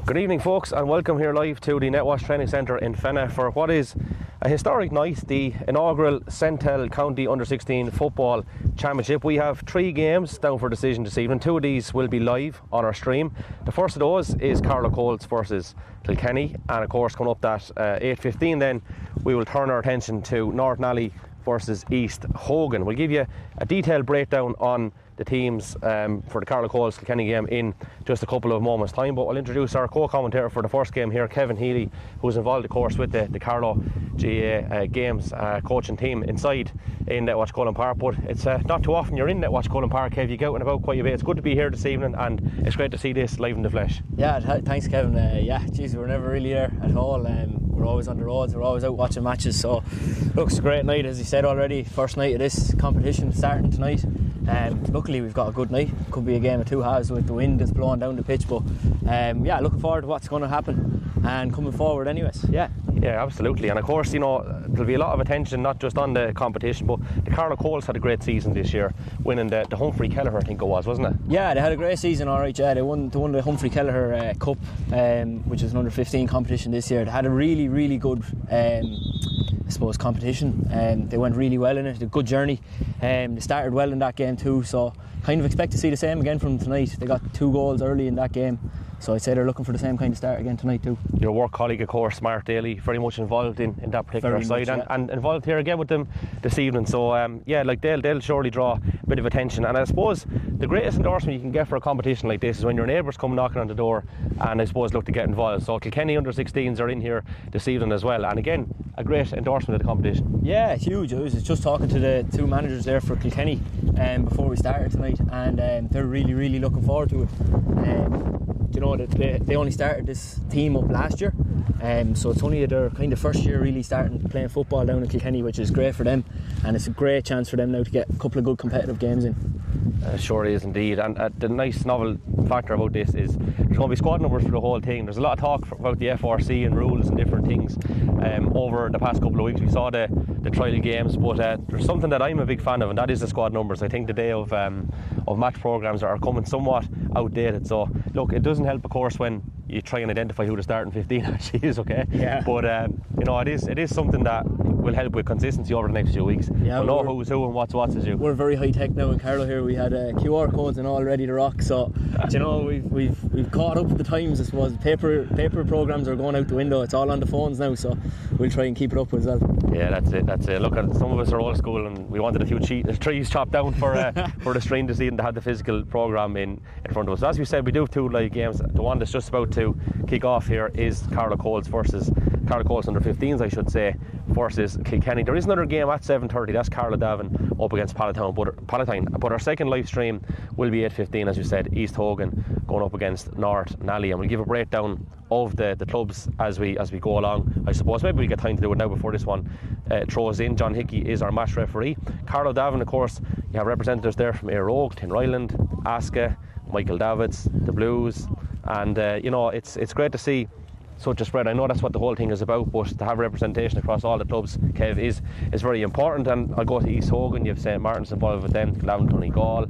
Good evening, folks, and welcome here live to the Netwatch Training Centre in Fenagh for what is a historic night, the inaugural Centel County Under-16 Football Championship. We have 3 games down for decision this evening. 2 of these will be live on our stream. The first of those is Carlow Colts versus Kilkenny, and of course coming up at 8:15 then we will turn our attention to Nurney-Alley versus East Hogan. We'll give you a detailed breakdown on the teams for the Carlow Colts Kilkenny game in just a couple of moments time, but I'll introduce our co-commentator for the first game here, Kevin Healy, who's involved of course with the Carlow GA games coaching team inside in Netwatch Cullen Park. But it's not too often you're in Netwatch Cullen Park, Kev. You go out and about quite a bit. It's good to be here this evening, and it's great to see this live in the flesh. Yeah, thanks Kevin. We're never really there at all. We're always on the roads, we're always out watching matches, so looks a great night, as you said already. First night of this competition starting tonight. Luckily we've got a good night. Could be a game of 2 halves with the wind that's blowing down the pitch, but looking forward to what's going to happen and coming forward anyways. Yeah, absolutely. And of course, you know, there'll be a lot of attention not just on the competition, but the Carlow Colts had a great season this year, winning the Humphrey Kelleher, I think it was, wasn't it? Yeah, they had a great season, alright. Yeah, they won the Humphrey Kelleher Cup, which is an under-15 competition this year. They had a really good competition. They went really well in it. A good journey. They started well in that game too, so kind of expect to see the same again from them tonight. They got 2 goals early in that game, so I'd say they're looking for the same kind of start again tonight too. Your work colleague, of course, Mark Daly, very much involved in that particular side, and involved here again with them this evening. So they'll surely draw a bit of attention. And I suppose the greatest endorsement you can get for a competition like this is when your neighbours come knocking on the door and I suppose look to get involved. So Kilkenny under-16s are in here this evening as well, and again a great endorsement of the competition. Yeah, it's huge. I was just talking to the 2 managers there for Kilkenny before we started tonight, and they're really looking forward to it. You know, they only started this team up last year, so it's only their kind of first year really starting playing football down in Kilkenny, which is great for them, and it's a great chance for them now to get a couple of good competitive games in. Sure is indeed, and the nice novel factor about this is there's going to be squad numbers for the whole thing. There's a lot of talk about the FRC and rules and different things over the past couple of weeks. We saw the trial games, but there's something that I'm a big fan of, and that is the squad numbers. I think the day of match programmes are coming somewhat outdated, so look, it doesn't help of course when you try and identify who the starting 15 actually is, okay? Yeah. But it is something that will help with consistency over the next few weeks. Yeah, we'll know who's who and what's is who. We're very high tech now in Carlow here. We had QR codes and all ready to rock, so you know, we've caught up with the times. I suppose paper programmes are going out the window. It's all on the phones now, so we'll try and keep it up as well. Yeah, that's it. Look, some of us are old school, and we wanted a few trees chopped down for the stream this evening to have the physical programme in front of us. As we said, we do have 2 live games. The one that's just about to kick off here is Carlow Colts under-15s, I should say, versus Kilkenny. There is another game at 7:30. That's Carlow Davin up against Palatine. But our second live stream will be 8:15, as you said. East Hogan going up against Nurney-Alley, and we'll give a breakdown of the clubs as we go along. I suppose maybe we get time to do it now before this one throws in. John Hickey is our match referee. Carlow Davin, of course, you have representatives there from Éire Óg, Tinryland, Aska, Michael Davids, the Blues, and it's great to see such a spread. I know that's what the whole thing is about, but to have representation across all the clubs, Kev, is very important. And I'll go to East Hogan. You have St Martin's involved with them, Glavin, Donegal,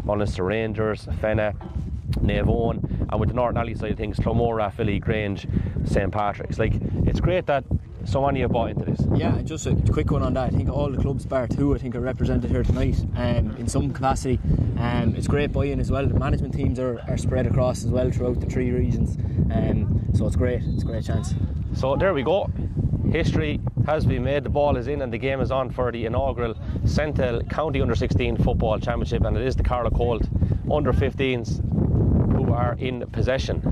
Munster Rangers, Fenagh, Navan, and with the Nurney-Alley side of things, Clonmora, Philly, Grange, St Patrick's. It's great that so many have bought into this. Yeah, and just a quick one on that. I think all the clubs bar 2 are represented here tonight in some capacity. It's great buy-in as well. The management teams are spread across as well throughout the 3 regions, so it's great. It's a great chance. So there we go. History has been made. The ball is in and the game is on for the inaugural Centel County Under-16 Football Championship, and it is the Carlow Colt Under-15s who are in possession.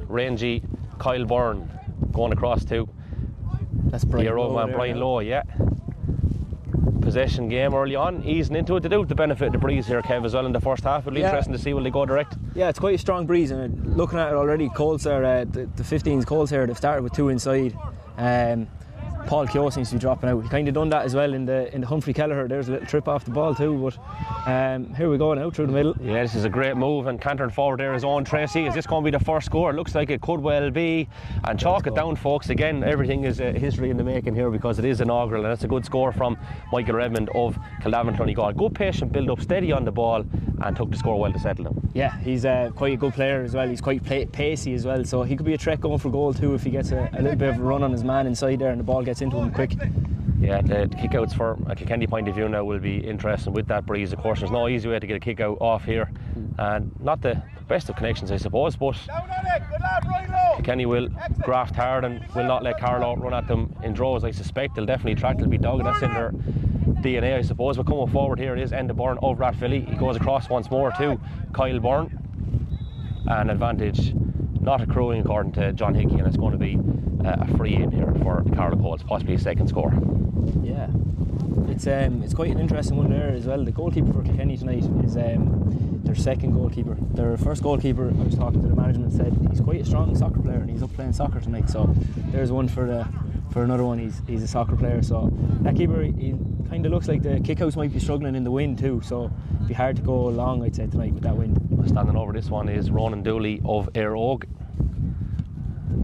Rangy, Kyle Byrne going across to that's Brian Lowe, Brian Lowe, yeah. Possession game early on, easing into it. They do have the benefit of the breeze here, Kev, as well in the first half. It'll be interesting to see will they go direct. Yeah, it's quite a strong breeze, and looking at it already, Colts are the 15s Colts here. They've started with 2 inside. Paul Keogh seems to be dropping out. He kind of done that as well in the Humphrey Kelleher. There's a little trip off the ball too, but here we go now through the middle. Yeah, this is a great move, and cantering forward there is Owen Tracy. Is this going to be the first score? It looks like it could well be. And chalk it down, folks. Again, everything is history in the making here, because it is inaugural, and it's a good score from Michael Redmond of Kildavan Donegal. Good patient build up, steady on the ball, and took the score well to settle him. Yeah, he's quite a good player as well. He's quite pacey as well, so he could be a threat going for goal too if he gets a little bit of a run on his man inside there and the ball gets into him quick. Yeah, the kickouts from a Kilkenny point of view now will be interesting with that breeze. Of course, there's no easy way to get a kick out off here, and not the best of connections, I suppose, but Kilkenny will graft hard and will not let Carlow run at them in draws. I suspect they'll definitely track, they'll be dogged. That's in their DNA, I suppose. But coming forward here is Enda Byrne of Rathvilly. He goes across once more to Kyle Byrne. An advantage not accruing according to John Hickey, and it's going to be a free in here for Carlow Colts, possibly a second score. Yeah, it's quite an interesting one there as well. The goalkeeper for Kilkenny tonight is their second goalkeeper. Their first goalkeeper, I was talking to the management, said he's quite a strong soccer player and he's up playing soccer tonight, so there's one for another one. He's a soccer player, so that keeper, he kind of looks like the kickouts might be struggling in the wind too, so it'd be hard to go long, I'd say, tonight with that wind. Standing over this one is Ronan Dooley of Éire Óg.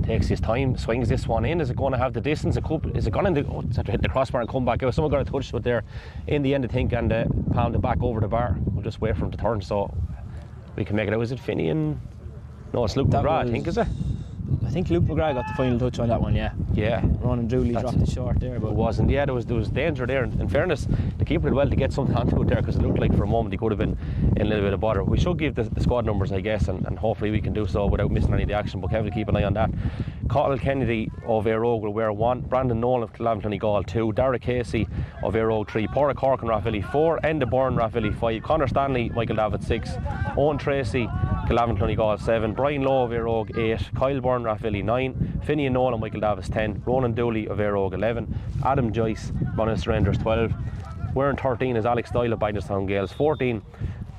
Takes his time, swings this one in. Is it going to have the distance? Is it going to hit the crossbar and come back out? Someone got a touch with there in the end, I think, and pound it back over the bar. We'll just wait for him to turn so we can make it out. Is it Finney and... No, it's Luke McGrath, I think, is it? I think Luke McGrath got the final touch on that one, yeah. Yeah. Ronan Dooley dropped it short there, but it wasn't. Yeah, there was danger there. In fairness, the keeper did well to get something onto it there, because it looked like for a moment he could have been in a little bit of bother. We should give the squad numbers, I guess, and hopefully we can do so without missing any of the action, but Kevin will keep an eye on that. Cottle Kennedy of Éire Óg will wear 1, Brandon Nolan of Kildavan Donegal 2, Dara Casey of Éire Óg 3, Pádraig Cork and Rathvilly 4, Enda Byrne Rathvilly 5, Conor Stanley, Michael Davitt 6, Owen Tracy, Kildavan Donegal 7, Brian Lowe of Éire Óg 8, Kyle Byrne Rathvilly 9, Finney and Nolan Michael Davis 10, Ronan Dooley of Éire Óg 11, Adam Joyce, Bonus Rangers 12, wearing 13 is Alex Doyle of Bindstown Gales 14.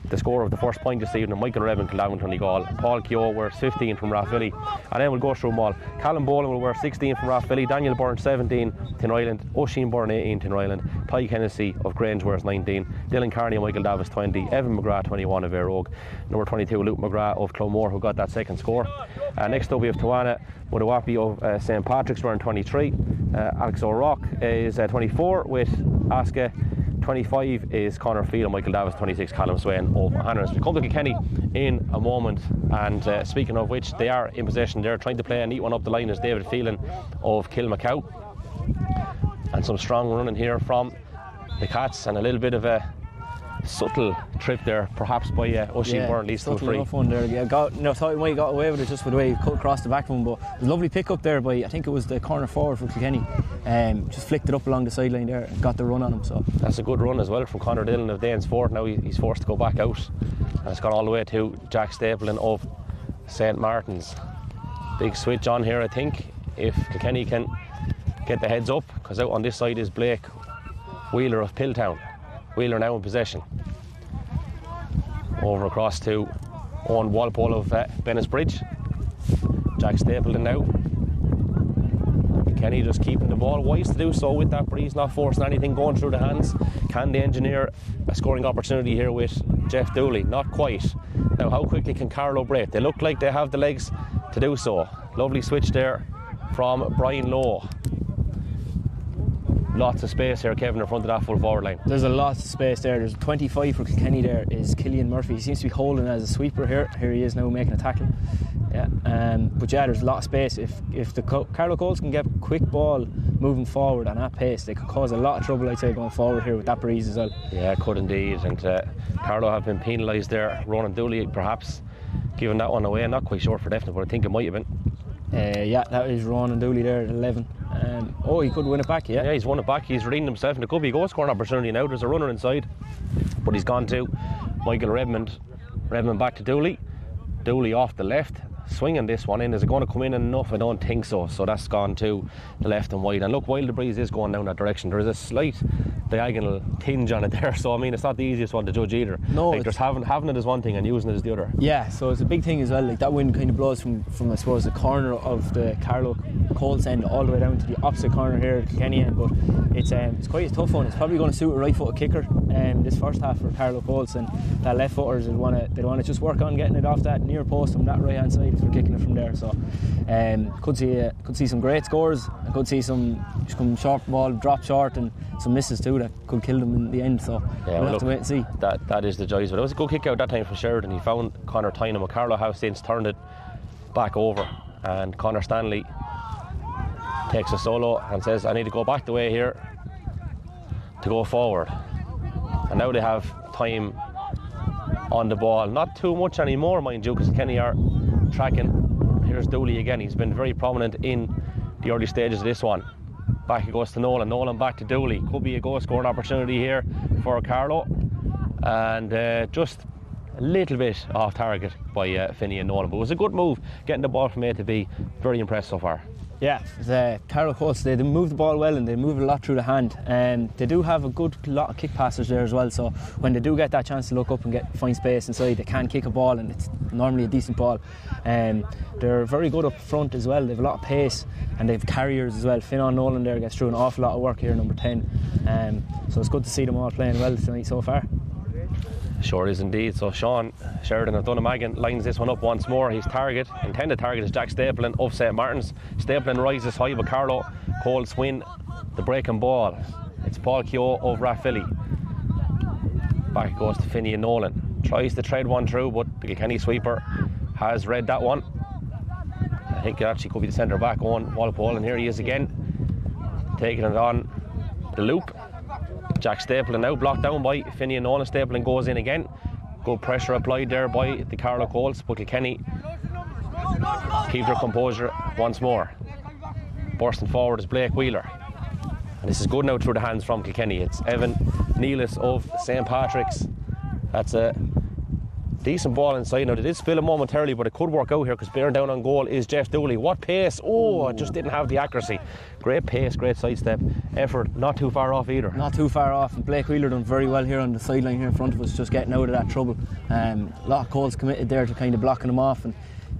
The scorer of the first point this evening, Michael Redmond, Kildavan Donegal. Paul Keogh wears 15 from Rathvilly, and then we'll go through them all. Callum Boland will wear 16 from Rathvilly, Daniel Byrne 17, Tinryland, Oisin Byrne 18, Tinryland, Ty Hennessy of Grange wears 19, Dylan Carney and Michael Davis 20, Evan McGrath 21 of Éire Óg, number 22 Luke McGrath of Clonmore, who got that second score. Next up we have Tawana Mudawapi of St Patrick's wearing 23, Alex O'Rourke is 24 with Aska. 25 is Conor Field and Michael Davis, 26 Callum Swain of Hanners. We come to Kilkenny in a moment, and speaking of which, they are in possession. They're trying to play a neat one up the line as David Phelan of Kilmacow, and some strong running here from the Cats, and a little bit of a subtle trip there perhaps by Oisin Byrne, leads to a free. Enough one there. Yeah, thought he might have got away with it just with the way he cut across the back of him, but it was a lovely pick up there by, I think it was the corner forward for Kilkenny. Just flicked it up along the sideline there and got the run on him. So that's a good run as well from Conor Dillon of Danes Fort. Now he's forced to go back out, and it's gone all the way to Jack Stapleton of St Martin's. Big switch on here, I think, if Kilkenny can get the heads up, because out on this side is Blake Wheeler of Pilltown. Wheeler now in possession. Over across to Owen Walpole of Bennisbridge. Jack Stapleton now. Kenny just keeping the ball wise to do so with that breeze, not forcing anything going through the hands. Can they engineer a scoring opportunity here with Jeff Dooley? Not quite. Now how quickly can Carlow break? They look like they have the legs to do so. Lovely switch there from Brian Lowe. Lots of space here, Kevin, in front of that full forward line. There's a lot of space there. There's 25 for Kilkenny there is Killian Murphy. He seems to be holding as a sweeper here. Here he is now making a tackle. Yeah, but yeah, there's a lot of space. If the Carlow Colts can get a quick ball moving forward on that pace, they could cause a lot of trouble, I'd say, going forward here with that breeze as well. Yeah, could indeed. And Carlow have been penalised there. Ronan Dooley perhaps giving that one away. I'm not quite sure for definite, but I think it might have been. Yeah, that is Ronan Dooley there at 11. He could win it back, yeah. Yeah, he's won it back. He's redeemed himself, and it could be a goal scoring opportunity now. There's a runner inside, but he's gone to Michael Redmond. Redmond back to Dooley. Dooley off the left. swinging this one in. Is it going to come in enough? I don't think so. So that's gone to the left and wide. And look, while the breeze is going down that direction, there is a slight diagonal tinge on it there. So I mean, it's not the easiest one to judge either. No, like there's having it as one thing and using it as the other. Yeah, so it's a big thing as well. Like that wind kind of blows from I suppose the corner of the Carlow Colts end all the way down to the opposite corner here at Kilkenny end. But it's quite a tough one. It's probably going to suit a right-footed kicker this first half for Carlow Colts, and that left footers they want to just work on getting it off that near post from that right hand side if they're kicking it from there. So could see some great scores. I could see some just come short ball, drop short, and some misses too that could kill them in the end. So we'll have to wait and see. That is the joys. But it was a good kick out that time from Sheridan. He found Conor Tynan. Carlow have since turned it back over, and Conor Stanley takes a solo and says, I need to go back the way here to go forward. And now they have time on the ball. Not too much anymore, mind you, because Kenny are tracking. Here's Dooley again. He's been very prominent in the early stages of this one. Back it goes to Nolan. Nolan back to Dooley. Could be a goal scoring opportunity here for Carlow. And just a little bit off target by Finney and Nolan. But it was a good move getting the ball from A to B. Very impressed so far. Yeah, the Carlow Colts, they move the ball well and they move it a lot through the hand. They do have a good lot of kick passers there as well, so when they do get that chance to look up and find space inside, they can kick a ball, and it's normally a decent ball. They're very good up front as well. They have a lot of pace and they have carriers as well. Finn Nolan there gets through an awful lot of work here, number 10. So it's good to see them all playing well tonight so far. Sure is indeed. So Sean Sheridan of Donegal lines this one up once more. His intended target is Jack Stapleton of St. Martin's. Stapleton rises high, but Carlow Colts win the breaking ball. It's Paul Keogh of Rathvilly. Back goes to Finney and Nolan. Tries to tread one through, but the Kilkenny sweeper has read that one. I think it actually could be the centre back on Walpole, and here he is again, taking it on the loop. Jack Stapleton now blocked down by Finney and Nolan. Stapleton goes in again. Good pressure applied there by the Carlow Colts, but Kilkenny keep their composure once more. Bursting forward is Blake Wheeler. And this is good now through the hands from Kilkenny. It's Evan Nealis of St. Patrick's. That's a decent ball inside. Now they did spill it momentarily, but it could work out here because bearing down on goal is Jeff Dooley. What pace! Oh, just didn't have the accuracy. Great pace, great sidestep, effort, not too far off either. Not too far off, and Blake Wheeler done very well here on the sideline here in front of us, just getting out of that trouble. A lot of calls committed there to kind of blocking them off, and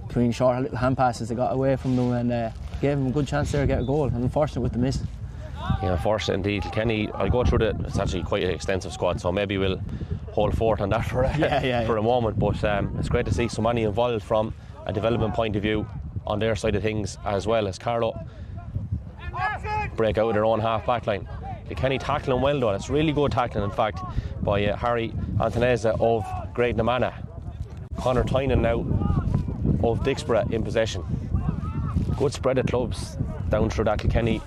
between short little hand passes they got away from them and gave him a good chance there to get a goal, and unfortunate with the miss. Yeah, unfortunate indeed. Kilkenny, I'll go through it's actually quite an extensive squad, so maybe we'll hold forth on that for a moment, but it's great to see so many involved from a development point of view on their side of things, as well as Carlow break out of their own half back line. Kilkenny tackling well though. It's really good tackling in fact by Harry Antonezza of Great Namana. Conor Tynan now of Dixborough in possession. Good spread of clubs down through that Kilkenny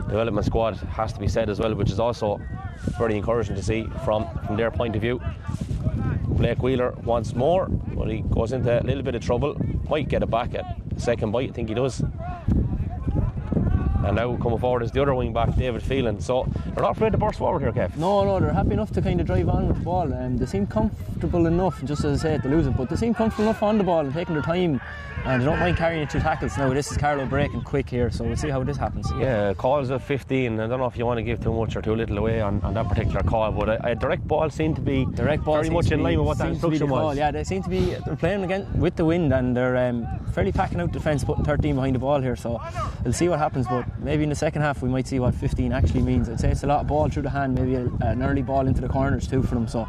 development squad, has to be said as well, which is also very encouraging to see from their point of view. Blake Wheeler once more, but he goes into a little bit of trouble. Might get it back at the second bite, I think he does. And now coming forward is the other wing back, David Phelan. So they're not afraid to burst forward here, Kev. No, they're happy enough to kind of drive on with the ball. They seem comfortable enough, just as I said, to lose it, but they seem comfortable enough on the ball and taking their time. And they don't mind carrying 2 tackles. Now this is Carlow breaking quick here, so we'll see how this happens. Yeah, calls of 15. I don't know if you want to give too much or too little away on that particular call, but a direct ball seemed to be very much in line with what that instruction was. Yeah, they're playing again with the wind, and they're fairly packing out defence, putting 13 behind the ball here, so we'll see what happens. But maybe in the second half we might see what 15 actually means. I'd say it's a lot of ball through the hand, maybe an early ball into the corners too for them. So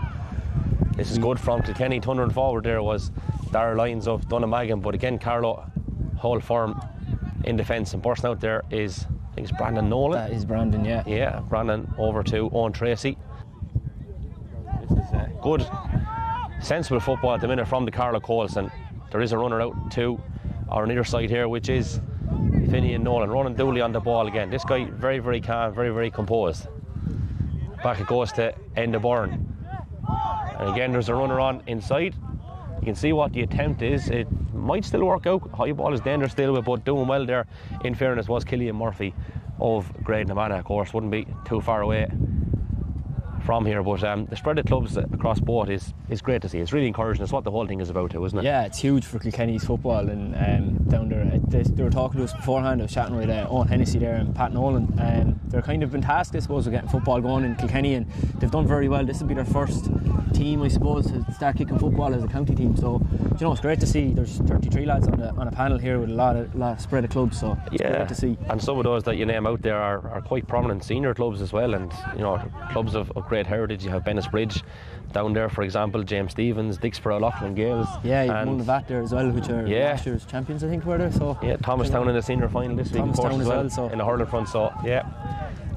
this is good from Kilkenny. Thundering forward there was Darragh Lyons of Donegal, but again Carlow hold firm in defence, and bursting out there is, I think it's Brandon Nolan. That is Brandon, yeah. Yeah, Brandon over to Owen Tracy. This is good, sensible football at the minute from the Carlow Colts, and there is a runner out to our near side here, which is Finney and Nolan. Ronan Dooley on the ball again. This guy very, very calm, very, very composed. Back it goes to Enda Byrne. And again there's a runner on inside. You can see what the attempt is. It might still work out. High ball is dangerous still, but doing well there, in fairness, was Killian Murphy of Great Namana. Of course, wouldn't be too far away from here. But the spread of clubs across both is great to see. It's really encouraging. It's what the whole thing is about too, isn't it? Yeah, it's huge for Kilkenny's football. And down there, they were talking to us beforehand. I was chatting with Owen Hennessy there and Pat Nolan. They're kind of been tasked, I suppose, with getting football going in Kilkenny, and they've done very well. This will be their first team, I suppose, to start kicking football as a county team. So, you know, it's great to see. There's 33 lads on a panel here with a lot of spread of clubs. So it's great to see. And some of those that you name out there are quite prominent senior clubs as well, and you know, clubs of great heritage. You have Bennettsbridge down there, for example, James Stevens, Dixborough, Loughlin Gales. Yeah, you have Mulnavat there as well, which are last year's champions, I think, were there. So yeah, Thomastown in the senior final this week, of course, as well, so in the hurling front. So yeah,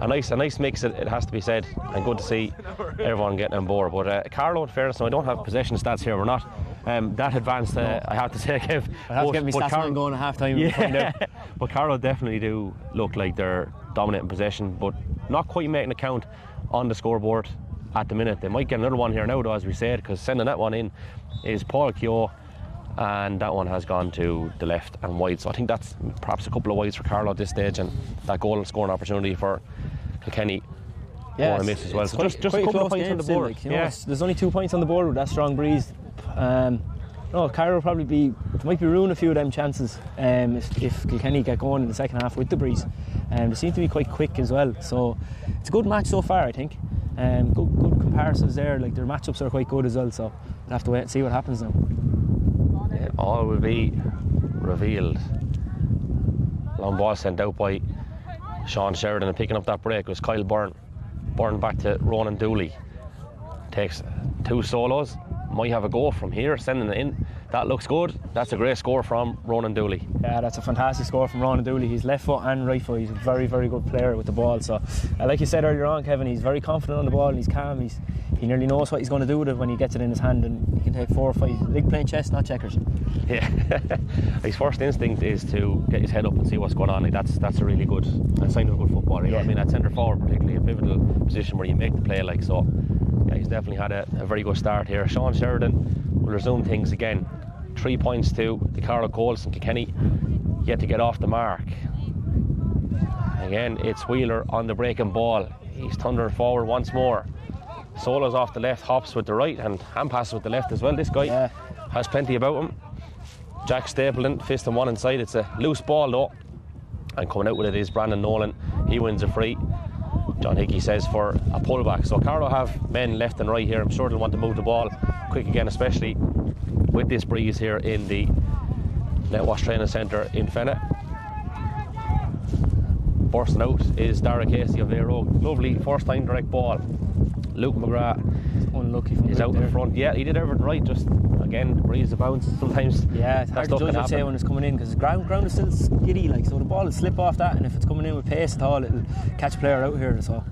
a nice mix. It has to be said, and good to see everyone getting on board. But Carlow, in fairness, I don't have possession stats here. We're not that advanced. I have to say, Kev. I have to get my stats going at half time. Yeah, but Carlow definitely do look like they're dominating possession, but not quite making a count on the scoreboard at the minute. They might get another one here now, though, as we said, because sending that one in is Paul Keogh, and that one has gone to the left and wide. So I think that's perhaps a couple of wides for Carlow at this stage, and that goal scoring opportunity for Kilkenny. Yeah, miss as well. So just a couple of points on the board. Like, you know, there's only 2 points on the board with that strong breeze. Carlow will probably might be ruining a few of them chances if Kilkenny get going in the second half with the breeze. They seem to be quite quick as well. So it's a good match so far, I think. Good comparisons there. Like, their matchups are quite good as well. So we'll have to wait and see what happens now. Yeah, all will be revealed. Long ball sent out by Sean Sheridan, and picking up that break was Kyle Byrne. Byrne back to Ronan Dooley. Takes two solos. Might have a go from here, sending it in. That looks good. That's a great score from Ronan Dooley. Yeah, that's a fantastic score from Ronan Dooley. He's left foot and right foot. He's a very, very good player with the ball. So, like you said earlier on, Kevin, he's very confident on the ball and he's calm. He nearly knows what he's going to do with it when he gets it in his hand, and he can take 4 or 5. Like playing chess, not checkers. Yeah, his first instinct is to get his head up and see what's going on. Like, that's a really good sign of a good footballer. You know what I mean? At centre forward, particularly a pivotal position where you make the play. Like, so, yeah, he's definitely had a very good start here. Sean Sheridan will resume things again. 3 points to the Carlow Colts, and Kilkenny yet to get off the mark. Again, it's Wheeler on the breaking ball. He's thundering forward once more. Solos off the left, hops with the right, and hand passes with the left as well. This guy has plenty about him. Jack Stapleton, fist and one inside. It's a loose ball though, and coming out with it is Brandon Nolan. He wins a free. John Hickey says for a pullback. So Carlow have men left and right here. I'm sure they'll want to move the ball quick again, especially with this breeze here in the Netwash Training Centre in Fenagh. Bursting out is Dara Casey of Aero. Lovely first time direct ball. Luke McGrath unlucky from is right out there. in front. Yeah, he did everything right. Just again, the breeze, the bounce. Sometimes it's hard to judge, I'd say, when it's coming in, because the ground is still skiddy, like, so the ball will slip off that, and if it's coming in with pace at all, it'll catch a player out here. So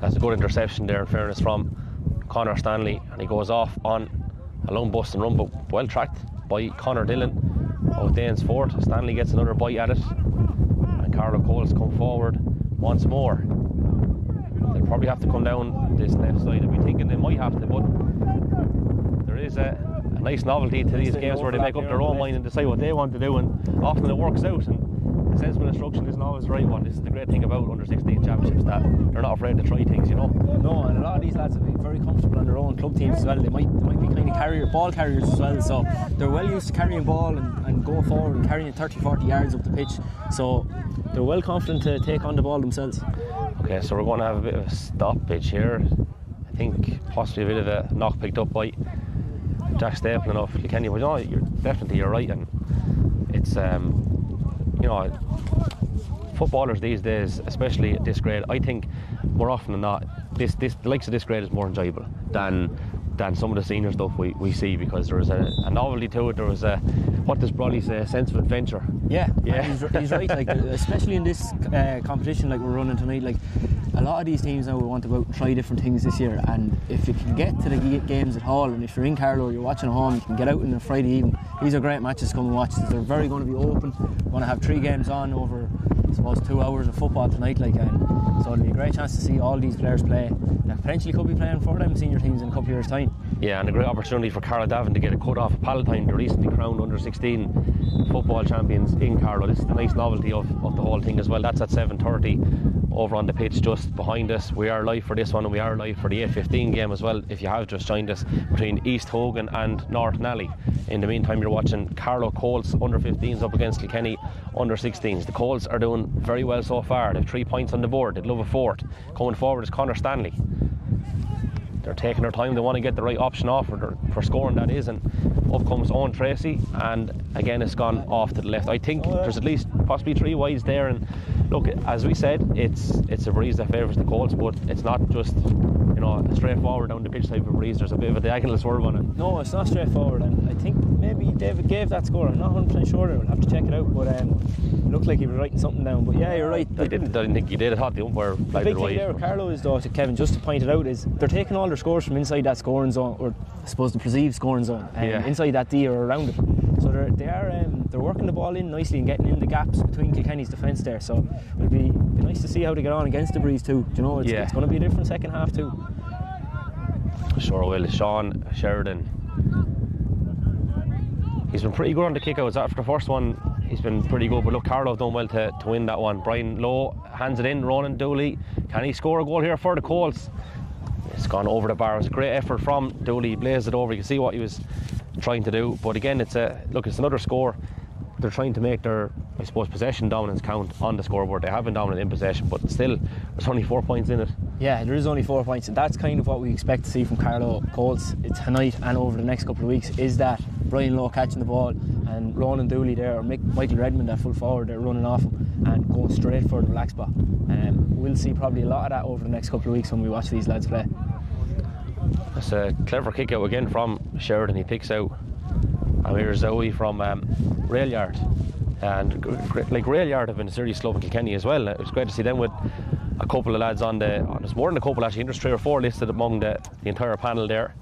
that's a good interception there, in fairness, from Conor Stanley, and he goes off on a long bust and run, but well tracked by Conor Dillon of Danesfort. Stanley gets another bite at it, and Carlow Colts come forward once more. They'll probably have to come down this left side. I'd be thinking they might have to, but there is a nice novelty to these games where they make up their own mind and decide what they want to do, and often it works out, and the sensible instruction isn't always the right one. This is the great thing about under 16 championships, that they're not afraid to try things, you know. No, and a lot of these lads have been very comfortable on their own club teams as well. They might be kind of ball carriers as well, so they're well used to carrying ball and going forward and carrying it 30-40 yards up the pitch, so they're well confident to take on the ball themselves. Okay, so we're going to have a bit of a stoppage here. I think possibly a bit of a knock picked up by Jack Stapleton of Kilkenny, but no, you're right, and it's footballers these days, especially at this grade, I think more often than not, the likes of this grade is more enjoyable than some of the senior stuff we see, because there is a novelty to it. There is what does Brawley say, a sense of adventure. Yeah. He's right, like, especially in this competition like we're running tonight. Like, a lot of these teams now will want to go out and try different things this year, and if you can get to the games at Hall, and if you're in Carlow or you're watching at home, you can get out on a Friday evening. These are great matches to come and watch. They're very going to be open. We're going to have 3 games on over, I suppose, 2 hours of football tonight, like, so it'll be a great chance to see all these players play that potentially could be playing for them senior teams in a couple of years' time. Yeah, and a great opportunity for Carlow Davin to get a cut off Palatine, the recently crowned under-16 football champions in Carlow. This is the nice novelty of the whole thing as well. That's at 7:30 over on the pitch just behind us. We are live for this one, and we are live for the 8:15 game as well, if you have just joined us, between East Hogan and Nurney-Alley. In the meantime, you're watching Carlow Colts under-15s up against Kilkenny under-16s. The Colts are doing very well so far. They have 3 points on the board. They'd love a fourth. Coming forward is Conor Stanley. They're taking their time. They want to get the right option off for scoring, that is, and up comes Owen Tracy, and again it's gone off to the left. I think there's at least possibly 3 wides there, and look, as we said, it's a breeze that favours the Colts, but it's not just, you know, a straightforward down the pitch type of breeze. There's a bit of a diagonal swerve on it. No, it's not straightforward, and I think maybe David gave that score. I'm not 100% sure. We'll have to check it out, but it looked like he was writing something down. But yeah, you're right. I didn't think he did. I thought the umpire The flagged big it thing wide. there with Carlow is, though, to Kevin, just to point it out, is they're taking all their scores from inside that scoring zone, or I suppose the perceived scoring zone, inside that D or around it. So they're working the ball in nicely and getting in the gaps between Kilkenny's defence there. So it'll be nice to see how they get on against the breeze too. You know, it's going to be a different second half too. Sure will. Sean Sheridan, he's been pretty good on the kickouts. After the first one, he's been pretty good, but look, Carlow have done well to win that one. Brian Lowe hands it in. Ronan Dooley, can he score a goal here for the Colts? It's gone over the bar. It was a great effort from Dooley. He blazed it over. You can see what he was trying to do, but again, it's another score. They're trying to make their, I suppose, possession dominance count on the scoreboard. They have been dominant in possession, but still, there's only 4 points in it. Yeah, there is only 4 points, and that's kind of what we expect to see from Carlow Colts tonight and over the next couple of weeks, is that Brian Lowe catching the ball and Ronan Dooley there, or Michael Redmond at full forward, they're running off him and going straight for the black spot. We'll see probably a lot of that over the next couple of weeks when we watch these lads play. It's a clever kick out again from Sheridan. He picks out Amir Zoe from Rail Yard, and like Rail Yard have been a serious club in Kilkenny as well. It was great to see them with a couple of lads there's more than a couple actually, there's 3 or 4 listed among the entire panel there.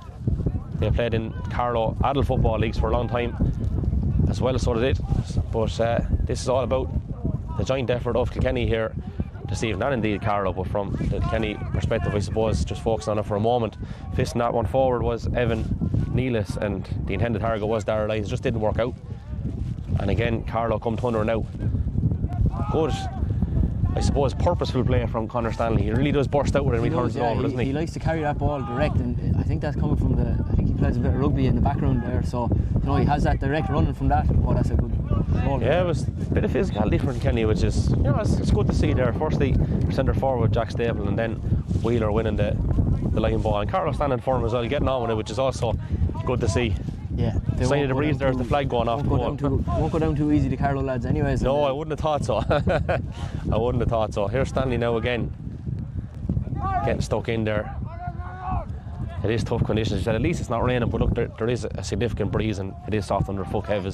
They played in Carlow adult football leagues for a long time as well, so did it. But this is all about the joint effort of Kilkenny here this evening, and indeed Carlow, but from the Kilkenny perspective, I suppose, just focusing on it for a moment. Fisting that one forward was Evan Neelis, and the intended target was Darragh Lyons. It just didn't work out, and again Carlow come to under now. Good, I suppose, purposeful play from Conor Stanley. He really does burst out when he turns it over, doesn't he? He likes to carry that ball direct, and I think that's coming from I think he plays a bit of rugby in the background there, so you know, he has that direct running from that. Oh, that's a good goal. Yeah, it was a bit of physicality from Kenny, which is, you know, it's good to see there. Firstly, centre forward Jack Stable, and then Wheeler winning the line ball, and Carlow standing for him as well, getting on with it, which is also good to see. Yeah, Sign of the breeze, there's the flag going off. Won't go down too easy to Carlow lads anyways. No, I wouldn't have thought so. I wouldn't have thought so. Here's Stanley now again, getting stuck in there. It is tough conditions. You said at least it's not raining, but look, there is a significant breeze, and it is soft underfoot, Kev,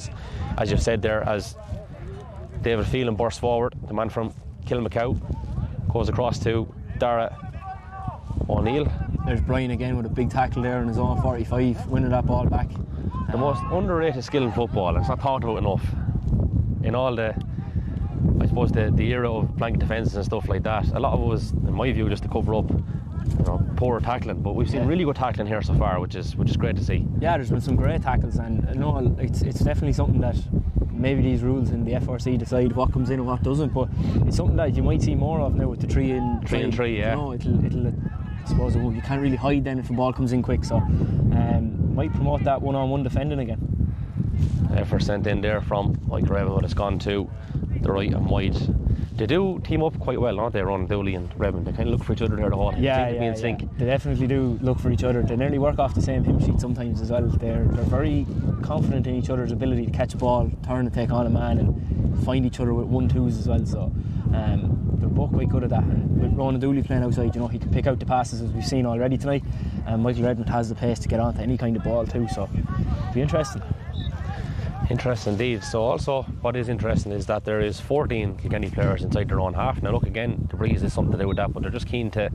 as you've said there, as David Phelan bursts forward. The man from Kilmacow goes across to Dara O'Neill. There's Brian again with a big tackle there in his own 45, winning that ball back. The most underrated skill in football, and it's not talked about enough. In all the, I suppose, the era of blanket defences and stuff like that, a lot of it was, in my view, just to cover up, you know, poor tackling. But we've seen really good tackling here so far, which is great to see. Yeah, there's been some great tackles, and you know, it's definitely something that maybe these rules in the FRC decide what comes in and what doesn't. But it's something that you might see more of now with the 3 and 3. Yeah. You know, it'll I suppose you can't really hide then if the ball comes in quick. So might promote that one-on-one defending again. Effort sent in there from Mike Redmond, but it's gone to the right and wide. They do team up quite well, don't they, Ron Dooley and Redmond? They kind of look for each other there the whole time. Yeah. Sync. They definitely do look for each other. They nearly work off the same hymn sheet sometimes as well. They're very confident in each other's ability to catch a ball, turn and take on a man, and find each other with 1-2s as well. So they're both quite good at that. And with Ronan Dooley playing outside, you know, he can pick out the passes as we've seen already tonight. And Michael Redmond has the pace to get onto any kind of ball too. So it'll be interesting. Interesting indeed. So also what is interesting is that there is 14 Kilkenny players inside their own half. Now look, again, the breeze is something to do with that, but they're just keen to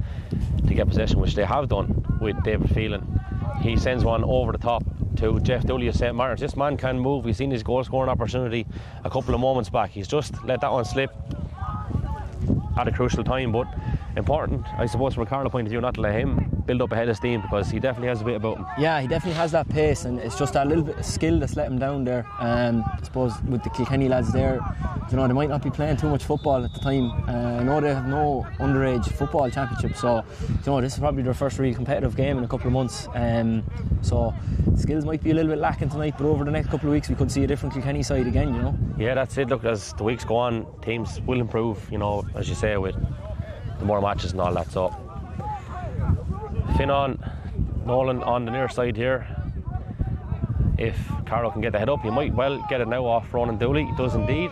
get possession, which they have done with David Phelan. He sends one over the top to Jeff Dooley of St. Martin's. This man can move. We've seen his goal scoring opportunity a couple of moments back. He's just let that one slip at a crucial time, but important, I suppose, from a Carlow point of view, not to let him build up a head of steam, because he definitely has a bit about him. Yeah, he definitely has that pace, and it's just that little bit of skill that's let him down there. I suppose with the Kilkenny lads there, they might not be playing too much football at the time. I know they have no underage football championship, so this is probably their first real competitive game in a couple of months. So skills might be a little bit lacking tonight, but over the next couple of weeks we could see a different Kilkenny side again. Yeah, that's it. Look, as the weeks go on, teams will improve. As you say, with the more matches and all that. So Finn on, Nolan on the near side here. If Carlow can get the head up, he might well get it now off Ronan Dooley. He does indeed.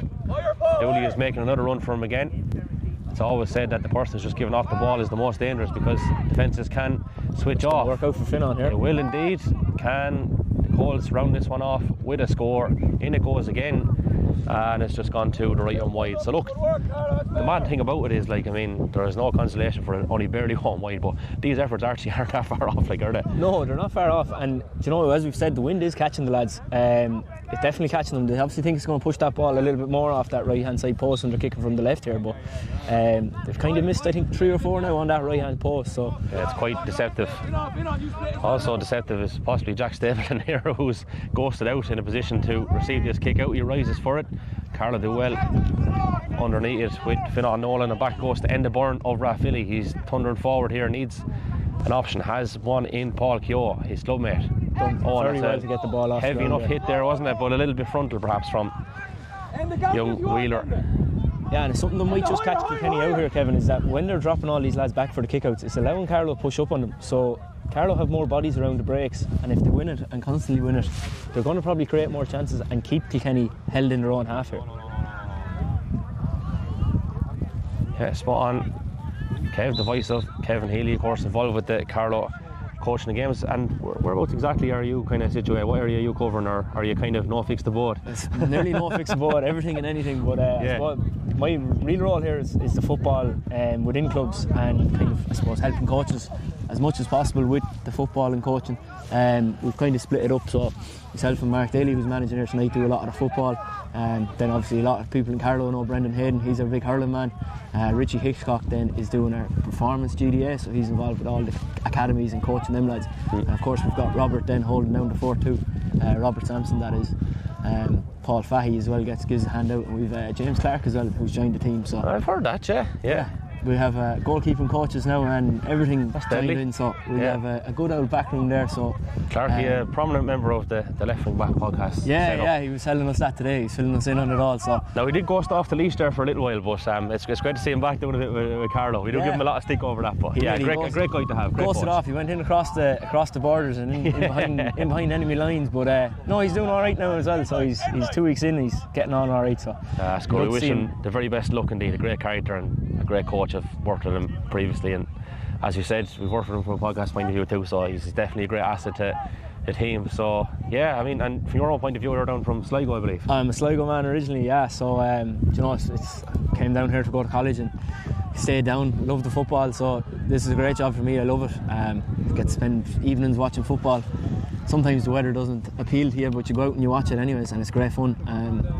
Dooley is making another run for him again. It's always said that the person who's just giving off the ball is the most dangerous, because defences can switch off. Work out for Finn on here. It will indeed. Can the Colts round this one off with a score? In it goes again. And it's just gone to the right and wide. So look, the mad thing about it is, there is no consolation for it only barely going wide, but these efforts actually aren't that far off, are they? No, they're not far off. And as we've said, the wind is catching the lads. It's definitely catching them. They obviously think it's going to push that ball a little bit more off that right hand side post when they're kicking from the left here, but they've kind of missed, I think, 3 or 4 now on that right hand post. So yeah, it's quite deceptive. Also deceptive is possibly Jack Stapleton here, who's ghosted out in a position to receive this kick out. He rises for it. Carlow do well underneath it with Finn Nolan, and back goes to end the burn of Rathvilly. He's thundering forward here, needs an option, has one in Paul Keogh, his club mate. Very well to get the ball off. Heavy enough hit there, wasn't it? But a little bit frontal perhaps from young Wheeler. Yeah, and it's something that might just catch Kilkenny out here, Kevin, is that when they're dropping all these lads back for the kickouts, it's allowing Carlow to push up on them. So Carlow have more bodies around the breaks, and if they win it and constantly win it, they're going to probably create more chances and keep Kilkenny held in their own half here. Yeah, spot on. Kev, the voice of Kevin Healy, of course, involved with the Carlow coaching the games. And whereabouts exactly are you kind of situated? What area are you covering, or are you kind of no fix the board? It's nearly no fix the board, everything and anything. But my real role here is the football within clubs, and kind of, I suppose, helping coaches as much as possible with the football and coaching. We've kind of split it up, so myself and Mark Daly, who's managing here tonight, do a lot of the football. Then obviously a lot of people in Carlow know Brendan Hayden, he's our big hurling man. Richie Hitchcock then is doing our performance GDA, so he's involved with all the academies and coaching them lads. And of course we've got Robert then holding down the fort too, Robert Sampson that is. Paul Fahey as well gives a hand out, and we've James Clark as well, who's joined the team. So I've heard that, yeah. We have goalkeeping coaches now and everything joined in, so we have a good old backroom there. So Clarky, a prominent member of the Left Wing Back podcast. Yeah, he was telling us that today. He's filling us in on it all. So now he did ghost off the leash there for a little while, but it's great to see him back doing a bit with Carlow. We do give him a lot of stick over that, but a great guy to have. Ghosted off. He went in across the borders and in behind enemy lines, but no, he's doing all right now as well. So he's 2 weeks in. He's getting on all right. So that's good. We wish him the very best luck indeed. A great character and a great coach. I've worked with him previously, and as you said, we've worked with him from a podcast point of view too, so he's definitely a great asset to the team. So yeah, I mean, and from your own point of view, you're down from Sligo, I believe. I'm a Sligo man originally, yeah. So it's came down here to go to college and stayed down, love the football, so this is a great job for me. I love it. Get to spend evenings watching football. Sometimes the weather doesn't appeal to you, but you go out and you watch it anyways, and it's great fun.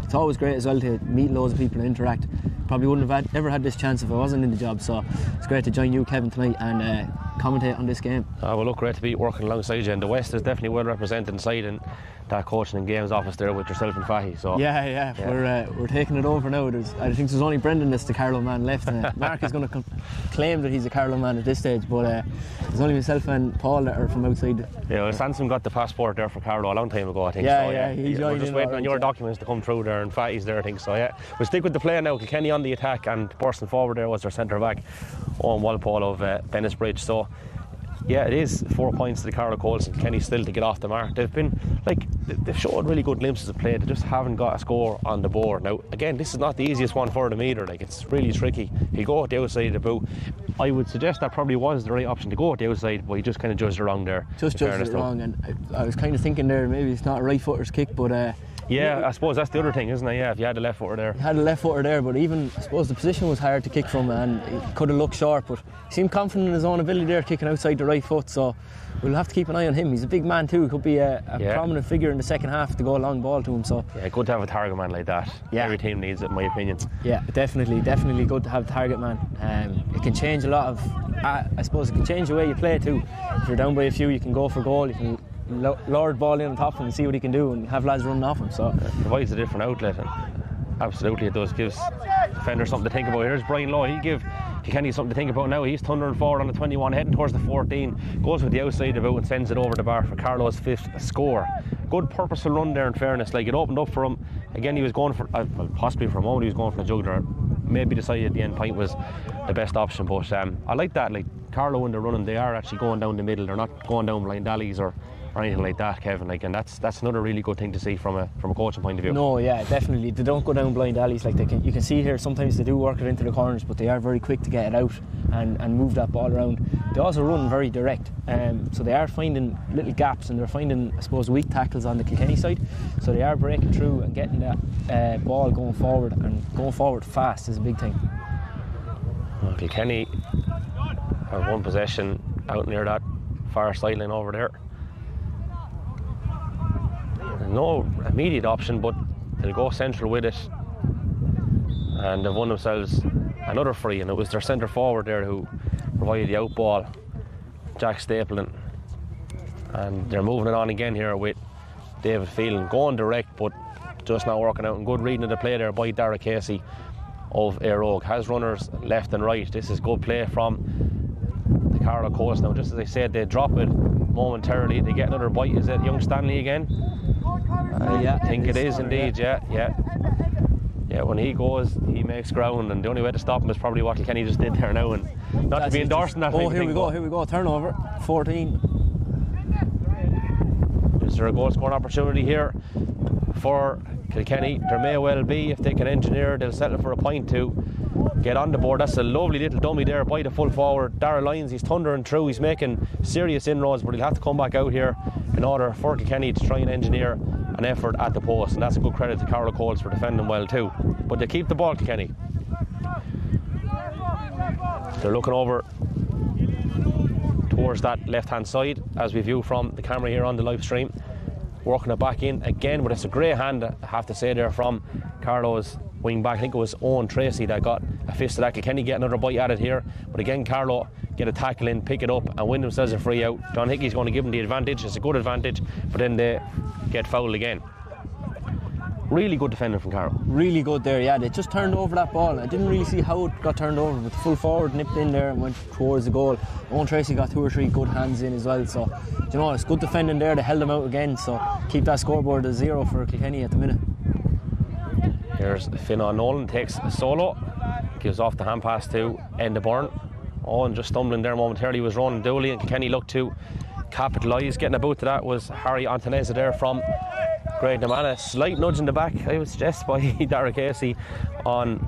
It's always great as well to meet loads of people and interact. Probably wouldn't have ever had this chance if I wasn't in the job, so it's great to join you, Kevin, tonight and commentate on this game. Well, look, great to be working alongside you, and the West is definitely well represented inside in that coaching and games office there with yourself and Fahy. So yeah. We're taking it over now. I think there's only Brendan that's the Carlow man left. Mark is going to claim that he's a Carlow man at this stage, but there's only myself and Paul that are from outside. Yeah, well, Sansom got the passport there for Carlow a long time ago, I think. We're just waiting on your documents to come through there, and Fahy's there, I think. So yeah, we'll stick with the play now. Kilkenny on the attack, and bursting forward there was their centre back, Owen Walpole of Bennisbridge. So yeah, it is 4 points to the Carlow Colts, and Kenny still to get off the mark. They've showed really good glimpses of play. They just haven't got a score on the board. Now again, this is not the easiest one for them either. It's really tricky. He'll go at the outside of the boot. I would suggest that probably was the right option to go at the outside, but he just kind of judged it wrong there. Just judged it wrong, and I was kind of thinking there maybe it's not a right footer's kick, but Yeah, I suppose that's the other thing, isn't it? Yeah, if you had the left footer there. He had a left footer there, but even, I suppose, the position was hard to kick from, and he could have looked short, but he seemed confident in his own ability there, kicking outside the right foot, so we'll have to keep an eye on him. He's a big man too, he could be a prominent figure in the second half to go a long ball to him. So yeah, good to have a target man like that. Yeah. Every team needs it, in my opinion. Yeah, definitely good to have a target man. It can change a lot of, I suppose it can change the way you play too. If you're down by a few, you can go for goal, you can lower the ball in on top of him and see what he can do and have lads running off him. So it provides a different outlet, and absolutely it does. Gives defenders something to think about. Here's Brian Lowe, he'll give Kilkenny something to think about now. He's thundering forward on the 21, heading towards the 14, goes with the outside of it and sends it over the bar for Carlow's 5th score. Good purposeful run there, in fairness. Like, it opened up for him again. He was going for, well, possibly for a moment he was going for the jugular, maybe decided at the end point was the best option, but I like that. Like, Carlow, when they're running, they are actually going down the middle. They're not going down blind alleys or anything like that, Kevin. Like, and that's another really good thing to see from a coaching point of view. No, yeah, definitely. They don't go down blind alleys. Like, you can see here sometimes they do work it into the corners, but they are very quick to get it out and move that ball around. They also run very direct, so they are finding little gaps, and they're finding, I suppose, weak tackles on the Kilkenny side. So they are breaking through and getting that ball going forward, and going forward fast is a big thing. Well, Kilkenny have one possession out near that far sideline over there. No immediate option, but they'll go central with it, and they've won themselves another free, and it was their centre forward there who provided the out ball, Jack Stapleton, and they're moving it on again here with David Phelan, going direct but just not working out, and good reading of the play there by Dara Casey of Éire Óg. Has runners left and right. This is good play from the Carlow coast. Now, just as I said, they drop it momentarily, they get another bite. Is it young Stanley again? Yeah, I think it is indeed. Yeah. When he goes, he makes ground, and the only way to stop him is probably what Kilkenny just did there now. And not to be endorsing that. Oh, here we go. Turnover. 14. Is there a goal scoring opportunity here for Kilkenny? There may well be. If they can engineer, they'll settle for a point to get on the board. That's a lovely little dummy there by the full forward, Darragh Lyons. He's thundering through. He's making serious inroads, but he'll have to come back out here in order for Kilkenny to try and engineer an effort at the post, and that's a good credit to Carlow Coles for defending well too. But they keep the ball, Kilkenny. They're looking over towards that left hand side as we view from the camera here on the live stream, working it back in again, but it's a great hand, I have to say, there from Carlow's wing back. I think it was Owen Tracy that got a fist of that. Kilkenny get another bite at it here, but again Carlow get a tackle in, pick it up and win themselves a free out. John Hickey's going to give them the advantage. It's a good advantage, but then they get fouled again. Really good defending from Carlow. Really good there, yeah. They just turned over that ball. I didn't really see how it got turned over, but the full forward nipped in there and went towards the goal. Owen Tracy got 2 or 3 good hands in as well, so you know, it's good defending there. They held them out again, so keep that scoreboard at 0 for Kilkenny at the minute. Here's Finn Nolan, takes a solo, gives off the hand pass to Enda Byrne. Owen just stumbling there momentarily was Ronan Dooley, and Kilkenny looked to capitalise. Getting a boot to that was Harry Antonezza there from Great Namana. Slight nudge in the back, I would suggest, by Dara Casey on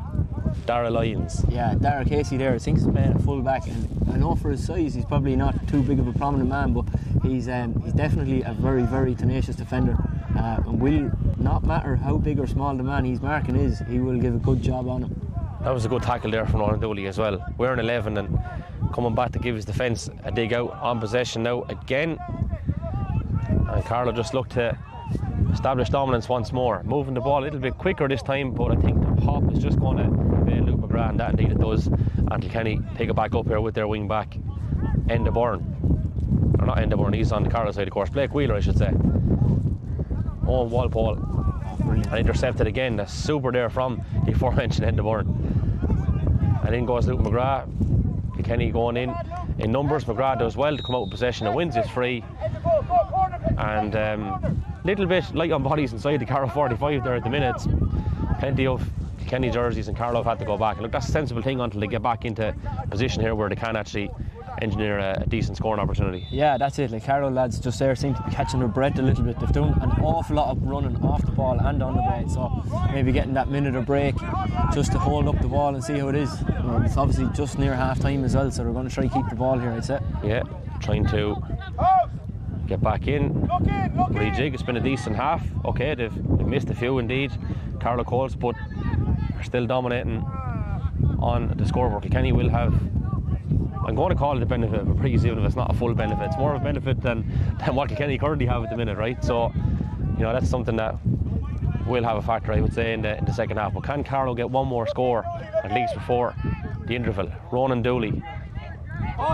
Darragh Lyons. Yeah, Dara Casey there, I think he's playing a full back, and I know for his size he's probably not too big of a prominent man, but he's definitely a very, very tenacious defender, and will not matter how big or small the man he's marking is, he will give a good job on him. That was a good tackle there from Ronan Dooley as well. We're in 11 and coming back to give his defence a dig out on possession now again, and Carlow just looked to establish dominance once more, moving the ball a little bit quicker this time, but I think the pop is just going to evade Luke McGrath, and that indeed it does, and Kilkenny take it back up here with their wing back Enda Byrne, or not Enda Byrne, he's on the Carlow side of course, Blake Wheeler I should say. Owen Walpole, and intercepted again. That's super there from the aforementioned Enda Byrne, and in goes Luke McGrath. Kilkenny going in numbers. McGrath does well to come out with possession and wins his free, and little bit light on bodies inside the Carlow 45 there at the minute. Plenty of Kilkenny jerseys, and Carlow have had to go back, and look, that's a sensible thing until they get back into position here where they can actually engineer a decent scoring opportunity. Yeah, that's it. Like, Carlow lads just there seem to be catching their breath a little bit. They've done an awful lot of running off the ball and on the ball, so maybe getting that minute of break just to hold up the ball and see how it is. It's obviously just near half time as well, so they're going to try to keep the ball here, I'd say. Yeah, trying to get back in, rejig. It's been a decent half. Okay, they've missed a few indeed, Carlow Coles, but they're still dominating on the scoreboard. Kilkenny will have, I'm going to call it a benefit of a breeze, even if it's not a full benefit. It's more of a benefit than what Kilkenny currently have at the minute, right? So, you know, that's something that will have a factor, I would say, in the second half. But can Carlow get one more score, at least before the interval? Ronan Dooley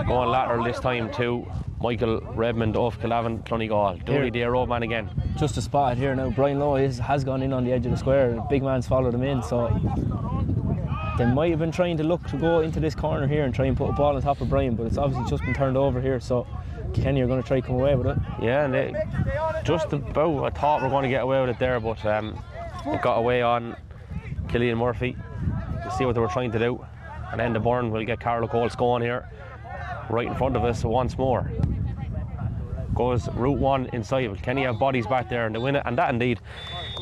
going lateral this time to Michael Redmond of Callavan, Clonegall. Dooley, the road man again. Just a spot here now. Brian Lowe has gone in on the edge of the square, and big man's followed him in, so they might have been trying to look to go into this corner here and try and put a ball on top of Brian, but it's obviously just been turned over here, so Kilkenny are going to try to come away with it. Yeah, and they just about, I thought we were going to get away with it there, but it got away on Killian Murphy to see what they were trying to do, and then the Burn will get Carlow Coles going here right in front of us once more. Goes route one inside. Kilkenny have bodies back there and they win it, and that indeed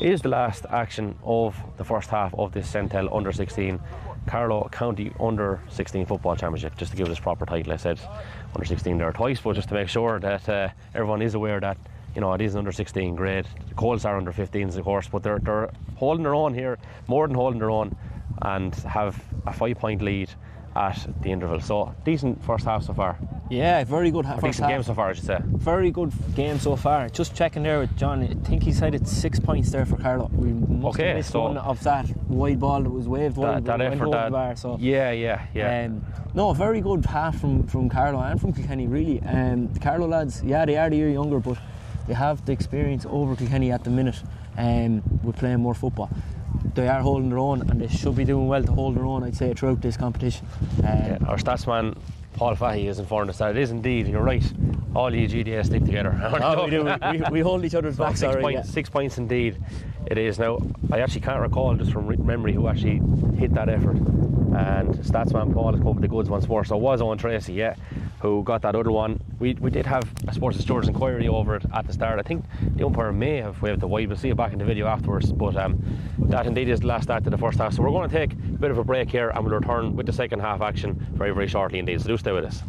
is the last action of the first half of this Centel Under 16 Carlow County Under 16 Football Championship. Just to give it its proper title, I said Under 16 there twice, but just to make sure that everyone is aware that, you know, it is an Under 16 grade. The Coles are Under 15s, of course, but they're holding their own here, more than holding their own, and have a 5-point lead at the interval. So decent first half so far. Yeah, very good first decent half. Game so far, I should say. Very good game so far. Just checking there with John, I think he said it's 6 points there for Carlow. We must have missed one of that wide ball that was waved wide, that effort, that, the bar, so. Yeah. No, a very good half from Carlow and from Kilkenny, really. The Carlow lads, yeah, they are the year younger, but they have the experience over Kilkenny at the minute with playing more football. They are holding their own, and they should be doing well to hold their own, I'd say, throughout this competition. Our statsman Paul Fahey is informed us that it is indeed, you're right, all you GDS stick together. Oh, we do. We hold each other's backs. 6 points, 6 points indeed it is. Now, I actually can't recall just from memory who actually hit that effort, and statsman Paul has come up with the goods once more. So it was Owen Tracy, yeah, who got that other one. We did have a Sports and Stewards inquiry over it at the start. I think the umpire may have waved the wide. We'll see it back in the video afterwards, but that indeed is the last start to the first half. So we're going to take a bit of a break here, and we'll return with the second half action very, very shortly indeed. So do stay with us.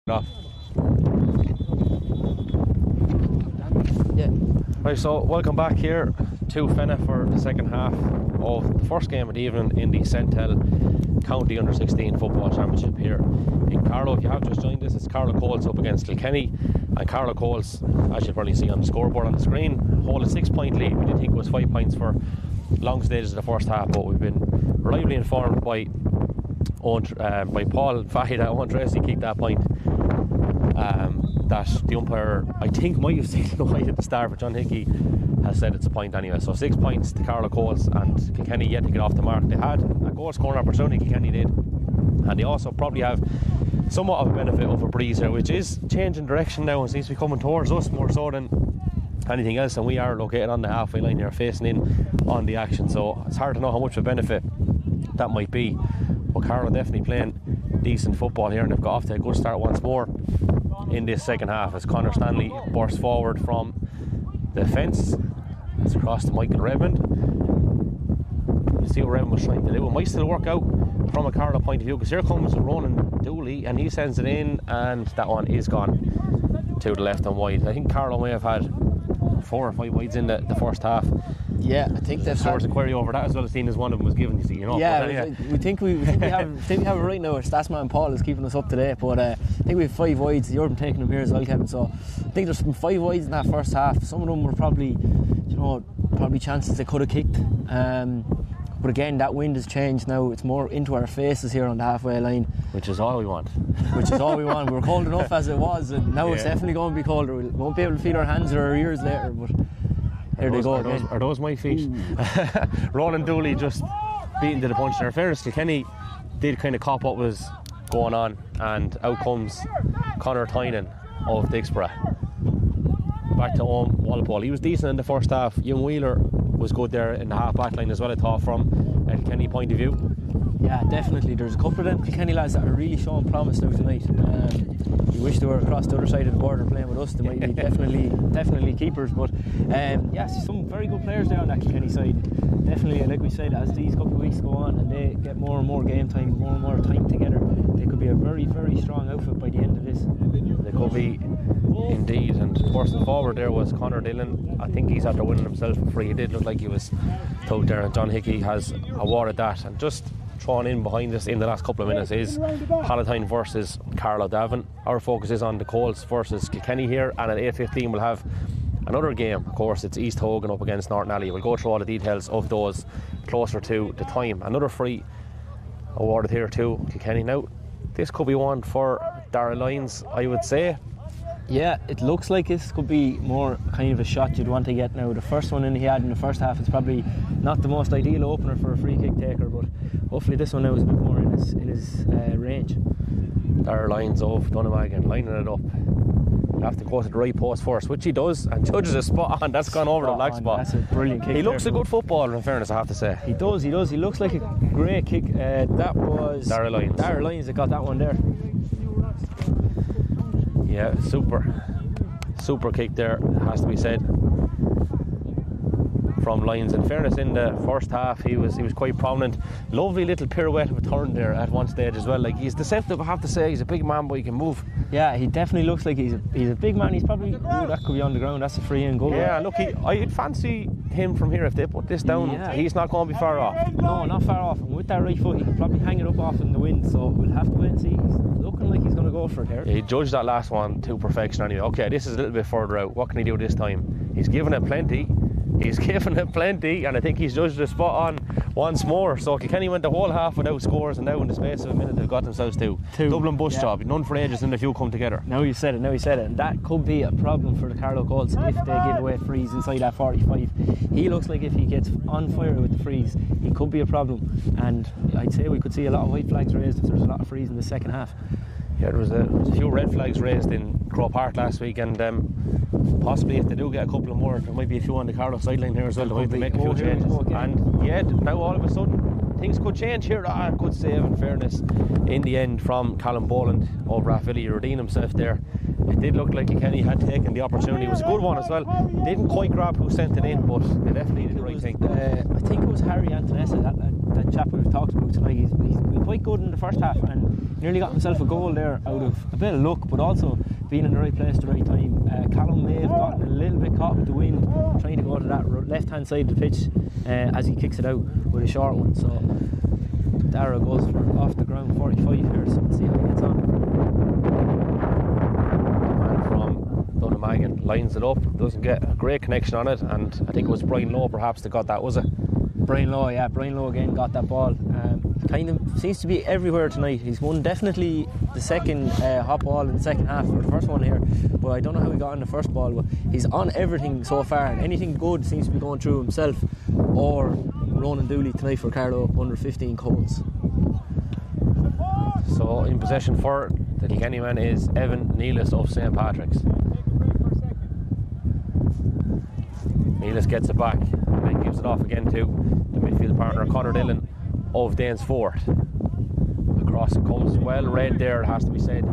off. Yeah. Right, so welcome back here to Fenna for the second half of the first game of the evening in the Centel County Under-16 Football Championship here in Carlow. If you have just joined us, it's Carlow Colts up against Kilkenny, and Carlow Colts, as you'll probably see on the scoreboard on the screen, hold a 6-point lead. We did think it was 5 points for long stages of the first half, but we've been reliably informed by Paul Fahy that Owen Tracy kicked that point. That the umpire, I think, might have seen the white at the start, but John Hickey has said it's a point anyway. So 6 points to Carlow Colts, and Kilkenny yet to get off the mark. They had a goal scoring opportunity, Kilkenny did, and they also probably have somewhat of a benefit of a breeze here, which is changing direction now and seems to be coming towards us more so than anything else, and we are located on the halfway line here facing in on the action, so it's hard to know how much of a benefit that might be. But Carlow definitely playing decent football here, and they've got off to a good start once more in this second half as Conor Stanley bursts forward from the fence. It's across to Michael Redmond. You see what Redmond was trying to do. It might still work out from a Carlow point of view, because here comes Ronan Dooley and he sends it in, and that one is gone to the left and wide. I think Carlow may have had 4 or 5 wides in the first half. Yeah, I think they've sort of query over that as well, as seen as one of them was given, you see, you know. Yeah, we think we have it right now. Our statsman Paul is keeping us up to date, but I think we have 5 wides. You're taking them here as well, Kevin. So I think there's some 5 wides in that first half. Some of them were probably chances they could have kicked. But again, that wind has changed now. It's more into our faces here on the halfway line. Which is all we want. We were cold enough as it was, and now it's definitely going to be colder. We won't be able to feel our hands or our ears later, but there they go again. Are those my feet? Ronan Dooley just beaten to the punch. In fairness, Kilkenny did kind of cop what was going on, and out comes Conor Tynan of Dixborough. Back to Walpole. He was decent in the first half. Young Wheeler was good there in the half back line as well, I thought, from a Kilkenny point of view. Yeah, definitely. There's a couple of them Kilkenny lads that are really showing promise now tonight. You wish they were across the other side of the border playing with us. They might be definitely keepers, but some very good players there on that Kilkenny side. Definitely, like we said, as these couple of weeks go on and they get more and more game time, more and more time together, they could be a very, very strong outfit by the end of this. They could be indeed. And first and forward there was Conor Dillon. I think he's after winning himself for free. He did look like he was tugged there, and John Hickey has awarded that. And just thrown in behind us in the last couple of minutes is Palatine versus Carlow Davin. Our focus is on the Colts versus Kilkenny here, and at 8:15 we'll have another game. Of course, it's East Hogan up against Nurney-Alley. We'll go through all the details of those closer to the time. Another free awarded here to Kilkenny. Now, this could be one for Darragh Lyons, I would say. Yeah, it looks like this could be more kind of a shot you'd want to get now. The first one he had in the first half is probably not the most ideal opener for a free kick taker, but hopefully this one now is a bit more in his range. Darragh Lyons of Dunnamagan lining it up. You have to go to the right post first, which he does, and judges a spot on. That's gone over the black spot. That's a brilliant kick. He looks a good footballer, in fairness, I have to say. He does. He looks like a great kick. That was Darragh Lyons. Darragh Lyons that got that one there. Yeah, super kick there, has to be said, from Lyons. In fairness, in the first half he was quite prominent. Lovely little pirouette of a turn there at one stage as well. Like, he's deceptive, I have to say. He's a big man, but he can move. Yeah, he definitely looks like he's a big man. He's probably that could be on the ground. That's a free in goal. Yeah, look, I'd fancy him from here. If they put this down, he's not going to be far off. No, not far off. And with that right foot, he can probably hang it up off in the wind. So we'll have to wait and see. He's looking like he's going to go for it here. Yeah, he judged that last one to perfection anyway. Okay, this is a little bit further out. What can he do this time? He's given it plenty. And I think he's judged the spot on once more. So Kilkenny went the whole half without scores, and now in the space of a minute they've got themselves two. Dublin bus job. None for ages, and a few come together. Now you said it, and that could be a problem for the Carlow Colts if they give away frees inside that 45. He looks like if he gets on fire with the frees, he could be a problem, and I'd say we could see a lot of white flags raised if there's a lot of frees in the second half. Yeah, there was a few red flags raised in Croke Park last week, and possibly if they do get a couple of more, there might be a few on the Carlow sideline here as well. They might make a few changes, and yeah, now all of a sudden things could change here. Good save, in fairness, in the end from Callum Boland of Rathvilly. He redeemed himself there. It did look like Kilkenny had taken the opportunity. It was a good one as well. Didn't quite grab who sent it in, but they definitely did the right thing. I think it was Harry Antonessa, that chap we've talked about tonight. He's been quite quite good in the first half and nearly got himself a goal there out of a bit of luck, but also being in the right place at the right time. Carlow may have gotten a little bit caught with the wind, trying to go to that left-hand side of the pitch as he kicks it out with a short one. So Dara goes for off the ground 45 here, so we'll see how he gets on. Man from Nurney-Alley lines it up, doesn't get a great connection on it, and I think it was Brian Lowe perhaps that got that, was it? Brian Lowe again got that ball. Kind of seems to be everywhere tonight. He's won definitely the second hot ball in the second half, or the first one here, but I don't know how he got on the first ball, but he's on everything so far, and anything good seems to be going through himself or Ronan Dooley tonight for Carlow under 15 Colts. So in possession for the Kilkenny man is Evan Nealis of St. Patrick's. Nealis gets it back and then gives it off again to the midfield partner Conor Dillon of Danesfort. Across it comes, well read there, it has to be said,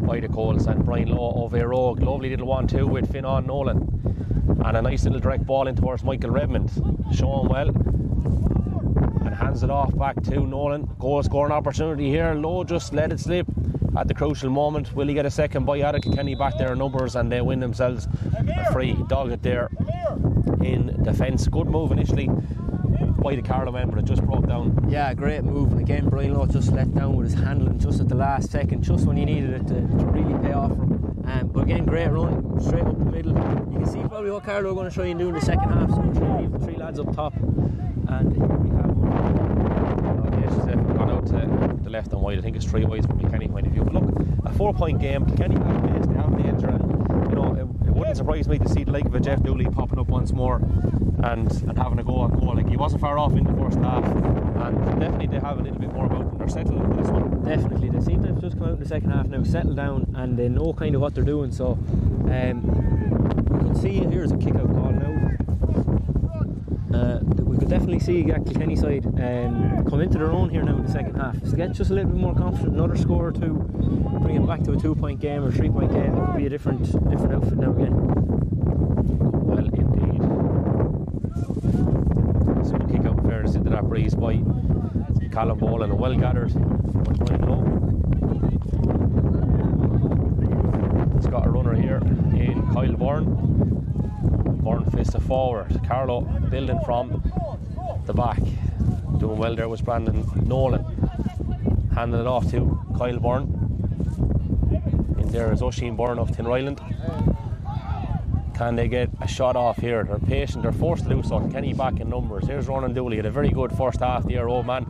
by the Colts, and Brian Lowe of Éireog. Lovely little 1-2 with Finan Nolan, and a nice little direct ball in towards Michael Redmond. Shown well and hands it off back to Nolan. Goal scoring opportunity here. Lowe just let it slip at the crucial moment. Will he get a second bite out of Kilkenny back their numbers and they win themselves a free? Dog it there in defence. Good move initially by the Carlow men, but it just broke down. Yeah, great move, and again Brian Lowe just let down with his handling just at the last second, just when he needed it to really pay off for him. But again, great run straight up the middle. You can see probably what Carlow are going to try and do in the second half, so leave the three lads up top, and here we have one. Gone out to the left and wide. I think it's three wides from Kilkenny point of view, but look, a 4-point game. Kilkenny have pace, they have danger, and you know, it wouldn't surprise me to see the like of a Jeff Dooley popping up once more and having a go on goal. Like, he wasn't far off in the first half, and definitely they have a little bit more about them. They're settled for this one. Definitely, they seem to have just come out in the second half now, settled down, and they know kind of what they're doing. So we can see here's a kick out call now. We could definitely see that Kilkenny side come into their own here now in the second half. To get just a little bit more confident, another score or two, bring it back to a 2-point game or 3-point game. It could be a different outfit now again. Well, indeed. So we kick out fairness into that breeze by Callum Ball, and a well gathered by Brian Lowe. It's got a runner here in Kyle Byrne. Byrne fisted forward. Carlow building from the back. Doing well there was Brandon Nolan. Handing it off to Kyle Byrne. In there is Oisin Byrne of Tinryland. Can they get a shot off here? They're patient, they're forced to do so. Kilkenny back in numbers. Here's Ronan Dooley, had a very good first half, the old man.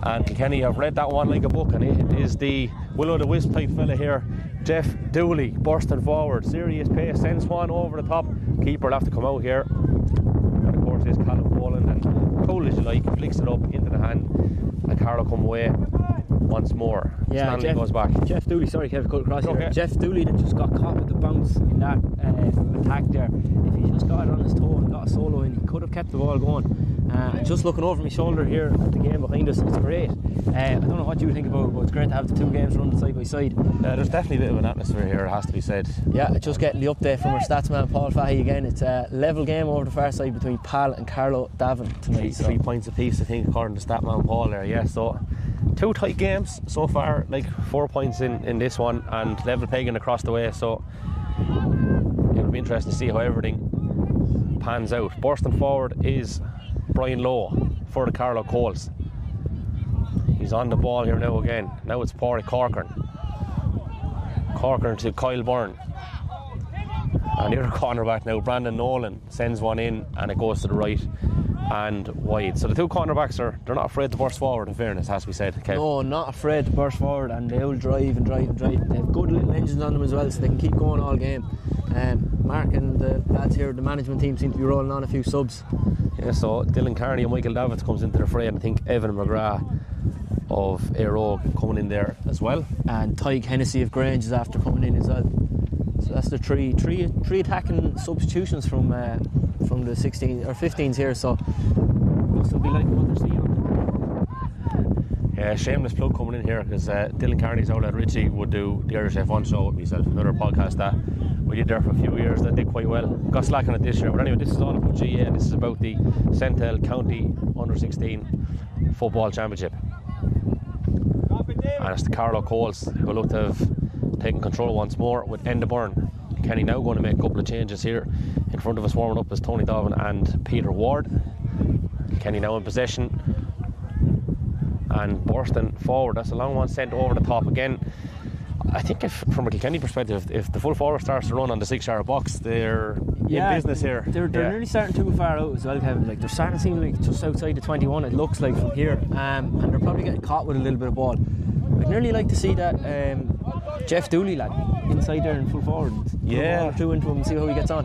And Kilkenny have read that one like a book, and it is the will-o'-the-wisp type fella here, Jeff Dooley, bursting forward. Serious pace, sends one over the top. Keeper will have to come out here. And of course is Callum Boland, and cool as you like, flicks it up into the hand, and Carlow come away once more. Yeah, Stanley goes back. Jeff Dooley, sorry Kevin, cut across here. Okay. Jeff Dooley that just got caught with the bounce in that attack there. If he just got it on his toe and got a solo in, he could have kept the ball going. Just looking over my shoulder here at the game behind us, it's great. I don't know what you think about it, but it's great to have the two games running side by side. There's definitely a bit of an atmosphere here, it has to be said. Yeah, just getting the update from our statsman Paul Fahey again. It's a level game over the far side between Pal and Carlow Davin tonight. 3 points apiece, I think, according to statman Paul there. Yeah, so 2 tight games so far, like 4 points in this one, and level pegging across the way. So it'll be interesting to see how everything pans out. Bursting forward is Brian Lowe for the Carlow Colts. He's on the ball here now again. Now it's Pádraig Corcoran. Corcoran to Kyle Byrne. And the other cornerback now, Brandon Nolan, sends one in, and it goes to the right and wide. So the two cornerbacks they're not afraid to burst forward, in fairness, has to be said. Kev. No, not afraid to burst forward, and they'll drive and drive and drive. They have good little engines on them as well, so they can keep going all game. Mark and the lads here, the management team, seem to be rolling on a few subs. Yeah, so Dylan Carney and Michael Davids comes into the fray, and I think Evan McGrath of Éireog coming in there as well. And Tyke Hennessy of Grange is after coming in as well. So that's the three attacking substitutions from the 16 or 15s here. So must be like what they're seeing. Yeah, shameless plug coming in here, because Dylan Carney's out at Richie would do the Irish F1 show with myself, another podcast that we did there for a few years that did quite well. Got slack on it this year, but anyway, this is all about GA. This is about the Centel County Under 16 Football Championship. And it's the Carlow Coles who look to have taken control once more with Enda Byrne. Kenny now going to make a couple of changes here. In front of us warming up is Tony Dobbin and Peter Ward. Kenny now in possession and bursting forward. That's a long one sent over the top again. I think from a Kilkenny perspective, if the full forward starts to run on the 6-yard box, they're in business here. They're nearly starting too far out as well, Kevin. Like, they're starting to seem like just outside the 21, it looks like from here, and they're probably getting caught with a little bit of ball. I'd nearly like to see that Jeff Dooley lad inside there in full forward. Yeah. Through into him and see how he gets on.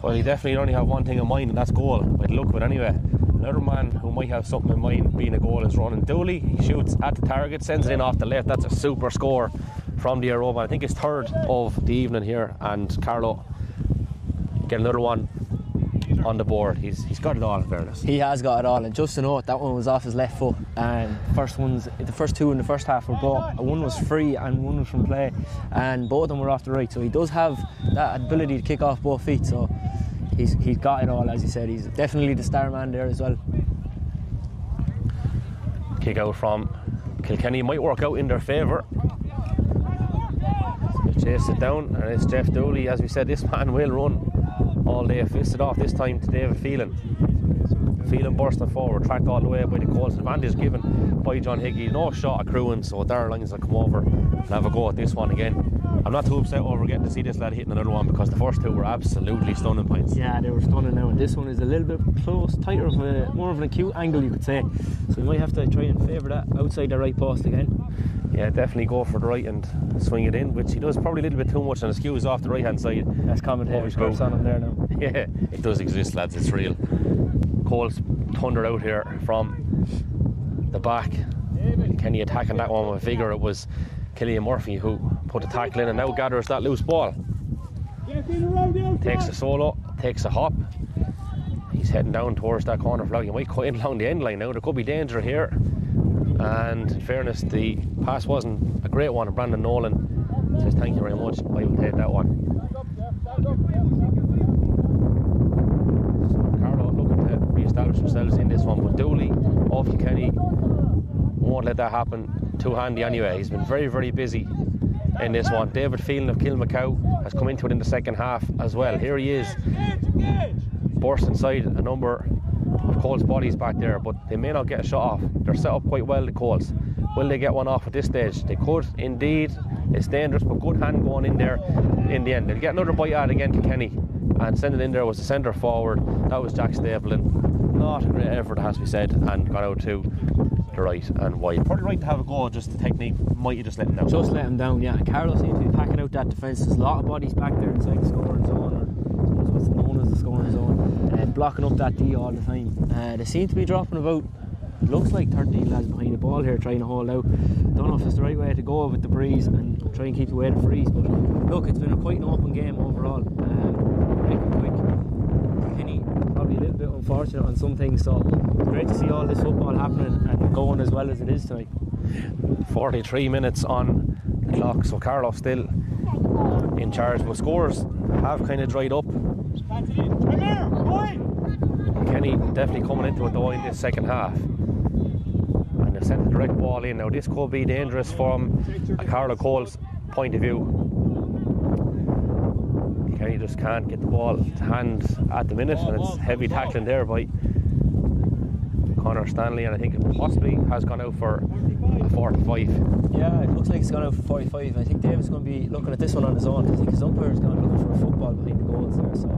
Well, he definitely only have one thing in mind, and that's goal. I'd look with anyway. Another man who might have something in mind being a goal is Ronan Dooley. He shoots at the target, sends it in off the left. That's a super score from the Aeroban. I think it's third of the evening here, and Carlow get another one on the board. He's got it all, in fairness. He has got it all, and just to note, that one was off his left foot. And the first two in the first half were both. One was free and one was from play, and both of them were off the right. So he does have that ability to kick off both feet. So he's got it all, as you said. He's definitely the star man there as well. Kick out from Kilkenny might work out in their favour. Chase it down, and it's Jeff Dooley. As we said, this man will run all day. Fisted off this time to David Phelan. Phelan bursting forward, tracked all the way by the Coles. Advantage given by John Higgy. No shot accruing, so Darragh Lyons will come over and have a go at this one again. I'm not too upset over getting to see this lad hitting another one, because the first two were absolutely stunning points. Yeah, they were stunning now, and this one is a little bit close, tighter of more of an acute angle, you could say. So we might have to try and favour that outside the right post again. Yeah, definitely go for the right and swing it in, which he does probably a little bit too much, and his cue is off the right hand side. That's commentator's curse on him there now. Yeah, it does exist, lads, it's real. Coles thundered out here from the back. Kenny attacking that one with figure. It was Killian Murphy who put the tackle in and now gathers that loose ball. Takes a solo, takes a hop. He's heading down towards that corner flag. He might cut in along the end line now. There could be danger here. And in fairness, the pass wasn't a great one. Brandon Nolan says thank you very much. I will take that one. So Carlow looking to re-establish themselves in this one, but Dooley of Kilkenny won't let that happen too handy anyway. He's been very, very busy in this one. David Phelan of Kilmacow has come into it in the second half as well. Here he is, burst inside a number of Coles bodies back there, but they may not get a shot off. They're set up quite well, the Coles. Will they get one off at this stage? They could indeed. It's dangerous, but good hand going in there in the end. They'll get another bite at it again, Kilkenny, and sending in there was the centre forward. That was Jack Stapleton. Not a great effort, it has to be said, and got out to the right and wide. Probably right to have a go, just the technique. Might you just let him down? Just let him down, yeah. Carlow seems to be packing out that defence. There's a lot of bodies back there inside the scoring zone, or what's known as the scoring zone, and blocking up that D all the time. They seem to be dropping about, it looks like 13 lads behind the ball here trying to hold out. Don't know if it's the right way to go with the breeze and try and keep away the freeze, but look, it's been quite an open game overall. Kenny probably a little bit unfortunate on some things, so it's great to see all this football happening and going as well as it is tonight. 43 minutes on the clock, so Carlow still in charge, but scores have kind of dried up. Kenny definitely coming into it though in this second half, and they've sent the direct ball in. Now this could be dangerous from a Carlow Coles point of view. Kenny just can't get the ball to hand at the minute, and it's heavy tackling there by Conor Stanley, and I think it possibly has gone out for a 45. Yeah, it looks like it's gone out for 45. I think David's going to be looking at this one on his own. I think his umpire's gone looking for a football behind the goals there, so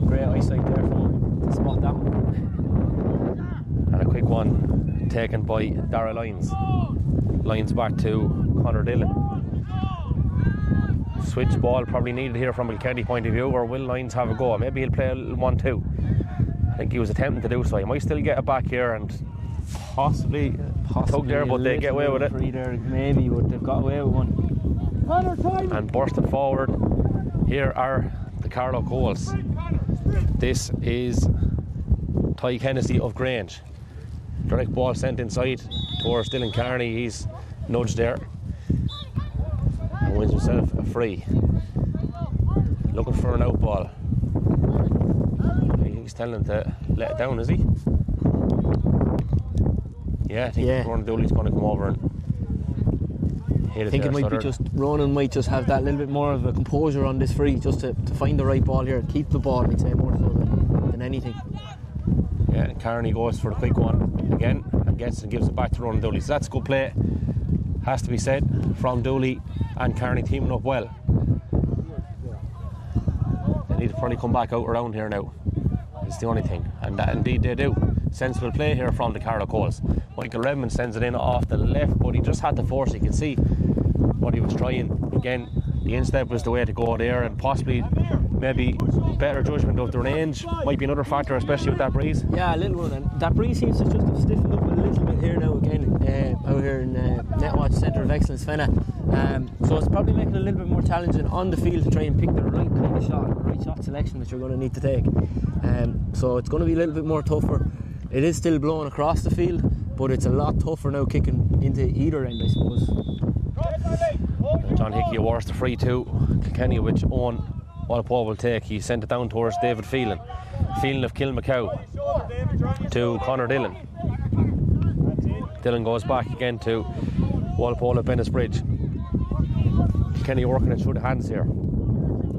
great eyesight there from him to spot that one. And a quick one taken by Darragh Lyons. Lyons back to Conor Dillon. Switch ball probably needed here from a Kilkenny point of view, or will Lyons have a go? Maybe he'll play a little 1-2. I think he was attempting to do so. He might still get it back here and possibly tug there, but they get away with it. There, maybe, but they've got away with one. And bursting forward, here are the Carlow Coles. This is Ty Hennessy of Grange. Direct ball sent inside towards Dylan Carney. He's nudged there and wins himself a free. Looking for an out ball. He's telling him to let it down, is he? Yeah, I think Ronan Dooley's going to come over and hit it. I think it might be just Ronan might just have that little bit more of a composure on this free, just to find the right ball here, keep the ball, I'd say, more so than anything. Yeah, and Carney goes for the quick one again and gets and gives it back to Ronan Dooley. So that's a good play, has to be said, from Dooley and Carney teaming up well. They need to probably come back out around here now. It's the only thing, and that indeed they do. Sensible play here from the Carlow Coles. Michael Redmond sends it in off the left, but he just had to force it. You can see what he was trying. Again, the instep was the way to go there, and possibly maybe better judgment of the range might be another factor, especially with that breeze. Yeah, a little one, and that breeze seems to just have stiffened up a little bit here now again, out here in Netwatch Centre of Excellence, Fenna. So it's probably making it a little bit more challenging on the field to try and pick the right kind of shot, the right shot selection that you're going to need to take. So it's going to be a little bit more tougher. It is still blowing across the field, but it's a lot tougher now kicking into either end, I suppose. John Hickey awards the free to Kilkenny, which Owen Walpole will take. He sent it down towards David Phelan. Phelan of Kilmacow to Conor Dillon. Dillon goes back again to Walpole of Bennisbridge. Kilkenny working it through the hands here.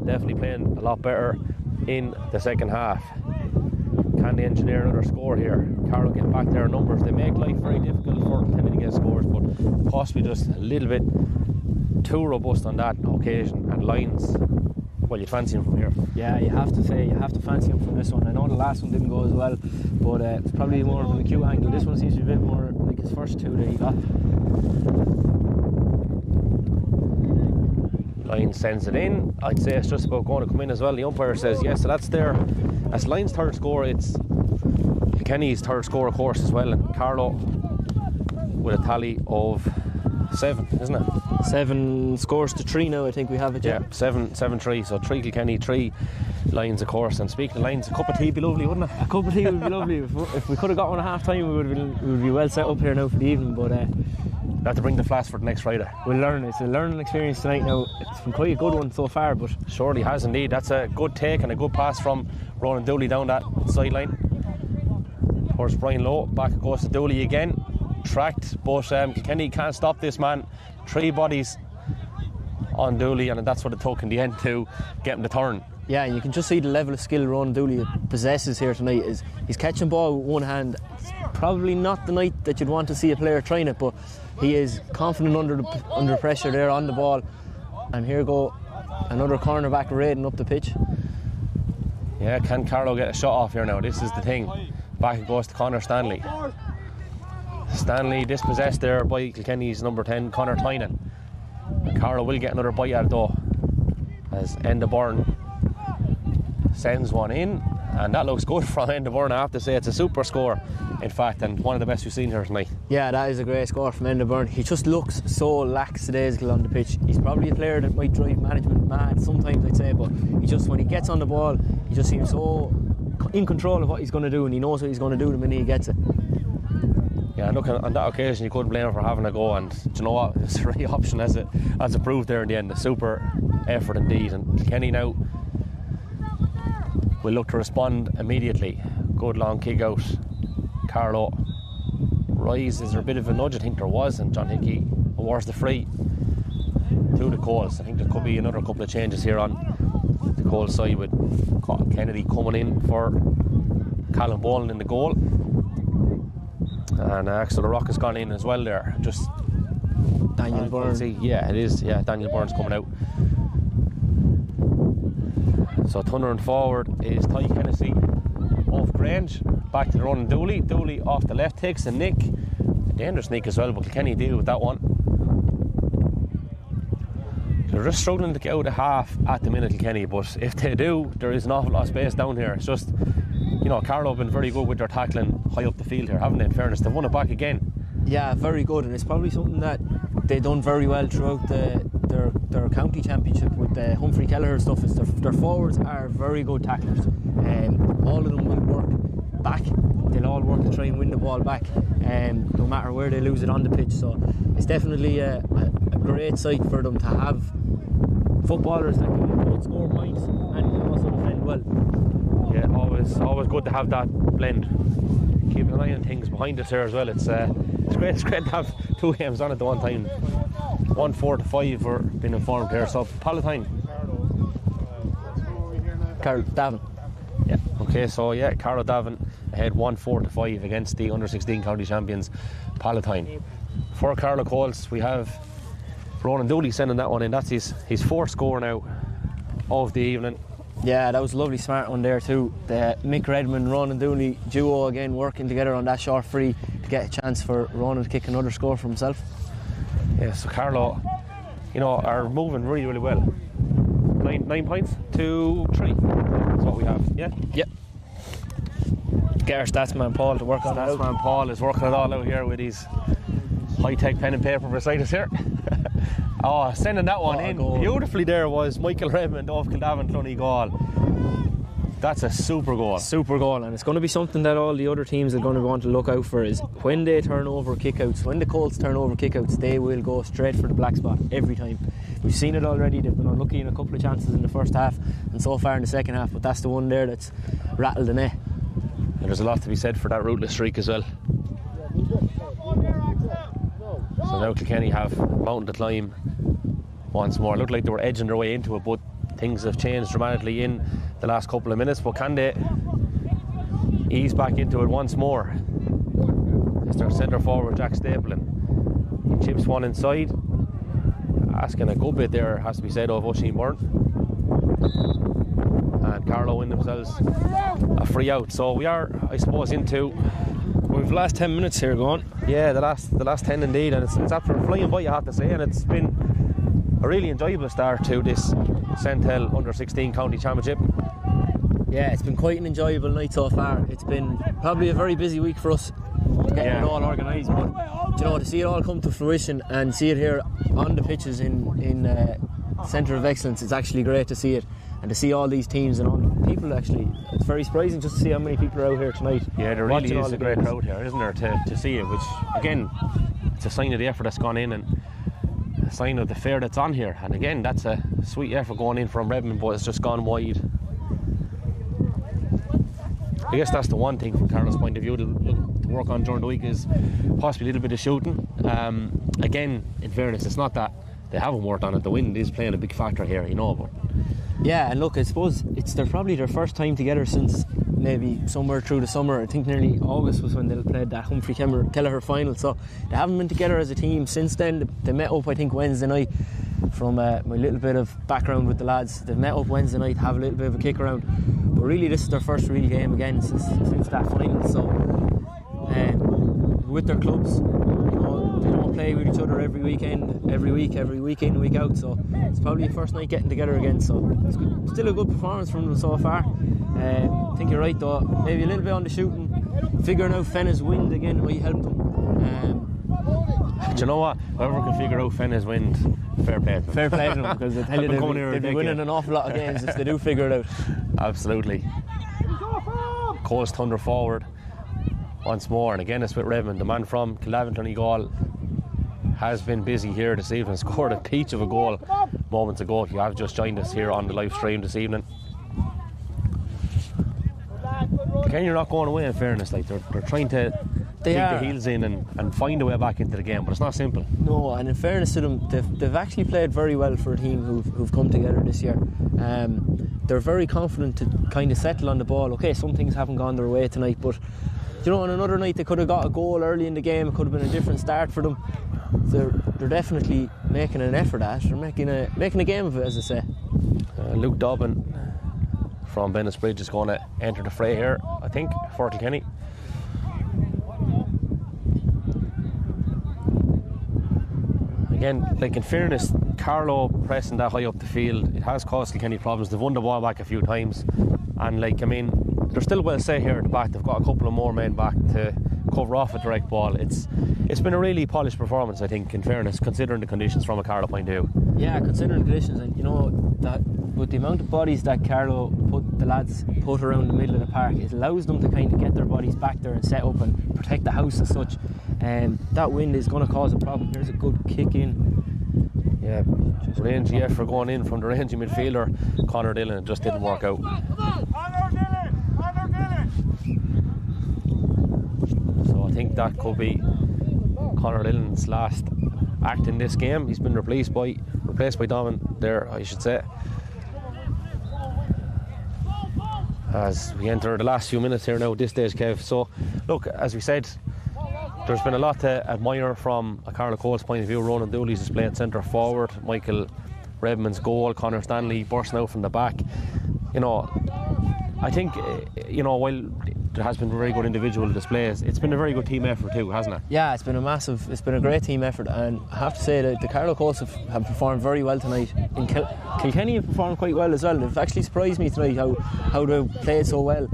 Definitely playing a lot better in the second half. Can they engineer another score here? Carlow getting back their numbers. They make life very difficult for Kilkenny to get scores, but possibly just a little bit too robust on that occasion. And Lyons, well, you fancy him from here. Yeah, you have to fancy him from this one. I know the last one didn't go as well, but it's probably more of an acute angle. This one seems to be a bit more like his first two that he got. Lyons sends it in. I'd say it's just about going to come in as well. The umpire says yes, so that's Lyons' third score. It's Kilkenny's third score, of course, as well, and Carlow with a tally of 7, isn't it? 7 scores to 3 now, I think we have it. Yeah, 7-3. So 3 Kilkenny, 3 Lyons, of course. And speaking of Lyons, a cup of tea would be lovely, wouldn't it? A cup of tea would be lovely. If we could have got one at half time, we would be well set up here now for the evening. But we'll have to bring the flask for the next Friday. We'll learn. It's a learning experience tonight now. It's been quite a good one so far, but surely has indeed. That's a good take and a good pass from Ronan Dooley down that sideline. Of course, Brian Lowe back it goes to Dooley again. Tracked, but Kilkenny can't stop this man. 3 bodies on Dooley, and that's what it took in the end to get him to turn. Yeah, and you can just see the level of skill Ronan Dooley possesses here tonight. He's catching ball with one hand. It's probably not the night that you'd want to see a player trying it, but he is confident under pressure there on the ball. And here go another cornerback raiding up the pitch. Yeah, can Carlow get a shot off here now? This is the thing. Back it goes to Conor Stanley. Stanley dispossessed there by Kilkenny's number 10, Conor Tynan. Carlow will get another bite at it though, as Enda Byrne sends one in, and that looks good from Enda Byrne. I have to say it's a super score, in fact, and one of the best we've seen here tonight. Yeah, that is a great score from Enda Byrne. He just looks so lackadaisical on the pitch. He's probably a player that might drive management mad sometimes, I'd say, but he just, when he gets on the ball, he just seems so in control of what he's going to do, and he knows what he's going to do the minute he gets it. Yeah, look, on that occasion you couldn't blame him for having a go, and do you know what, it's the right option as it proved there in the end. A super effort indeed, and Kilkenny now will look to respond immediately. Good long kick out. Carlow rise. Is there a bit of a nudge? I think there was, and John Hickey awards the free to the Coles. I think there could be another couple of changes here on the Coles side, with Kennedy coming in for Callum Boland in the goal. And Axel Rock has gone in as well there. Just Daniel Byrne. Yeah, it is. Yeah, Daniel Byrne's coming out. So thundering forward is Ty Hennessy off Grange. Back to Ronan Dooley. Dooley off the left takes a nick. A dangerous nick as well, but Kilkenny deal with that one. They're just struggling to get out of half at the minute, Kilkenny, but if they do, there is an awful lot of space down here. It's just, you know, Carlow have been very good with their tackling high up the field here, haven't they, in fairness? They've won it back again. Yeah, very good, and it's probably something that they've done very well throughout their county championship with the Humphrey Kelleher stuff. Is their forwards are very good tacklers. All of them will work back. They'll all work to try and win the ball back, no matter where they lose it on the pitch. So it's definitely a great sight for them to have footballers that can both score points and can also defend well. Yeah, always good to have that blend. Keeping an eye on things behind us here as well. It's It's great to have 2 games on at the one time. 1-4-5 we're being informed here. So Palatine. Carl Davin. Yeah. Okay, so yeah, Carlow Davin ahead 1-4-5 against the under-16 county champions Palatine. For Carlow Colts, we have Ronan Dooley sending that one in. That's his 4th score now of the evening. Yeah, that was a lovely smart one there too. The Mick Redmond, Ronan Dooley duo again working together on that short free to get a chance for Ronan to kick another score for himself. Yeah, so Carlow, are moving really, really well. 9 points to 3. That's what we have. Yeah. Yep. Get our statsman Paul to work on that. Statsman Paul is working it all out here with his high-tech pen and paper beside us here. Oh, sending that one in beautifully there was Michael Redmond off Kildavin Cloney-Gall. That's a super goal. Super goal, and it's going to be something that all the other teams are going to want to look out for is when they turn over kickouts, when the Colts turn over kickouts, they will go straight for the black spot every time. We've seen it already. They've been unlucky in a couple of chances in the first half and so far in the second half, but that's the one there that's rattled the net. And there's a lot to be said for that rootless streak as well. So now Kilkenny have mountain to climb once more. Looked like they were edging their way into it, but things have changed dramatically in the last couple of minutes. But can they ease back into it once more? It's their centre forward Jack Stapleton. He chips one inside, asking a good bit there, has to be said, of Oisin Byrne. And Carlow win themselves a free out. So we are, I suppose, into... We've the last 10 minutes here going. Yeah, the last 10 indeed, and it's after flying by, you have to say, and it's been a really enjoyable start to this Centel Under-16 County Championship. Yeah, it's been quite an enjoyable night so far. It's been probably a very busy week for us getting it all organised, but to see it all come to fruition and see it here on the pitches in Centre of Excellence, it's actually great to see it. And to see all these teams and all the people, actually, it's very surprising just to see how many people are out here tonight. Yeah, there really is a great crowd here, isn't there, to see it, which, again, it's a sign of the effort that's gone in and a sign of the fair that's on here. And again, that's a sweet effort going in from Redmond, but it's just gone wide. I guess that's the one thing from Carlow's point of view to work on during the week is possibly a little bit of shooting. Again, in fairness, it's not that they haven't worked on it. The wind is playing a big factor here, but... Yeah, and look, I suppose they're probably their first time together since maybe somewhere through the summer. I think nearly August was when they played that Humphrey Kelleher final, so they haven't been together as a team since then. They met up, I think, Wednesday night. From my little bit of background with the lads, they've met up Wednesday night to have a little bit of a kick around, but really this is their first real game again since that final. So with their clubs, they don't play with each other every week in, week out, so it's probably the first night getting together again. So it's good, still a good performance from them so far. I think you're right though, maybe a little bit on the shooting, figuring out Fenna's wind again might help them. Do you know what? Whoever can figure out Fenna's wind, fair play to them. Fair play to them, because I tell you they'll be winning an awful lot of games if they do figure it out. Absolutely. Coast Thunder forward once more, and again it's with Redmond. The man from Kildavin Cloney-Gall has been busy here this evening, scored a peach of a goal moments ago. If you have just joined us here on the live stream this evening. Again, you're not going away, in fairness. Like they're trying to dig the heels in and find a way back into the game, but it's not simple. No, and in fairness to them, they've actually played very well for a team who've come together this year. They're very confident to kind of settle on the ball. Okay, some things haven't gone their way tonight, but on another night they could have got a goal early in the game. It could have been a different start for them. They're definitely making an effort at it. They're making a game of it, as I say. Luke Dobbin from Bennettsbridge is going to enter the fray here, I think, for Kilkenny. Again, like in fairness, Carlow pressing that high up the field, it has caused Kilkenny problems. They've won the ball back a few times, and they're still well set here at the back. They've got a couple of more men back to cover off a direct ball. It's been a really polished performance, I think, in fairness, considering the conditions from a Carlow point of view. Yeah, considering the conditions, and that with the amount of bodies that Carlow the lads put around the middle of the park, it allows them to kind of get their bodies back there and set up and protect the house as such. That wind is going to cause a problem. Here's a good kick in. Yeah, rangy effort going in from the rangy midfielder Conor Dillon. It just didn't work out. So I think that could be Conor Lillen's last act in this game. He's been replaced by Domin there, I should say. As we enter the last few minutes here now at this stage, Kev. So, look, as we said, there's been a lot to admire from a Carlow Colts point of view. Ronan Dooley's is playing centre forward. Michael Redmond's goal. Connor Stanley bursting out from the back. You know, I think, you know, while there has been very good individual displays, it's been a very good team effort too, hasn't it? Yeah, it's been a great team effort, and I have to say that the Carlow Colts have performed very well tonight. In Kilkenny have performed quite well as well. They've actually surprised me tonight how they've played so well.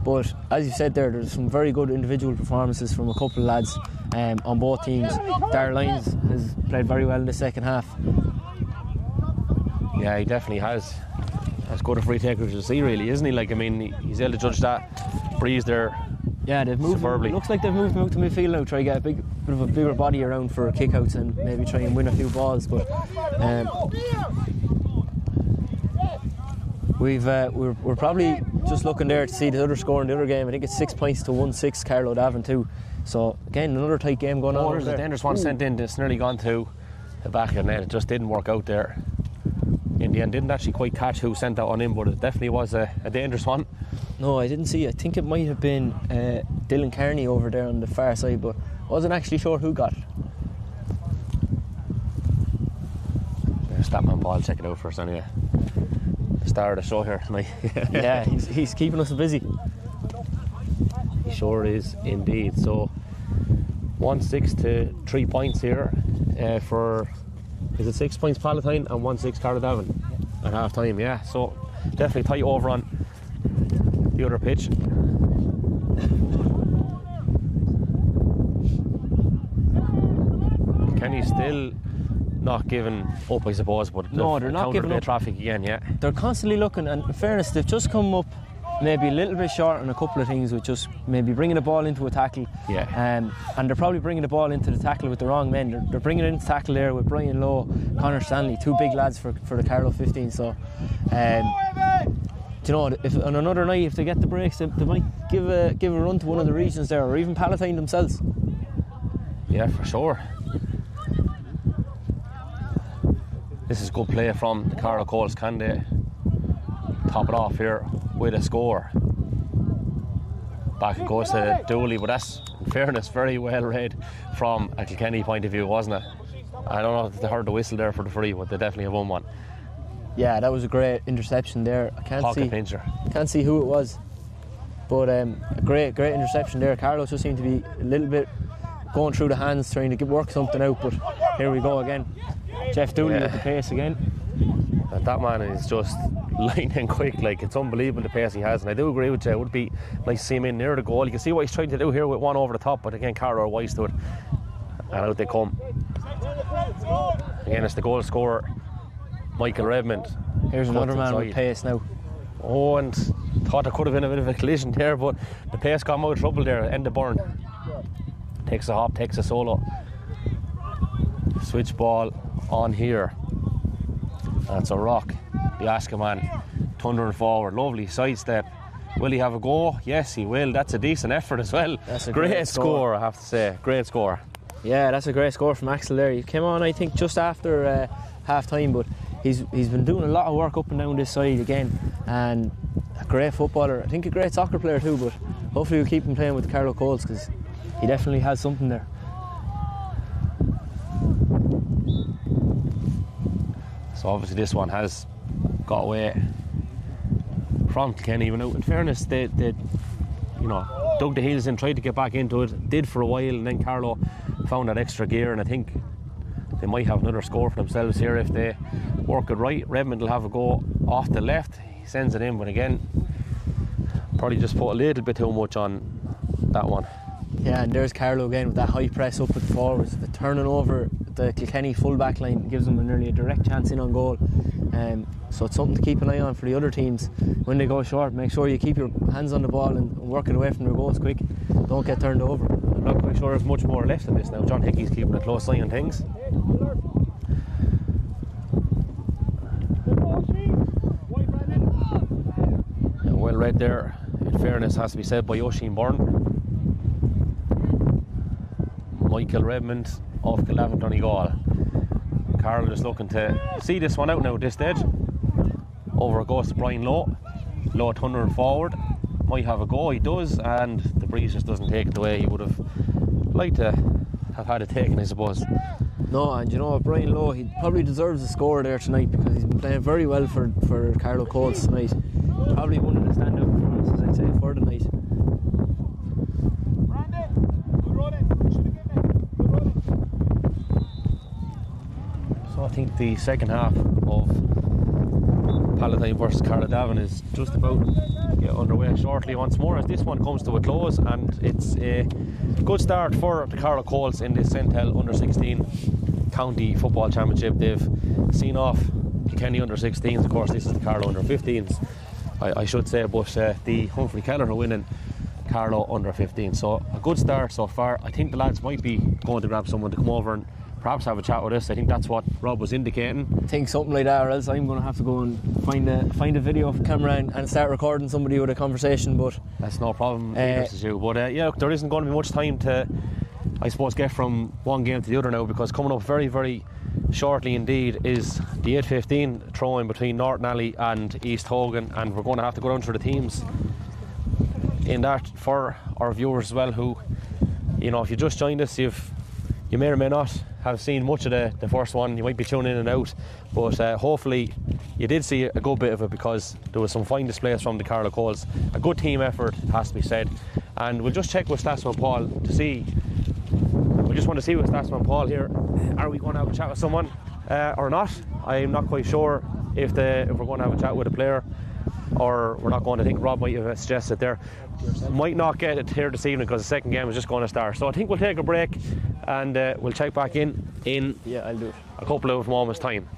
But as you said there's some very good individual performances from a couple of lads on both teams. Darragh Lyons has played very well in the second half. Yeah, he definitely has. As good a free taker as you see, really, isn't he? Like, I mean, he's able to judge that breeze there. Yeah, they've moved. Superbly. Looks like they've moved him out to midfield now, try to get a bit of a bigger body around for kickouts and maybe try and win a few balls. But we're probably just looking there to see the other score in the other game. I think it's 6 points to 1-6 Carlow Davin 2. So again, another tight game going on. There's a dangerous one sent in. It's nearly gone to the back of the net. It just didn't work out there. In the end, didn't actually quite catch who sent that one in, but it definitely was a dangerous one. No, I didn't see. I think it might have been Dylan Kearney over there on the far side, but wasn't actually sure who got it. There's that man Paul, check it out for us anyway. The star of the show here tonight. Yeah, he's keeping us busy. He sure is indeed. So 1-6 to 3 points here for. Is it 6 points Palatine and 1-6 Carlow Davin at half time? Yeah, so definitely tight over on the other pitch. Kenny's still not giving up, I suppose, but no, they're not giving up. Traffic again, yeah. They're constantly looking, and in fairness, they've just come up maybe a little bit short on a couple of things, with just maybe bringing the ball into a tackle. Yeah. And they're probably bringing the ball into the tackle with the wrong men. They're bringing it into tackle there with Brian Lowe, Connor Stanley, two big lads for the Carlow 15. So, do you know, if on another night, if they get the breaks, they might give a run to one of the regions there, or even Palatine themselves. Yeah, for sure. This is good play from the Carlow Colts. Can they top it off here with a score? Back it goes to Dooley, but that's, in fairness, very well read from a Kilkenny point of view, wasn't it? I don't know if they heard the whistle there for the free, but they definitely have won one. Yeah, that was a great interception there. I can't see who it was, but a great interception there. Carlow just seemed to be a little bit going through the hands, trying to work something out, but here we go again. Jeff Dooley with the pace again. That man is just lightning quick, like, it's unbelievable the pace he has, and I do agree with you. It would be nice to see him in near the goal. You can see what he's trying to do here with one over the top, but again Carlow are wise to it, and out they come. Again, it's the goal scorer Michael Redmond. Here's another man with pace now. Oh, and thought there could have been a bit of a collision there, but the pace got him out of trouble there. End of burn. Takes a hop, takes a solo. Switch ball on here. That's a rock. The Aska man thundering forward. Lovely sidestep. Will he have a go? Yes, he will. That's a decent effort as well. That's a great score, I have to say. Great score. Yeah, that's a great score from Axel there. He came on, I think, just after half time, but he's been doing a lot of work up and down this side again, and a great footballer. I think a great soccer player too, but hopefully we'll keep him playing with the Carlow Colts, because he definitely has something there. So obviously this one has got away from Kilkenny, even out. In fairness, they you know, dug the heels in, tried to get back into it, did for a while, and then Carlow found that extra gear, and I think they might have another score for themselves here if they work it right. Redmond will have a go off the left. He sends it in, but again, probably just put a little bit too much on that one. Yeah, and there's Carlow again with that high press up with the forwards, the turning over the Kilkenny full back line gives them nearly a direct chance in on goal. So it's something to keep an eye on for the other teams when they go short. Make sure you keep your hands on the ball and work it away from their goals quick. Don't get turned over. I'm not quite sure there's much more left in this now. John Hickey's keeping a close eye on things. Yeah, well read there, in fairness, has to be said by Oisin Byrne. Michael Redmond of Killavin Donegal. Carlow just looking to see this one out now at this stage. Over it goes to Brian Lowe. Lowe thundering forward. Might have a go, he does, and the breeze just doesn't take it the way he would have liked to have had it taken, I suppose. No, and you know what, Brian Lowe, he probably deserves a score there tonight because he's been playing very well for Carlow Colts tonight. Probably one of the standout performances, I'd say, for the night. So I think the second half of Palatine versus Carlow is just about to get underway shortly once more, as this one comes to a close, and it's a good start for the Carlow Colts in this Centel Under-16 County Football Championship. They've seen off Kenny Under-16s, of course this is the Carlow Under-15s, I should say, but the Humphrey Keller are winning Carlow Under-15, so a good start so far. I think the lads might be going to grab someone to come over and perhaps have a chat with us. I think that's what Rob was indicating. I think something like that, or else I'm going to have to go and find a video camera and start recording somebody with a conversation, but that's no problem, you. But yeah, look, there isn't going to be much time to, I suppose, get from one game to the other now, because coming up very, very shortly indeed is the 8:15 throw-in between Nurney-Alley and East Hogan, and we're going to have to go down through the teams in that for our viewers as well, who, you know, if you just joined us, you may or may not have seen much of the first one. You might be tuning in and out, but hopefully you did see a good bit of it, because there was some fine displays from the Carlow Colts. A good team effort, it has to be said. And we'll just check with Statsman Paul to see. We just want to see with Statsman Paul here, are we going to have a chat with someone or not? I'm not quite sure if we're going to have a chat with a player or we're not going to. I think Rob might have suggested there. Might not get it here this evening because the second game is just going to start. So I think we'll take a break and we'll check back in I'll do it. a couple of moments' time.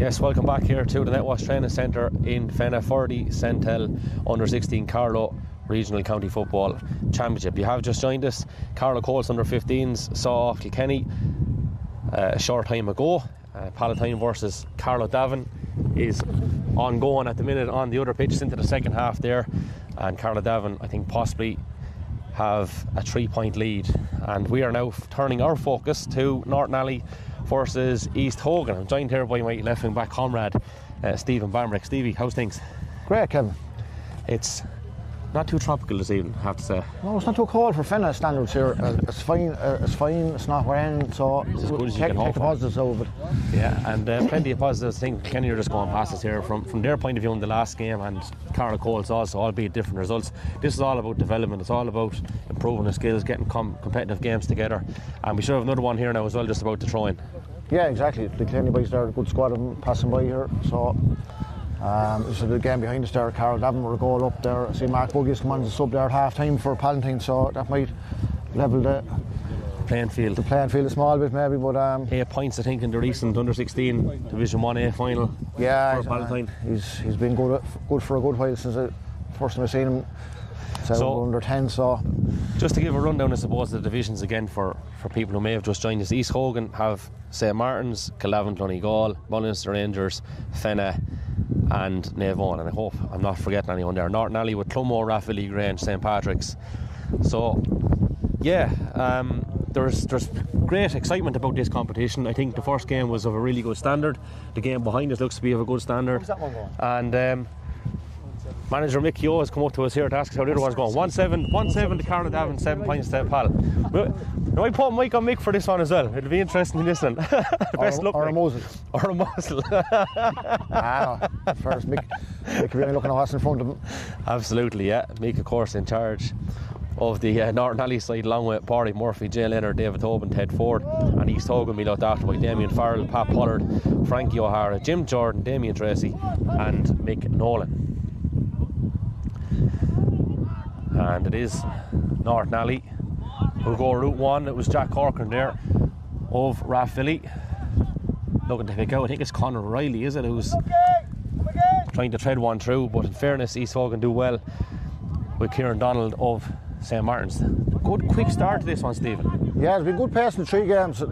Yes, welcome back here to the Netwash Training Centre in Fenagh for the Centel Under-16 Carlow Regional County Football Championship. You have just joined us. Carlow Colts Under-15s saw off Kilkenny a short time ago. Palatine versus Carlow Davin is ongoing at the minute on the other pitch into the second half there, and Carlow Davin I think possibly have a 3-point lead, and we are now turning our focus to Nurney-Alley versus East Hogan. I'm joined here by my left wing back comrade Stephen Bambrick. Stevie, how's things? Great, Kevin. It's not too tropical this evening, I have to say. No, it's not too cold for Fenagh standards here. It's fine. It's not rain, so it's as good as you take can hope the positives out of it. Yeah, and plenty of positives. I think Kenny are just going past us here from their point of view in the last game, and Carlow Colts also, albeit different results. This is all about development. It's all about improving the skills, getting competitive games together, and we should have another one here now as well, just about to throw in. Yeah, exactly. The Kilkenny boys there, a good squad of them passing by here. So the game behind us there, Carlow Davin were a goal up there. I see Mark Buggies come on as a sub there at half time for Palatine, so that might level the playing field. The playing field a small bit maybe, but 8 points I think in the recent Under-16 Division 1A final. Yeah, for Palatine. He's been good for a good while since the first time I've seen him. So under 10, so just to give a rundown I suppose of the divisions again for people who may have just joined us. East Hogan have St Martin's, Calavon, Donegal, Mullinster Rangers, Fenagh and Navan, and I hope I'm not forgetting anyone there. Nurney-Alley with Clonmore, Rathvilly, Grange, St Patrick's. So yeah, there's great excitement about this competition. I think the first game was of a really good standard. The game behind us looks to be of a good standard. And manager Mick Yo has come up to us here to ask us how the other one's going. 1-7 to Carlow Davin, 7 points to Pal. Now I put Mike on Mick for this one as well. It'll be interesting to listen. Best luck. Or a muzzle. Or a muzzle. First Mick will be looking at what's in front of him. Absolutely, yeah. Mick of course in charge of the Nurney-Alley side, along with Barry Murphy, Jay Leonard, David Tobin, Ted Ford, and East Hogan be looked after by Damien Farrell, Pat Pollard, Frankie O'Hara, Jim Jordan, Damien Tracy and Mick Nolan. And it is Nurney-Alley who go route 1. It was Jack Corcoran there of Rathvilly looking to pick out, I think it's Conor Riley, is it, who's trying to tread one through, but in fairness East Hogan do well with Kieran Donald of St Martin's. Good quick start to this one, Stephen. Yeah, it's been good pace in the 3 games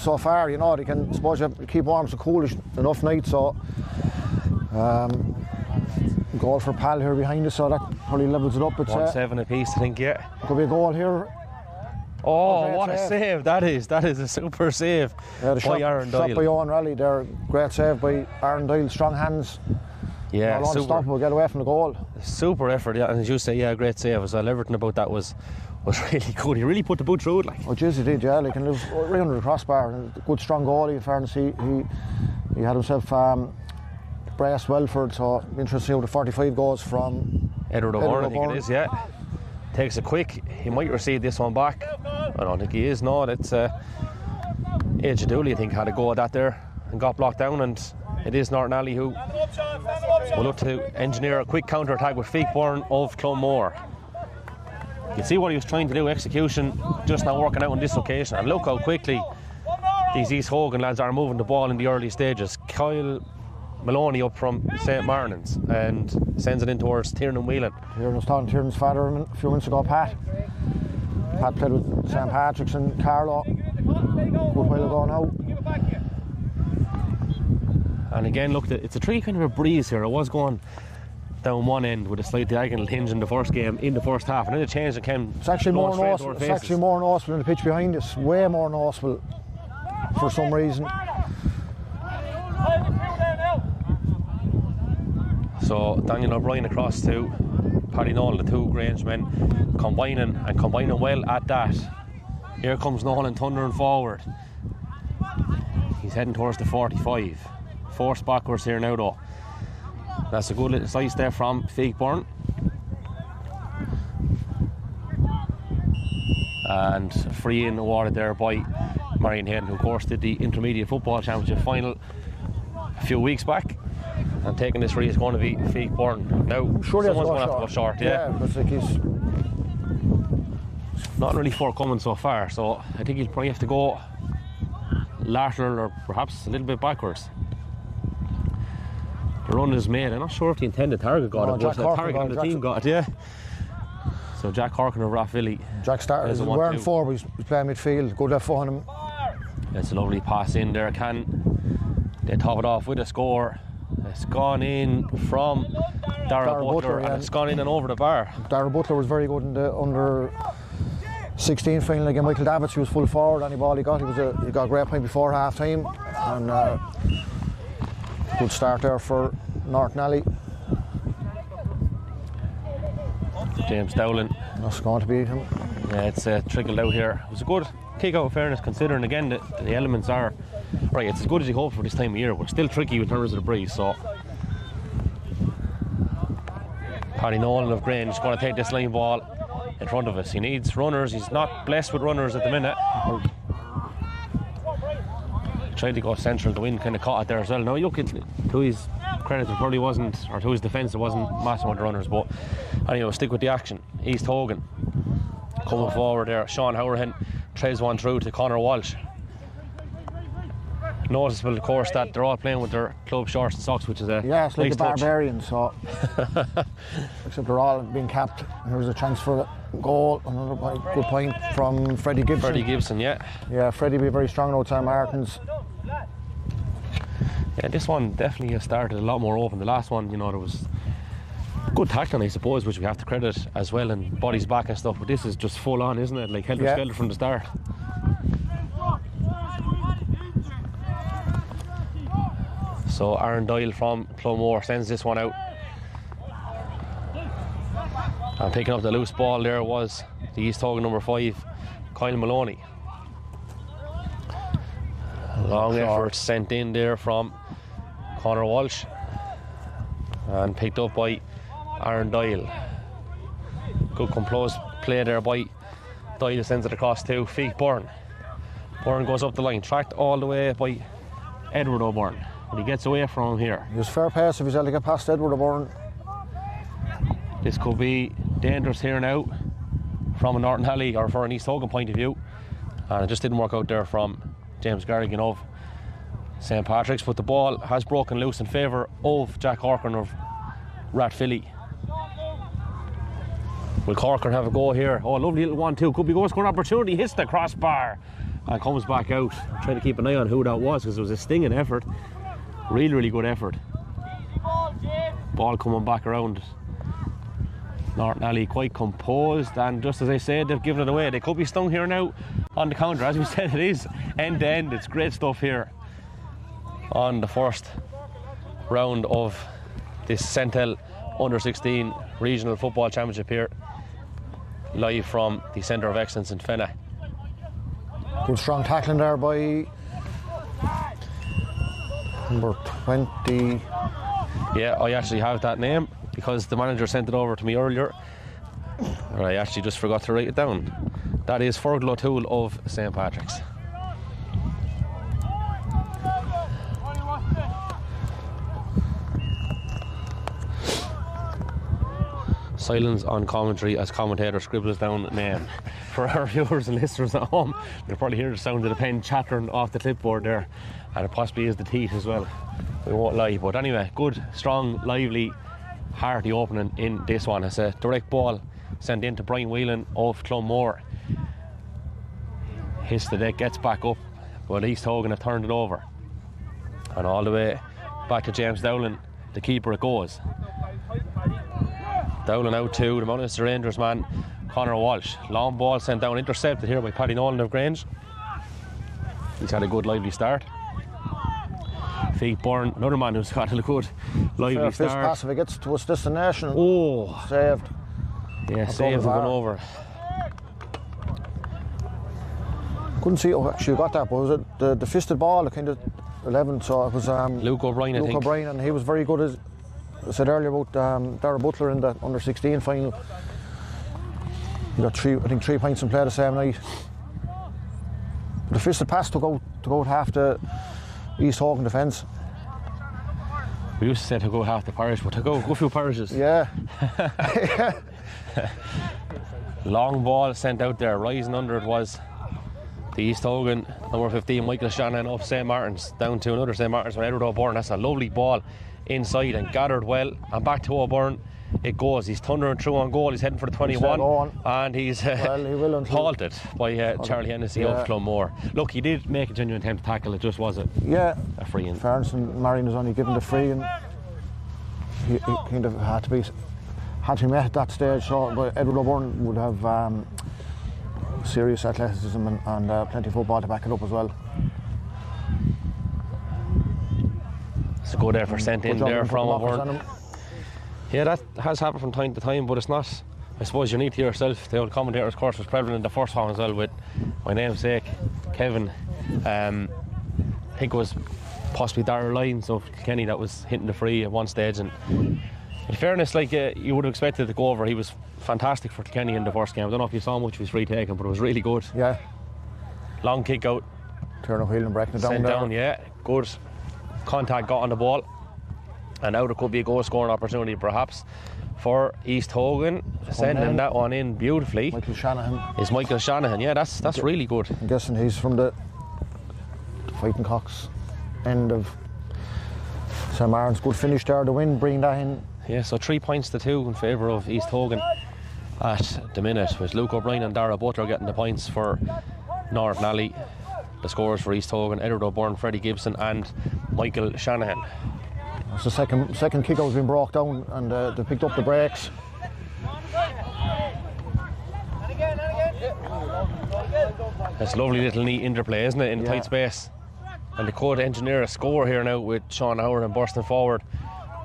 so far, you know. They can, suppose you have to keep warm, so coolish enough night, so goal for Pal here behind us, so that probably levels it up. It's 1-7 apiece, I think, yeah. Could be a goal here. Oh, what a save that is. That is a super save by Aaron Doyle. Shot by Owen Raleigh there. Great save by Aaron Doyle. Strong hands. Yeah, super. Stop him, we'll get away from the goal. Super effort, yeah. And as you say, yeah, great save as well. Everything about that was really good. He really put the boot through it, like. Oh, jeez, he did, yeah. Like, and it was right under the crossbar. And a good, strong goalie, in fairness. He had himself braced well for it, so interesting to see how the 45 goes from Edward O'Byrne, I think it is, yeah. Takes it quick. He might receive this one back. I don't think he is. No, that's Age Dooley, I think, had a go at that there and got blocked down, and it is Nurney-Alley who will look to engineer a quick counter attack with Feakburn of Clonmore. You can see what he was trying to do. Execution just not working out on this occasion, and look how quickly these East Hogan lads are moving the ball in the early stages. Kyle Maloney up from St Martin's and sends it in towards Tiernan Whelan. Tiernan was talking to Tiernan's father a few minutes ago, Pat. Pat played with St Patrick's and Carlow a good while ago now. And again, look, it's a kind of a breeze here. It was going down one end with a slight diagonal hinge in the first game, in the first half, and then it changed and came. It's actually more noticeable. It's actually more noticeable in the pitch behind us. Way more noticeable for some reason. So Daniel O'Brien across to Paddy Nolan, the 2 Grange men combining well at that. Here comes Nolan thundering forward. He's heading towards the 45. Forced backwards here now though. That's a good little slice there from Feakburn. And free in awarded there by Marion Hayden, who of course did the Intermediate Football Championship final a few weeks back. And taking this free is going to be Feakburn. Now, surely someone's going to have to go short, yeah. But like he's not really forthcoming so far, so I think he'll probably have to go lateral or perhaps a little bit backwards. the run is made. I'm not sure if the intended target got it, but the target on the team got it, yeah. So Jack Corkin of Rathvilly. Jack started, he's wearing 4, but he's playing midfield. Good left foot on him. It's a lovely pass in there. Can they top it off with a score? It's gone in from Darragh Butler, and it's gone in and over the bar. Darragh Butler was very good in the under 16 final against Michael Davids. He was full forward. Any ball he got, he got a great point before half time. And good start there for Nurney-Alley. James Dowling. That's going to beat him. Yeah, it's trickled out here. It was a good kick out, in fairness, considering again that the elements are right. It's as good as you hope for this time of year. We're still tricky in terms of the breeze. So Paddy Nolan of Grange is going to take this line ball in front of us. He needs runners. He's not blessed with runners at the minute. Tried to go central. The wind kind of caught it there as well. Now you look at to his credit, it probably wasn't, or to his defence, it wasn't massive amount of runners. But anyway, stick with the action. East Hogan coming forward there. Sean Howrahan trails one through to Conor Walsh. Noticeable, of course, that they're all playing with their club shorts and socks, which is a yeah, it's like nice the Barbarians. So except they're all being capped. And there's a chance for a goal. Another good point from Freddie Gibson. Freddie Gibson, yeah. Yeah, Freddie will be very strong outside Martins. Yeah, this one definitely has started a lot more open. The last one, you know, there was good tackling, I suppose, which we have to credit as well, and bodies back and stuff. But this is just full on, isn't it? Like helter skelter from the start. So Aaron Doyle from Clonmore sends this one out. And picking up the loose ball there was the East Hogan number 5, Kyle Maloney. Long effort sent in there from Conor Walsh and picked up by Aaron Doyle. Good composed play there by Doyle, sends it across to Feek Byrne. Byrne goes up the line, tracked all the way by Edward O'Byrne, but he gets away from him here. He was fair pace if he's able to get past Edward O'Byrne. This could be dangerous here now from a Nurney-Alley or for an East Hogan point of view, and it just didn't work out there from James Garrigan of St. Patrick's, but the ball has broken loose in favour of Jack Corkin of Rathvilly. Will Corkin have a go here? Oh, lovely little 1-2. Could be goal scoring opportunity. Hits the crossbar and comes back out. I'm trying to keep an eye on who that was because it was a stinging effort. Really, really good effort. Ball coming back around. Nurney-Alley quite composed, and just as I said, they've given it away. They could be stung here now on the counter. As we said, it is end to end. It's great stuff here on the first round of this Centel Under-16 Regional Football Championship here, live from the Centre of Excellence in Fenagh. Good strong tackling there by number 20. Yeah, I actually have that name because the manager sent it over to me earlier. I actually just forgot to write it down. That is Fergal O'Toole of St. Patrick's. Silence on commentary as commentator scribbles down a name. For our viewers and listeners at home, they'll probably hear the sound of the pen chattering off the clipboard there, and it possibly is the teeth as well. We won't lie, but anyway, good, strong, lively, hearty opening in this one. It's a direct ball sent in to Brian Whelan of Clonmore. Hits the deck, gets back up, but East Hogan have turned it over. And all the way back to James Dowling, the keeper it goes. Dowling out to the Mount Leinster Rangers man, Conor Walsh. Long ball sent down, intercepted here by Paddy Nolan of Grange. He's had a good lively start. Feek Byrne, another man who's got a good lively start. Pass if it gets to its destination. Oh, saved. Yeah, saved and gone over. Couldn't see who actually got that, but was it the fisted ball, the kind of 11? So it was Luke O'Brien, I think. Luke O'Brien, and he was very good, as I said earlier about Darragh Butler in the under-16 final. He got 3 points in play the same night. The fisted pass took out half the East Hogan defence. We used to say to go half the parish, but to go a few parishes. Yeah. Long ball sent out there, rising under it was to East Hogan. Number 15, Michael Shanahan up St. Martin's, down to another St. Martin's from Edward O'Byrne. That's a lovely ball inside and gathered well. And back to O'Byrne it goes. He's thundering through on goal. He's heading for the 21. And he's halted by Charlie Hennessy of Clonmore. Look, he did make a genuine attempt to tackle. It just wasn't a free. In fairness, and Marion was only given the free, and he kind of had to be met at that stage. So, but Edward O'Byrne would have serious athleticism and plenty of football to back it up as well. It's a good effort sent in there from O'Byrne. Yeah, that has happened from time to time, but it's not, I suppose, unique to yourself. The old commentator's course was prevalent in the first one as well with my namesake, Kevin. I think it was possibly Darrell Lyons of Kilkenny that was hitting the free at one stage. And in fairness, like you would have expected to go over, he was fantastic for Kilkenny in the first game. I don't know if you saw much of his free taken, but it was really good. Yeah. Long kick out. Turn up heel and breaking it down. Sent down, yeah. Good contact, got on the ball. And now there could be a goal scoring opportunity perhaps for East Hogan. Sending that one in beautifully. Michael Shanahan. Is Michael Shanahan, yeah, that's really good. I'm guessing he's from the Fighting Cocks end of St. Martin's. Good finish there, the win, bring that in. Yeah, so 3 points to 2 in favour of East Hogan at the minute, with Luke O'Brien and Dara Butler getting the points for Nurney-Alley. The scores for East Hogan: Edward O'Byrne, Freddie Gibson and Michael Shanahan. It's the second kick out has been brought down, and they picked up the breaks. It's lovely little neat interplay, isn't it, in tight space. And they could engineer a score here now with Sean Howard and bursting forward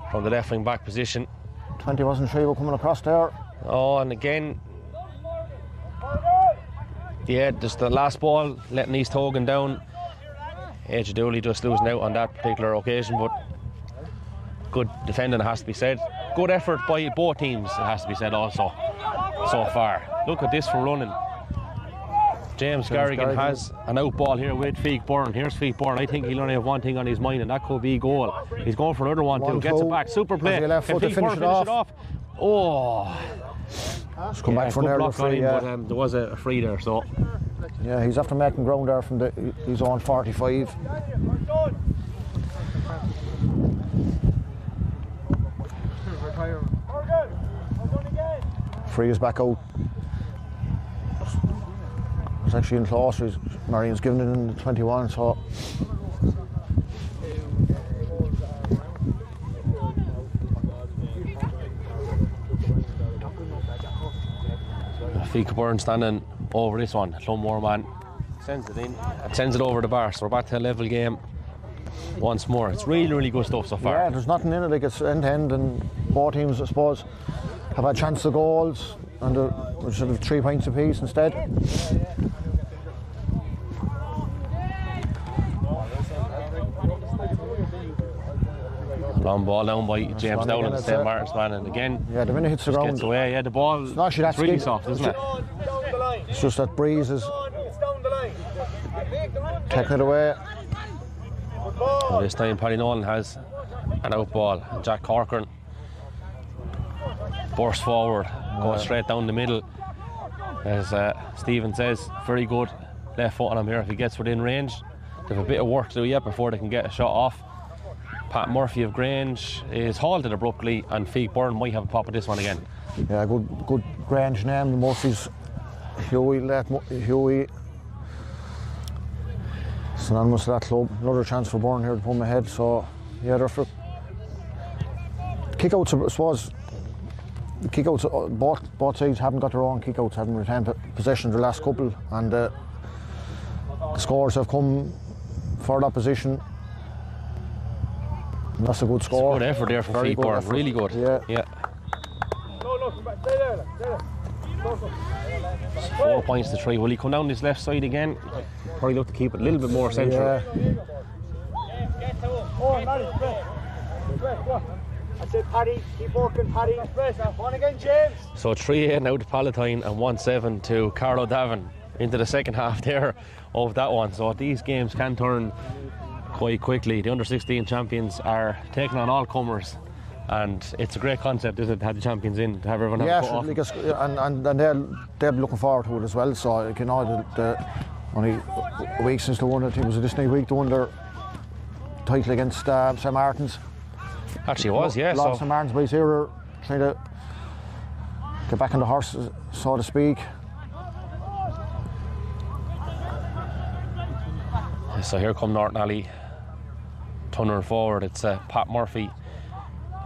from the left wing back position. 20 wasn't shy about coming across there. Oh, and again, yeah, just the last ball letting East Hogan down. AJ Dooley just losing out on that particular occasion, but good defending, it has to be said. Good effort by both teams, it has to be said also, so far. Look at this for running. James Garrigan has an out ball here with Feig Byrne. Here's Feig Byrne. I think he'll only have one thing on his mind, and that could be goal. He's going for another one too. Gets it back. Super play. Can Feig Byrne finish it off? Oh. Let's come back for an early free. But there was a free there, so. Yeah, he's after making ground there from his own 45. Free is back out. It's actually in close. Marion's given it in the 21, so. Feig Byrne standing over this one. Clonmore man sends it in and sends it over the bar. So we're back to a level game once more. It's really, really good stuff so far. Yeah, there's nothing in it. Like, it's end to end, and both teams, I suppose, have had chance of goals, and we're sort of 3 points apiece instead. Long ball down by James Dowland, the St. Martin's man, and again, yeah, the minute it hits the ground, gets away. Yeah, the ball it's really soft, isn't it? It's just that breeze is taking it away. Well, this time Paddy Nolan has an out ball, and Jack Corcoran bursts forward, goes straight down the middle. As Stephen says, very good left foot on him here if he gets within range. They have a bit of work to do yet before they can get a shot off. Pat Murphy of Grange is halted abruptly, and Feig Byrne might have a pop at this one again. Yeah, good Grange name. The Murphy's Huey. Synonymous to that club. Another chance for Byrne here to pull them ahead. So, yeah, they're for kickouts. I suppose kickouts. Both sides haven't got their own kickouts. Haven't retained possession the last couple, and the scores have come for that position. And that's a good score. It's a good effort there for Feig Byrne. Really good. Yeah. 4 points to 3. Will he come down this left side again? Probably look to keep it a little bit more central. Yeah. I said, Paddy, keep working, Paddy. One again, James. So 3-8 now to Palatine and 1-7 to Carlow Davin into the second half there of that one. So these games can turn quite quickly. The under-16 champions are taking on all comers, and it's a great concept, isn't it, to have the champions in, to have everyone have a cut off. And they'll be looking forward to it as well. So, you know, only a week since they won it. I think it was this night week they won their title against St Martin's. Actually, it was, yeah. St Martin's boys here are trying to get back on the horse, so to speak. So here come Nurney-Alley, thundering forward. It's Pat Murphy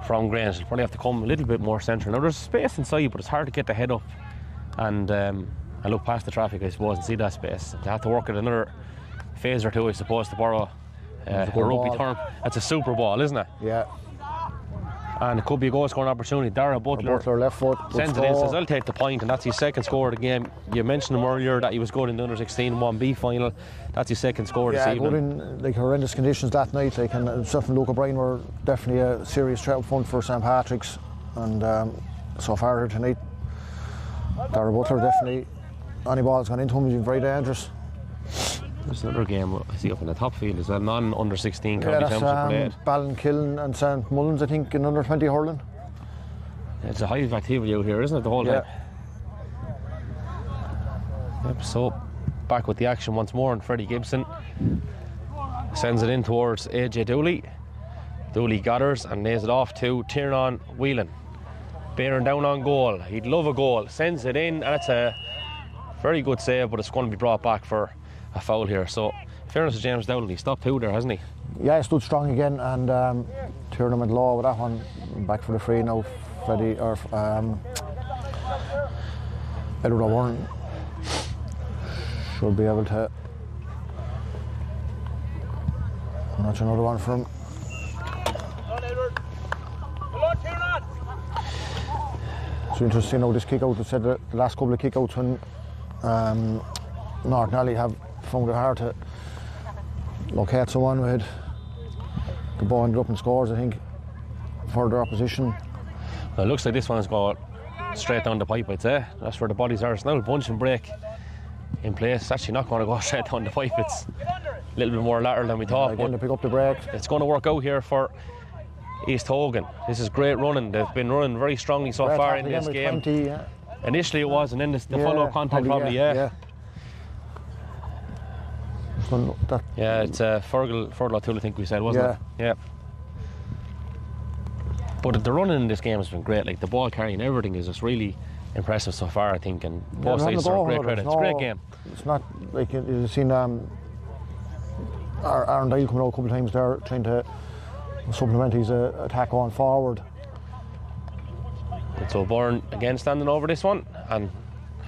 from Grange. He'll probably have to come a little bit more central. Now there's space inside, but it's hard to get the head up and look past the traffic, I suppose, and see that space. They have to work at another phase or two, I suppose, to borrow a rugby term. That's a super ball, isn't it? Yeah. And it could be a goal scoring opportunity. Dara Butler left foot sends it in, says I'll take the point, and that's his second score of the game. You mentioned him earlier that he was good in the under-16 1B final. That's his second score this evening. Good in like horrendous conditions that night. Like, and himself and Luke O'Brien were definitely a serious threat up front for St Patrick's. And so far here tonight, Dara Butler definitely, any ball's gone into him, he's been very dangerous. There's another game, I see up in the top field as well, non-under-16 county championship played. Ballinkillen and St Mullins, I think, in under-20 hurling. It's a hive activity out here, isn't it, the whole time? Yep, so back with the action once more, and Freddie Gibson sends it in towards AJ Dooley. Dooley gathers and nails it off to Tiernan Whelan. Bearing down on goal, he'd love a goal, sends it in, and it's a very good save, but it's going to be brought back for a foul here. So, in fairness to James Dowling, he stopped two there, hasn't he? Yeah, he stood strong again, and Tournament Law with that one. Back for the free now. Freddie or Edward O'Warren should be able to notch another one for him. It's interesting how this kick out, they said the last couple of kick outs when Nurney-Alley have found it hard to locate someone with the ball ended up in scores, I think, for their opposition. Well, it looks like this one's got straight down the pipe, I'd say. That's where the bodies are. It's now a bunch and break in place. It's actually not going to go straight down the pipe. It's a little bit more lateral than we thought. Again, to pick up the break. It's going to work out here for East Hogan. This is great running. They've been running very strongly so far in this game. 20, yeah. Initially it was, and then the follow-up contact probably. Yeah, it's Fergal O'Toole, I think we said, wasn't it? Yeah. But the running in this game has been great. Like, the ball carrying, everything is just really impressive so far, I think, and both sides are great credit. It's a great game. It's not like you've seen Aaron Dyle coming out a couple of times there trying to supplement his attack on forward. So Byrne again standing over this one, and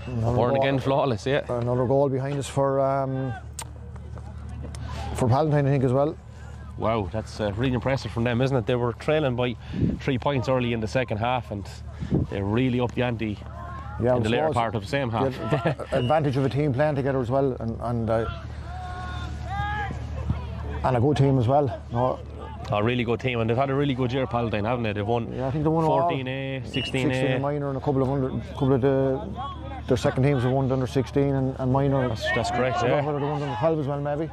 Byrne again flawless. Yeah. Another goal behind us for Palatine, I think, as well. Wow, that's really impressive from them, isn't it? They were trailing by 3 points early in the second half, and they really upped the ante in the later part of the same half. Advantage of a team playing together as well, and a good team as well. A really good team, and they've had a really good year, Palatine, haven't they? They've won, I think they won 14A, 16A. minor, and a couple of their second teams have won under 16 and minor. That's correct, yeah. They won under 12 as well, maybe.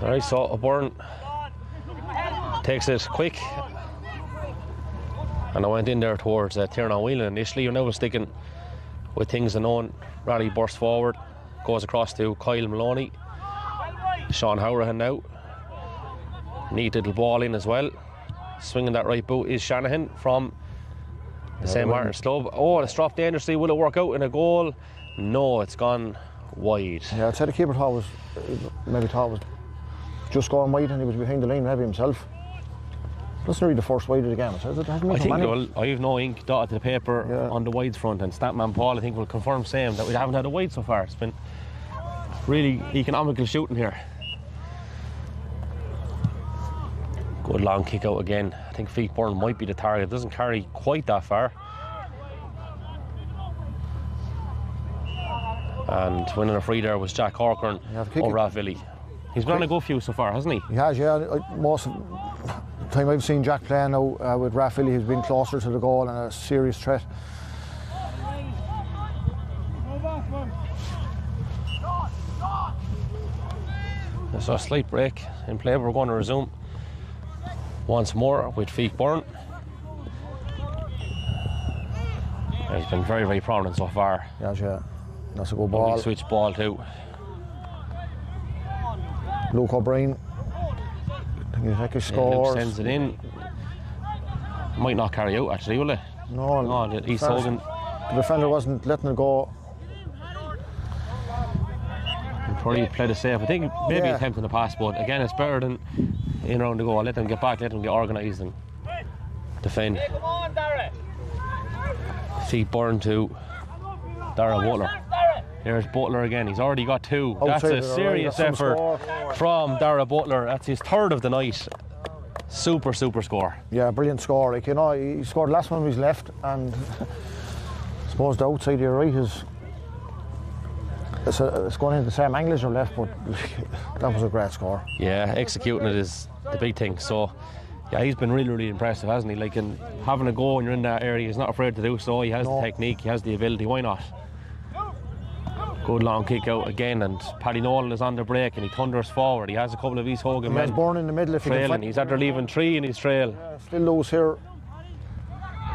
Alright, so O'Byrne takes it quick, and I went in there towards Tiernan Whelan initially. You're now sticking with things unknown. Raleigh bursts forward, goes across to Kyle Maloney. Sean Howrahan now. Neat little ball in as well. Swinging that right boot is Shanahan from the St Martin's Club. Oh, it's dropped dangerously. Will it work out in a goal? No, it's gone wide. Yeah, I'd say the keeper thought it was just going wide, and he was behind the line maybe himself. That's really the first wide of the game. I have no ink dotted to the paper on the wides front, and Statman Paul, I think, will confirm same that we haven't had a wide so far. It's been really economical shooting here. Good long kick out again. I think Feetburn might be the target. It doesn't carry quite that far. And winning a free there was Jack Corcoran or Rathvilly. He's been on a good few so far, hasn't he? He has, yeah. Most of the time I've seen Jack playing now with Rathvilly, he's been closer to the goal and a serious threat. So a slight break in play. We're going to resume once more with Feetburn. He's been very, very prominent so far. Yes, yeah. That's a good ball. Switch ball too. Luke O'Brien. I think he's actually scores. Luke sends it in. Might not carry out actually, will it? No, East Hogan. The defender wasn't letting it go. He probably played it safe. I think maybe attempting a pass, but again, it's better than in around the goal. Let them get back, let them get organised and defend. Feet burn to Dara Butler. There's Butler again. He's already got 2. That's a serious effort from Dara Butler. That's his 3rd of the night. Super score. Yeah, brilliant score. Like, you know, he scored the last one with his left, and I suppose the outside of your right is it's going into the same angle as your left, but that was a great score. Yeah, executing it is the big thing. So yeah, he's been really impressive, hasn't he? Like, in having a go when you're in that area, he's not afraid to do so. He has the technique, he has the ability. Why not? Good long kick out again, and Paddy Nolan is on the break and he thunders forward. He has a couple of East Hogan men. He's born in the middle if he can find. He's after leaving 3 in his trail. Yeah, still loose here.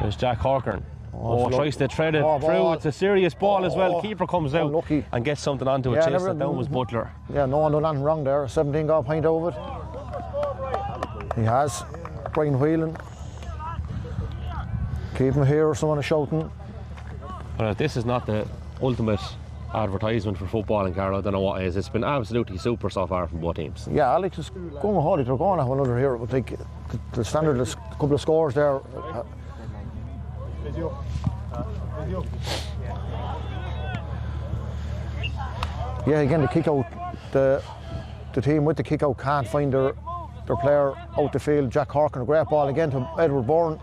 There's Jack Corcoran. Tries to thread it through. It's a serious ball as well. Keeper comes out and gets something onto it. Chase that down was Butler. Yeah, no one done anything wrong there. 17 got a point out of it. He has. Brian Whelan. Keep him here, someone is shouting. Well, this is not the ultimate advertisement for football in Carlow. I don't know what it is. It's been absolutely super so far from both teams. Yeah, Alex is going with Holly. They're going at one another here. But like the standard, there's a couple of scores there. Yeah, again, the kick out, the team with the kick out can't find their player out the field. Jack Corcoran, a great ball again to Edward Bourne.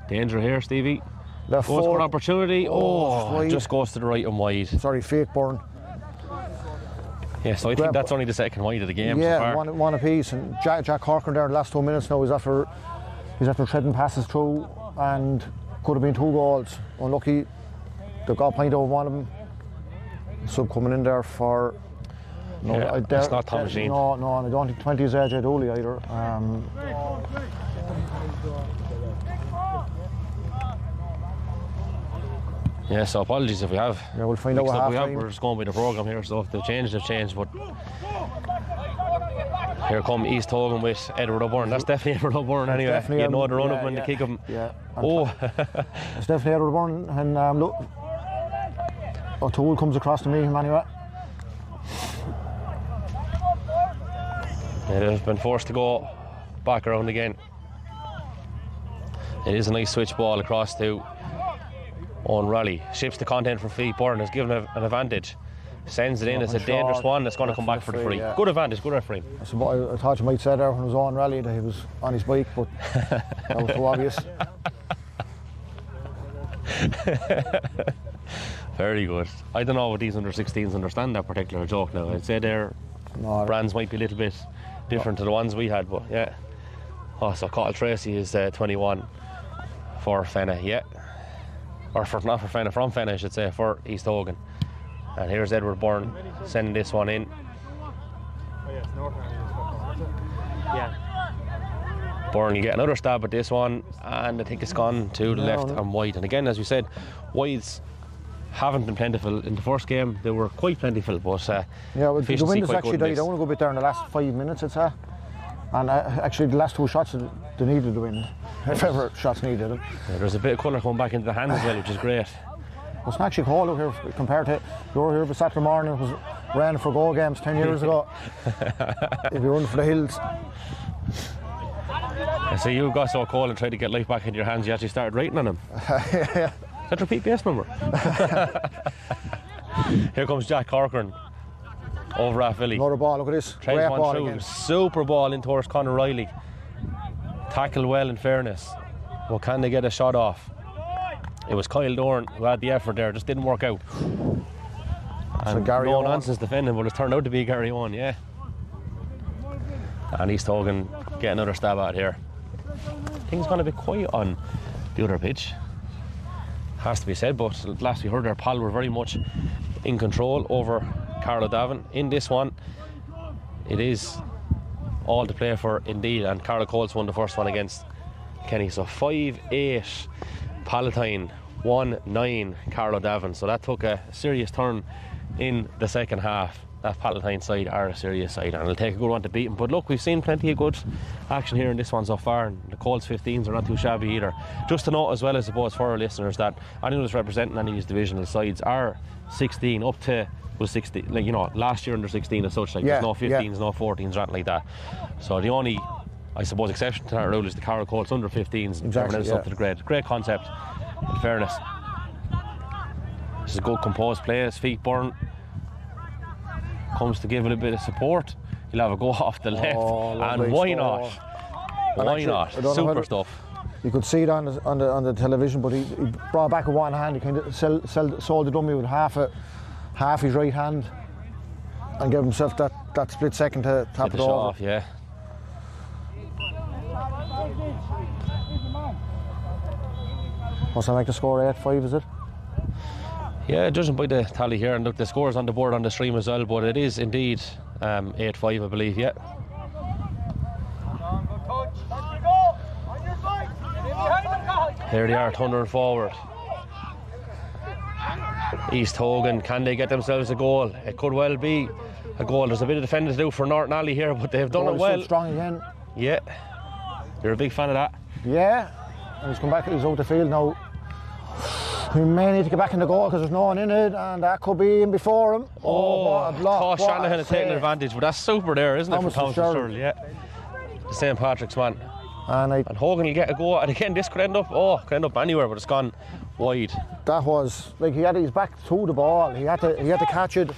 Danger here, Stevie. Left goes for an opportunity. It just goes to the right and wide. Sorry, fake Bourne. Yeah, so I think that's only the second wide of the game so far. One apiece. And Jack Corcoran there in the last 2 minutes now, he's after treading passes through and could have been 2 goals. Unlucky, they got a point over one of them. Sub coming in there for... No, it's not Thomas Jean. No, and I don't think 20 is AJ Dooley either. Yeah, so apologies if we have. Yeah, we'll find out what happened. We're just going by the programme here, so if they've changed, but here come East Hogan with Edward O'Byrne. That's definitely Edward O'Byrne anyway. You know the run up when they kick him. Yeah. It's definitely Edward O'Byrne, and look, O'Toole comes across to meet him anyway. Yeah, they've been forced to go back around again. It is a nice switch ball across to Owen Raleigh. Ships the content from Fleet Byrne, has given an advantage. Sends it in, it's a dangerous one that's going to come back for the free. Yeah. Good advantage, good referee. I thought you might say there when it was Owen Raleigh that he was on his bike, but that was too obvious. Very good. I don't know what these under-16s understand that particular joke now. I'd say their brands might be a little bit different to the ones we had, but yeah. So Cathal Tracy is 21 for Fenna, yeah. Or not for Fenna, from Fenna I should say, for East Hogan. And here's Edward Byrne sending this one in. Byrne, you get another stab at this one, and I think it's gone to the left and wide. And again, as we said, wides haven't been plentiful in the first game. They were quite plentiful, but the wind has actually died. I want to go a bit there in the last 5 minutes, I'd say. And actually, the last 2 shots, they needed the wind. If ever shots needed it. Yeah, there's a bit of colour coming back into the hands as well, which is great. It's not actually cold out here compared to you were here for Saturday morning. It was raining for goal games 10 years ago. If you're running for the hills. So you got so cold and tried to get life back into your hands, you actually started writing on them. Yeah. Is that your PPS number? Here comes Jack Corcoran over at Philly. Another ball, look at this. Treads Great one ball through. again. Super ball in towards Conor Riley. Tackled well in fairness. Well, can they get a shot off? It was Kyle Dorn who had the effort there, just didn't work out. And no nonsense defending, but it's turned out to be Gary Owen, yeah. And East Hogan get another stab at it here. Things gone a bit quiet on the other pitch, has to be said, but last we heard there, Pal were very much in control over Carlow Davin. In this one, it is all to play for indeed, and Carlow Colts won the first one against Kenny. So 5-8 Palatine, 1-9 Carlow Davin. So that took a serious turn in the second half. That Palatine side are a serious side, and it'll take a good one to beat them. But look, we've seen plenty of good action here in this one so far, and the Colts 15s are not too shabby either. Just to note as well, I suppose, for our listeners, that anyone who's representing any of these divisional sides are 16 up to, well, 16, like, you know, last year under 16 as such, like there's no 15s, no 14s, or anything like that. So the only, I suppose, exception to that rule is the Carlow Colts under 15s. Exactly, up to the grade. Great concept, in fairness. This is a good composed play. His feet burn. Comes to give it a bit of support. He'll have a go off the left, and why not? Why not? Super stuff. You could see it on the television, but he brought back with one hand. He kind of sold the dummy with half his right hand, and gave himself that split second to tap it over. Off, yeah. What's that make the score? 8-5, is it? Yeah, judging by the tally here, and look, the score's on the board on the stream as well, but it is indeed 8-5, I believe, yeah. Here they are, thundering forward. East Hogan, can they get themselves a goal? It could well be a goal. There's a bit of defending to do for Nurney-Alley here, but they've done it well. Strong again. Yeah. You're a big fan of that? Yeah. And he's come back, he's out the field now. We may need to get back in the goal because there's no one in it, and that could be in before him. What a block. Shanahan has taken advantage, but that's super there, isn't it, for Thomas Fitzgerald? Yeah. The St. Patrick's man. And Hogan will get a go, and again, this could end up anywhere, but it's gone wide. That was, like, he had his back to the ball. He had to catch it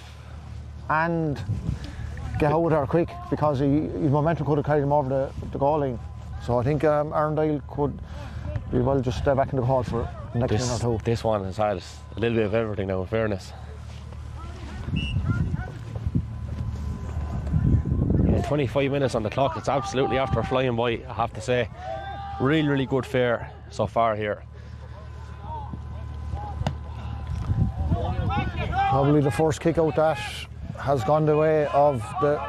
and get out there quick, because his momentum could have carried him over the goal line. So I think Arndale could be well just stay back in the goal for the next minute or two. This one has had a little bit of everything now, in fairness. Yeah, 25 minutes on the clock. It's absolutely after flying by, I have to say. Really, really good fare so far here. Probably the first kick out that has gone the way of the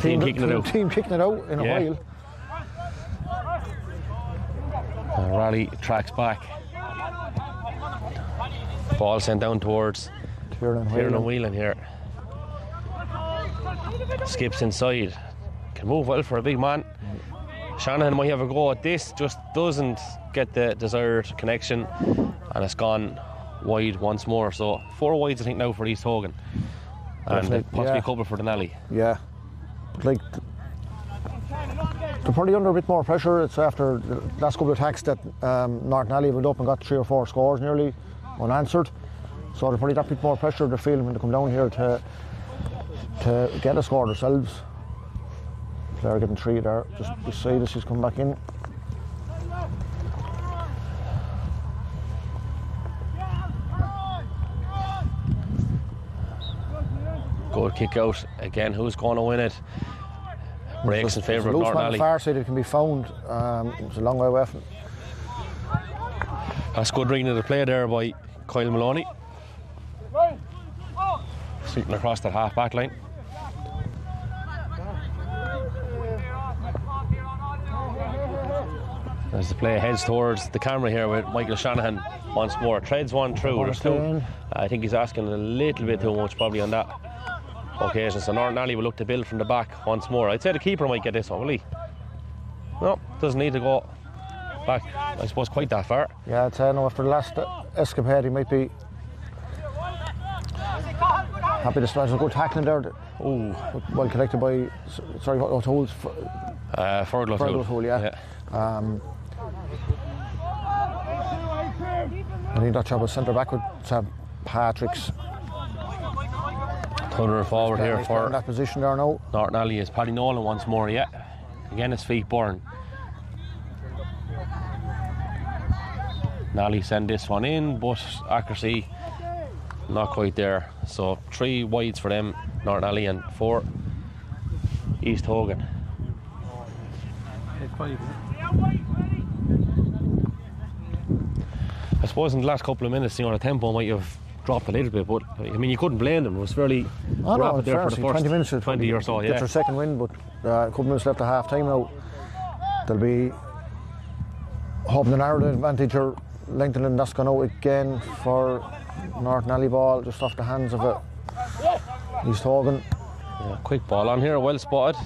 team kicking it out in a while. Raleigh tracks back. Ball sent down towards Tiernan Whelan here. Skips inside. Can move well for a big man. Shanahan might have a go at this, just doesn't get the desired connection, and it's gone wide once more. So 4 wides, I think, now for East Hogan, and possibly a couple for Nurney-Alley. Yeah, like, they're probably under a bit more pressure. It's after the last couple of attacks that Nurney-Alley went up and got 3 or 4 scores nearly unanswered. So they're probably that bit more pressure they're feeling when they come down here to get a score themselves. Player getting 3 there, just beside us, he's come back in. Good kick out again. Who's going to win it? Breaks in favour of Nurney-Alley. On the far side, it can be found. It's a long way away from. That's good reading of the play there by Kyle Maloney. Sweeping across that half back line. As the play heads towards the camera here with Michael Shanahan once more. Treads one through. There's 2. I think he's asking a little bit too much probably on that occasion. So Nurney-Alley will look to build from the back once more. I'd say the keeper might get this one, will he? No, doesn't need to go back, I suppose, quite that far. Yeah, I'd say no, after the last escapade he might be happy to start. A good tackling there. Ooh. Well connected by, sorry, what O'Toole's? Fergal O'Toole, yeah. I think that job was centre back with St. Patrick's. Thundering forward here for in that position there now. Nurney-Alley is Paddy Nolan once more, yeah. Again, his feet burn. Nally send this one in, but accuracy not quite there. So 3 wides for them, Nurney-Alley, and 4 East Hogan. I suppose in the last couple of minutes, the tempo might have dropped a little bit, but I mean, you couldn't blame them. It was fairly rapid there for the first 20 minutes, 20 or so. Yeah, get their second win, but a couple of minutes left at half time now. They'll be hoping to narrow the advantage or lengthen, and that's gone out again for Nurney-Alley ball, just off the hands of East Hogan. Yeah, quick ball on here, well spotted.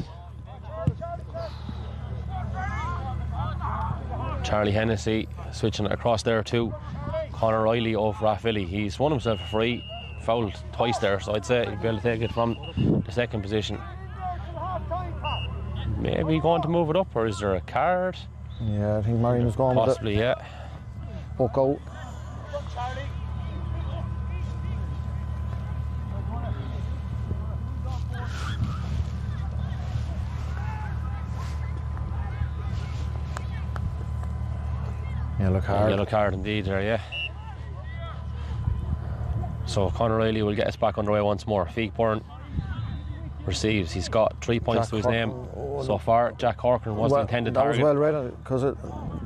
Charlie Hennessy switching it across there to Conor Riley of Rathvilly. He's won himself a free, fouled twice there, so I'd say he'd be able to take it from the second position. Maybe going to move it up, or is there a card? Yeah, I think Marion is going Possibly, with it. yeah. Hook out. Yellow card. Yellow card indeed there, yeah. So Conor Riley will get us back underway once more. Feigburn receives. He's got 3 points to his name so far. Jack Corcoran was the intended target. That was well read, because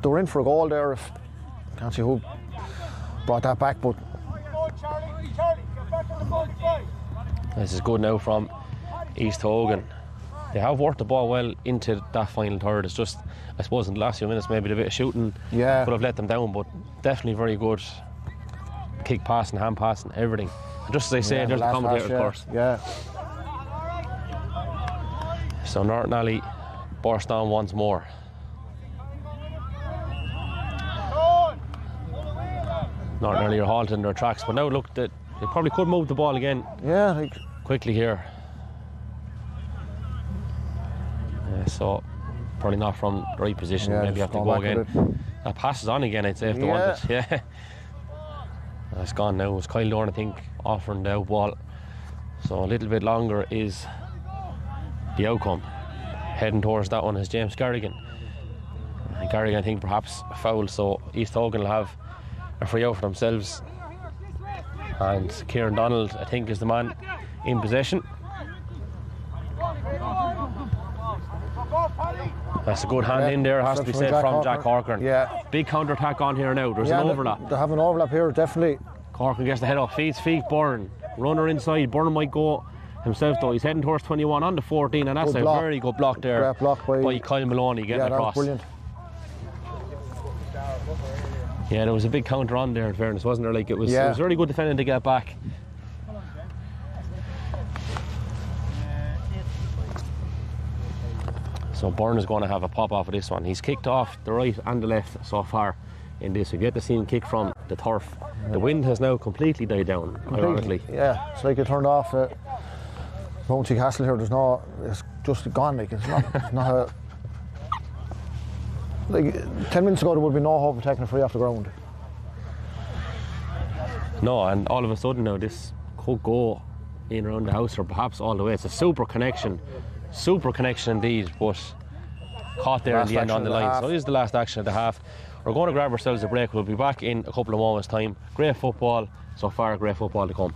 they were in for a goal there. If can't see who brought that back, but this is good now from East Hogan. They have worked the ball well into that final third. It's just, I suppose, in the last few minutes, maybe a bit of shooting could have let them down, but definitely very good kick passing, hand passing, everything. And just as I say, there's the commentator, of course. Yeah. So Nurney-Alley burst on once more. Nurney-Alley are halted in their tracks, but now look, they probably could move the ball again. Yeah, Quickly here. So probably not from the right position. Maybe have to go again. That passes on again, I'd say, if they want it. Yeah. It's gone now. It was Kyle Dorn, I think, offering the out ball. So a little bit longer is the outcome. Heading towards that one is James Garrigan. And Garrigan, I think, perhaps fouled, so East Hogan will have a free out for themselves. And Kieran Donald, I think, is the man in possession. That's a good hand in there, has to be said, from Jack Corcoran. Yeah. Big counter attack on here now. There's an overlap. They have an overlap here, definitely. Corcoran gets the head off, feeds Feigburn. Runner inside. Byrne might go himself though. He's heading towards 21 on the 14, and that's a very good block there. Great block by Kyle Maloney getting across. That was brilliant. Yeah, there was a big counter on there, in fairness, wasn't there? Like it was really good defending to get back. So Byrne is going to have a pop off of this one. He's kicked off the right and the left so far in this. We get to see him kick from the turf. The wind has now completely died down, ironically. Yeah, it's like it turned off Bounty Castle here. It's just gone. Like it's not a. Like 10 minutes ago, there would be no hope of taking a free off the ground. No, and all of a sudden now this could go in around the house or perhaps all the way. It's a super connection indeed, but caught there in the end on the line. So this is the last action of the half. We're going to grab ourselves a break. We'll be back in a couple of moments' time. Great football so far, great football to come.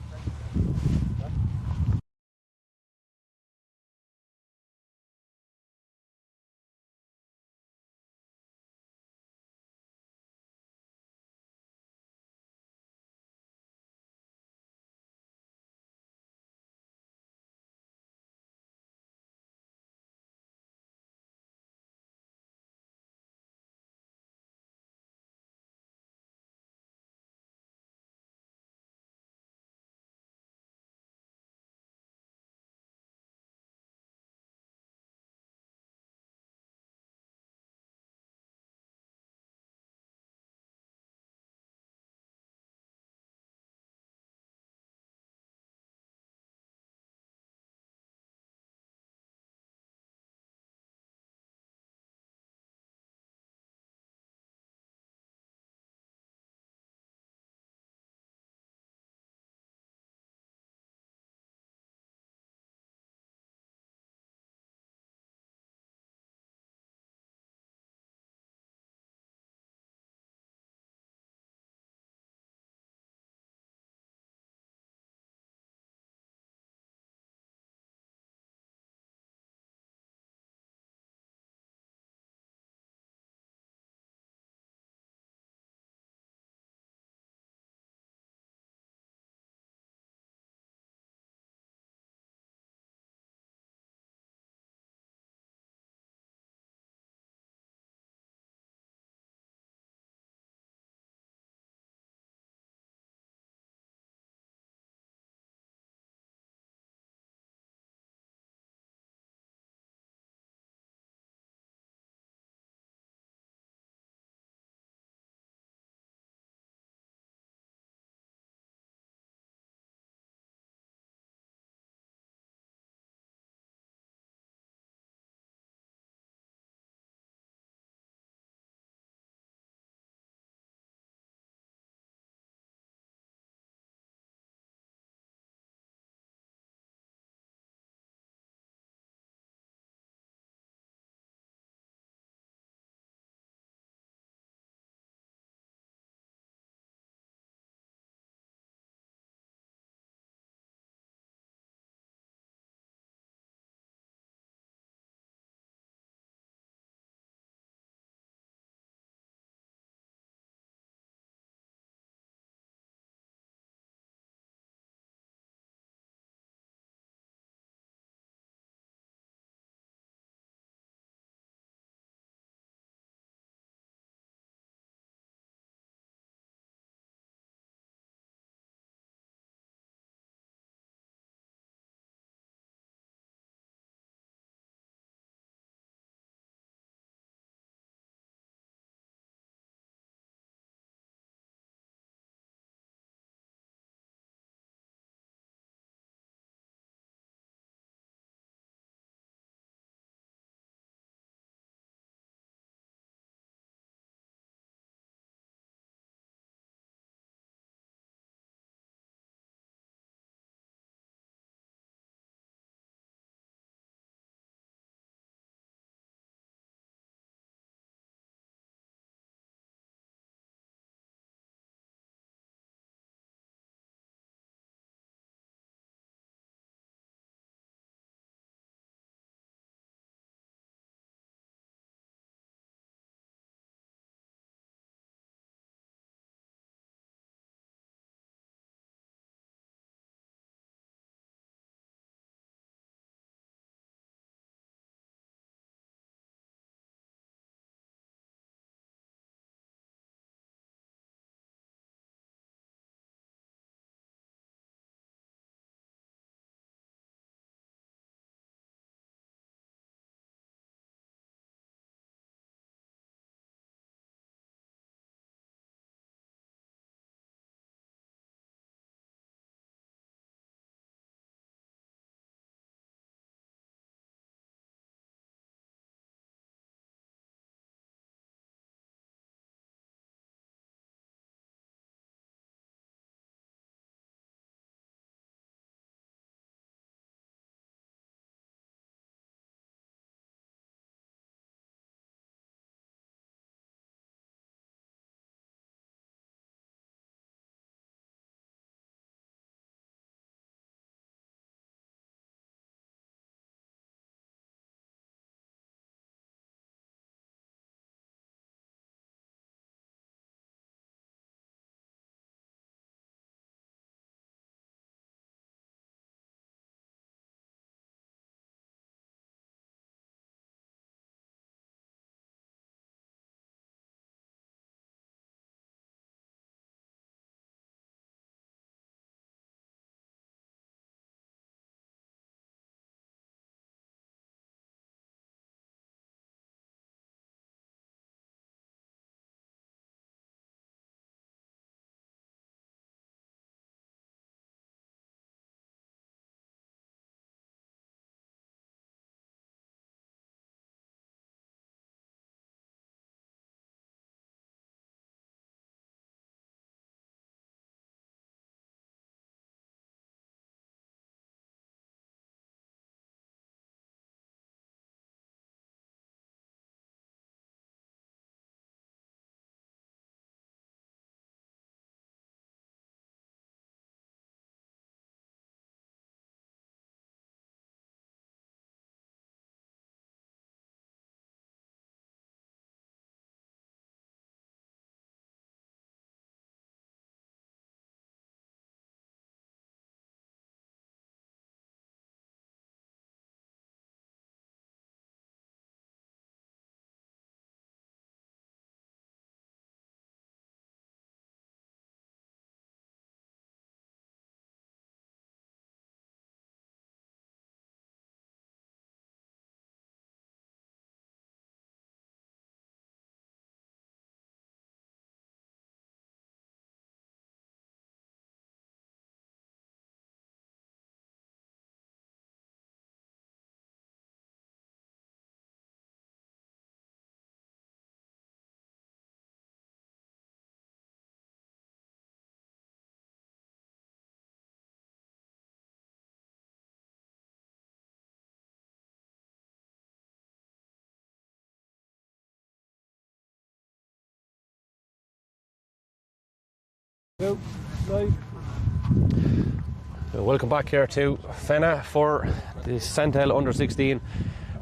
Welcome back here to Fenna for the Sentel Under-16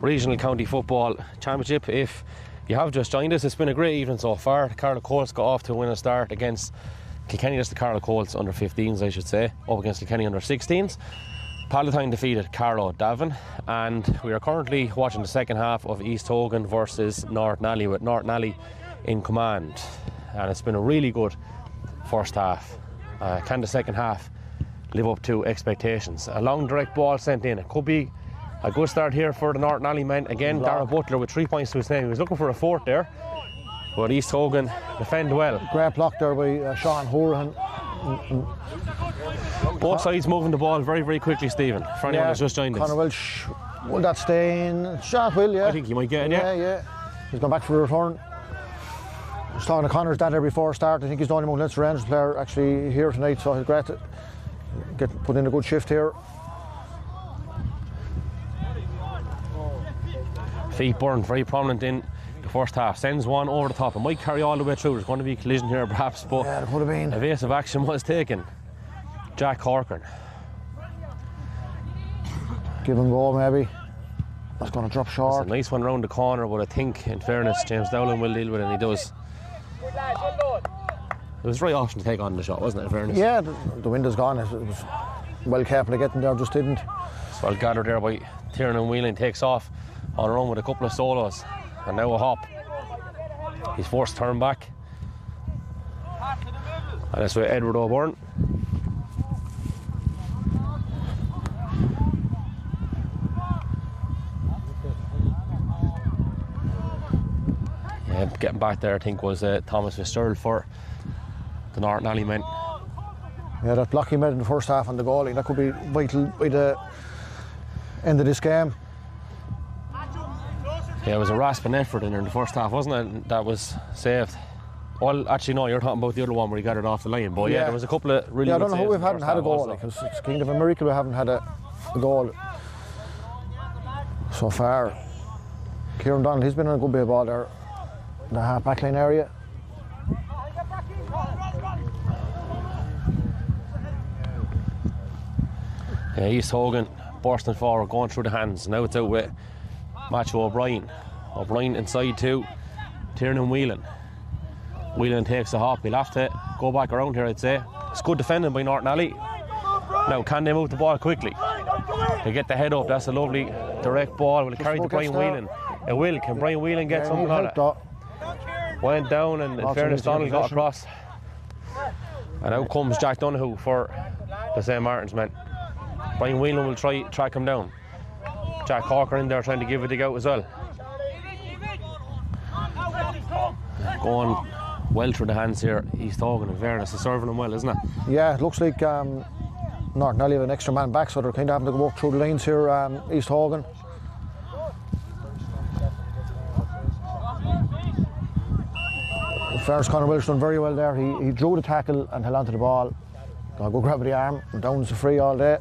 Regional County Football Championship. If you have just joined us, it's been a great evening so far. The Carlow Colts got off to a winning start against Kilkenny. That's the Carlow Colts Under-15s, I should say, up against Kilkenny Under-16s. Palatine defeated Carlow Davin, and we are currently watching the second half of East Hogan versus Nurney-Alley, with Nurney-Alley in command. And it's been a really good first half. Can the second half live up to expectations? A long direct ball sent in. It could be a good start here for the Nurney-Alley men. Again, Dara Butler with 3 points to his name. He was looking for a fourth there, but East Hogan defend well. Great block there by Sean Horan. Both sides moving the ball very, very quickly, Stephen, for anyone who's just joined us. Conor Welsh, will that stay in? Shot will, yeah. I think he might get it, yeah. Yeah. He's gone back for the return. I was talking to Connor's dad there before start. I think he's the only Munster Rangers player actually here tonight, so he's great to get put in a good shift here. Feet burned very prominent in the first half. Sends one over the top. It might carry all the way through. There's going to be a collision here perhaps, but yeah, there could have been. Evasive action was taken. Jack Corcoran. Give and go maybe. That's going to drop short. It's a nice one round the corner, but I think in fairness James Dowling will deal with it, and he does. It was very often to take on the shot, wasn't it, in fairness? Yeah, the window's gone. It was well capable of getting there, just didn't. It's well gathered there by Tiernan Whelan. Takes off on her own with a couple of solos, and now a hop. He's forced to turn back, and that's with Edward O'Byrne. Getting back there, I think, was Thomas Fitzgerald for the Nurney-Alley men. Yeah, that block he made in the first half on the goalie, that could be vital by the end of this game. Yeah, it was a rasping effort in there in the first half, wasn't it? That was saved. Well, actually, no, you're talking about the other one where he got it off the line. But yeah, there was a couple of really I good don't know how we haven't had a goal, because it's kind of a miracle we haven't had a goal so far. Kieran Donald, he's been on a good bit of ball there. The half backline area. Yeah, East Hogan bursting forward, going through the hands. Now it's out with Matthew O'Brien. O'Brien inside to Tiernan Whelan. Whelan takes a hop. He'll have to go back around here, I'd say. It's good defending by Nurney-Alley. Now, can they move the ball quickly? They get the head up. That's a lovely direct ball. Will it carry to Brian Whelan? It will. Can Brian Whelan get something on it? Went down, and in fairness, Donald got across. And out comes Jack Donoghue for the St. Martin's men. Brian Whelan will try track him down. Jack Corcoran in there trying to give it a go as well. Going well through the hands here, East Hogan, in fairness, is serving him well, isn't it? Yeah, it looks like Nurney-Alley have an extra man back, so they're kind of having to walk through the lanes here, East Hogan. Fairness, Conor Welsh done very well there. He drew the tackle and held onto the ball. Go grab the arm, and down's the free all day.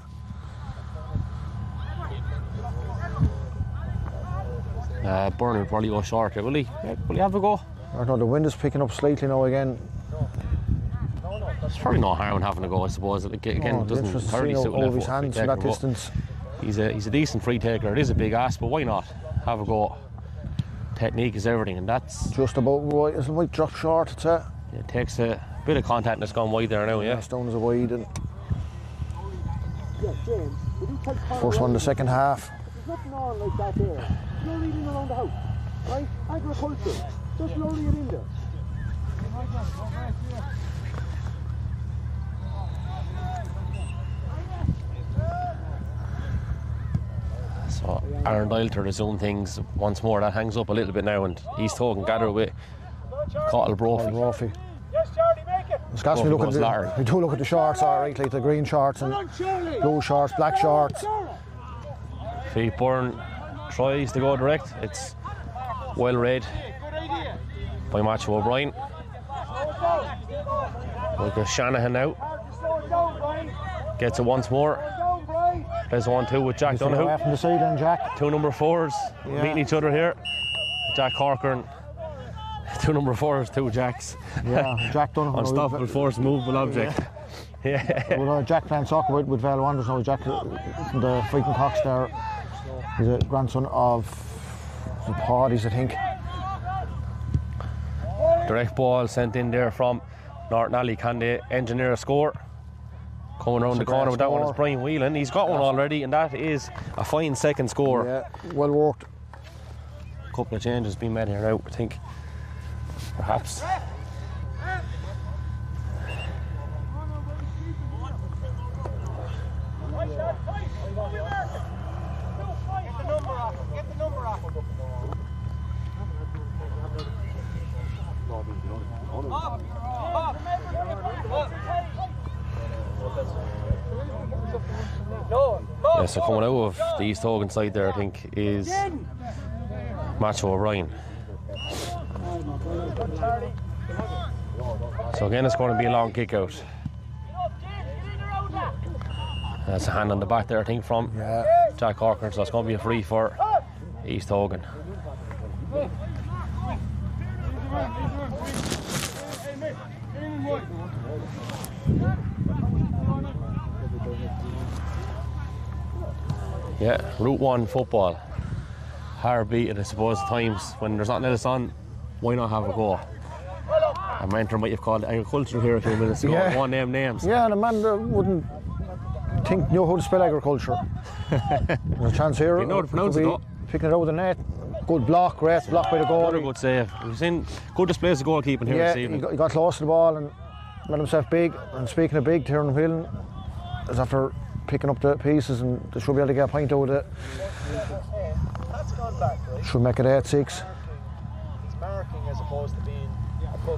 Byrne will probably go short here, will he? Will he have a go? I don't know, the wind is picking up slightly now again. There's probably no harm in having a go, I suppose. Again, it doesn't hardly suit over his hands from that distance. He's a decent free taker. It is a big ask, but why not have a go? Technique is everything, and that's just about right. It might drop short, it's it. Yeah, it takes a bit of contact and it's gone wide there now, yeah. Stones are wide, and first one, the second half. There's nothing on like that there. No leading around the house, right? Agriculture, just lowly it in there. So Aaron Doyle to resume things once more. That hangs up a little bit now, and East Hogan gather with Cottle Brophy. Yes, Charlie, make it. It's got me look at we do look at the shorts, all right, like the green shorts and blue shorts, black shorts. Feet Byrne tries to go direct. It's well read by Matthew O'Brien. Look at Shanahan now. Gets it once more. There's 1-2 with Jack Donoghue. From the side then, Jack. Two number fours meeting each other here. Jack Corcoran 2 number 4s, 2 Jacks. Yeah, Jack Donovan. Unstoppable force, movable object. Yeah. Well, Jack playing soccer with Vale Wanderers now. Jack from the Freaking Cox there. He's a grandson of the Paddies, I think. Direct ball sent in there from Nurney-Alley. Can they engineer a score? Coming around the corner with that one is Brian Whelan. He's got one already, and that is a fine second score. Yeah, well worked. A couple of changes being made here now, I think. Perhaps. Yeah, so coming out of the East Hogan side there, I think, is Macho O'Brien. So again, it's going to be a long kick out. That's a hand on the back there, I think, from Jack Corcoran. So it's going to be a free for East Hogan. Yeah, Route 1 football. Hard beaten, I suppose, at times. When there's nothing else on, why not have a go? A mentor might have called agriculture here a few minutes ago. Yeah. One name names. Yeah, and a man that wouldn't know how to spell agriculture. There's a chance here. You know how to pronounce it, though. Picking it out of the net. Good block, great block by the goal. Another good save. We've seen good displays of goalkeeping here this evening. He got close to the ball and made himself big. And speaking of big, Tiernan Whelan is after picking up the pieces, and they should be able to get a point out of it. That's gone back, right? Should make it 8-6. It's marking as opposed to being a +1.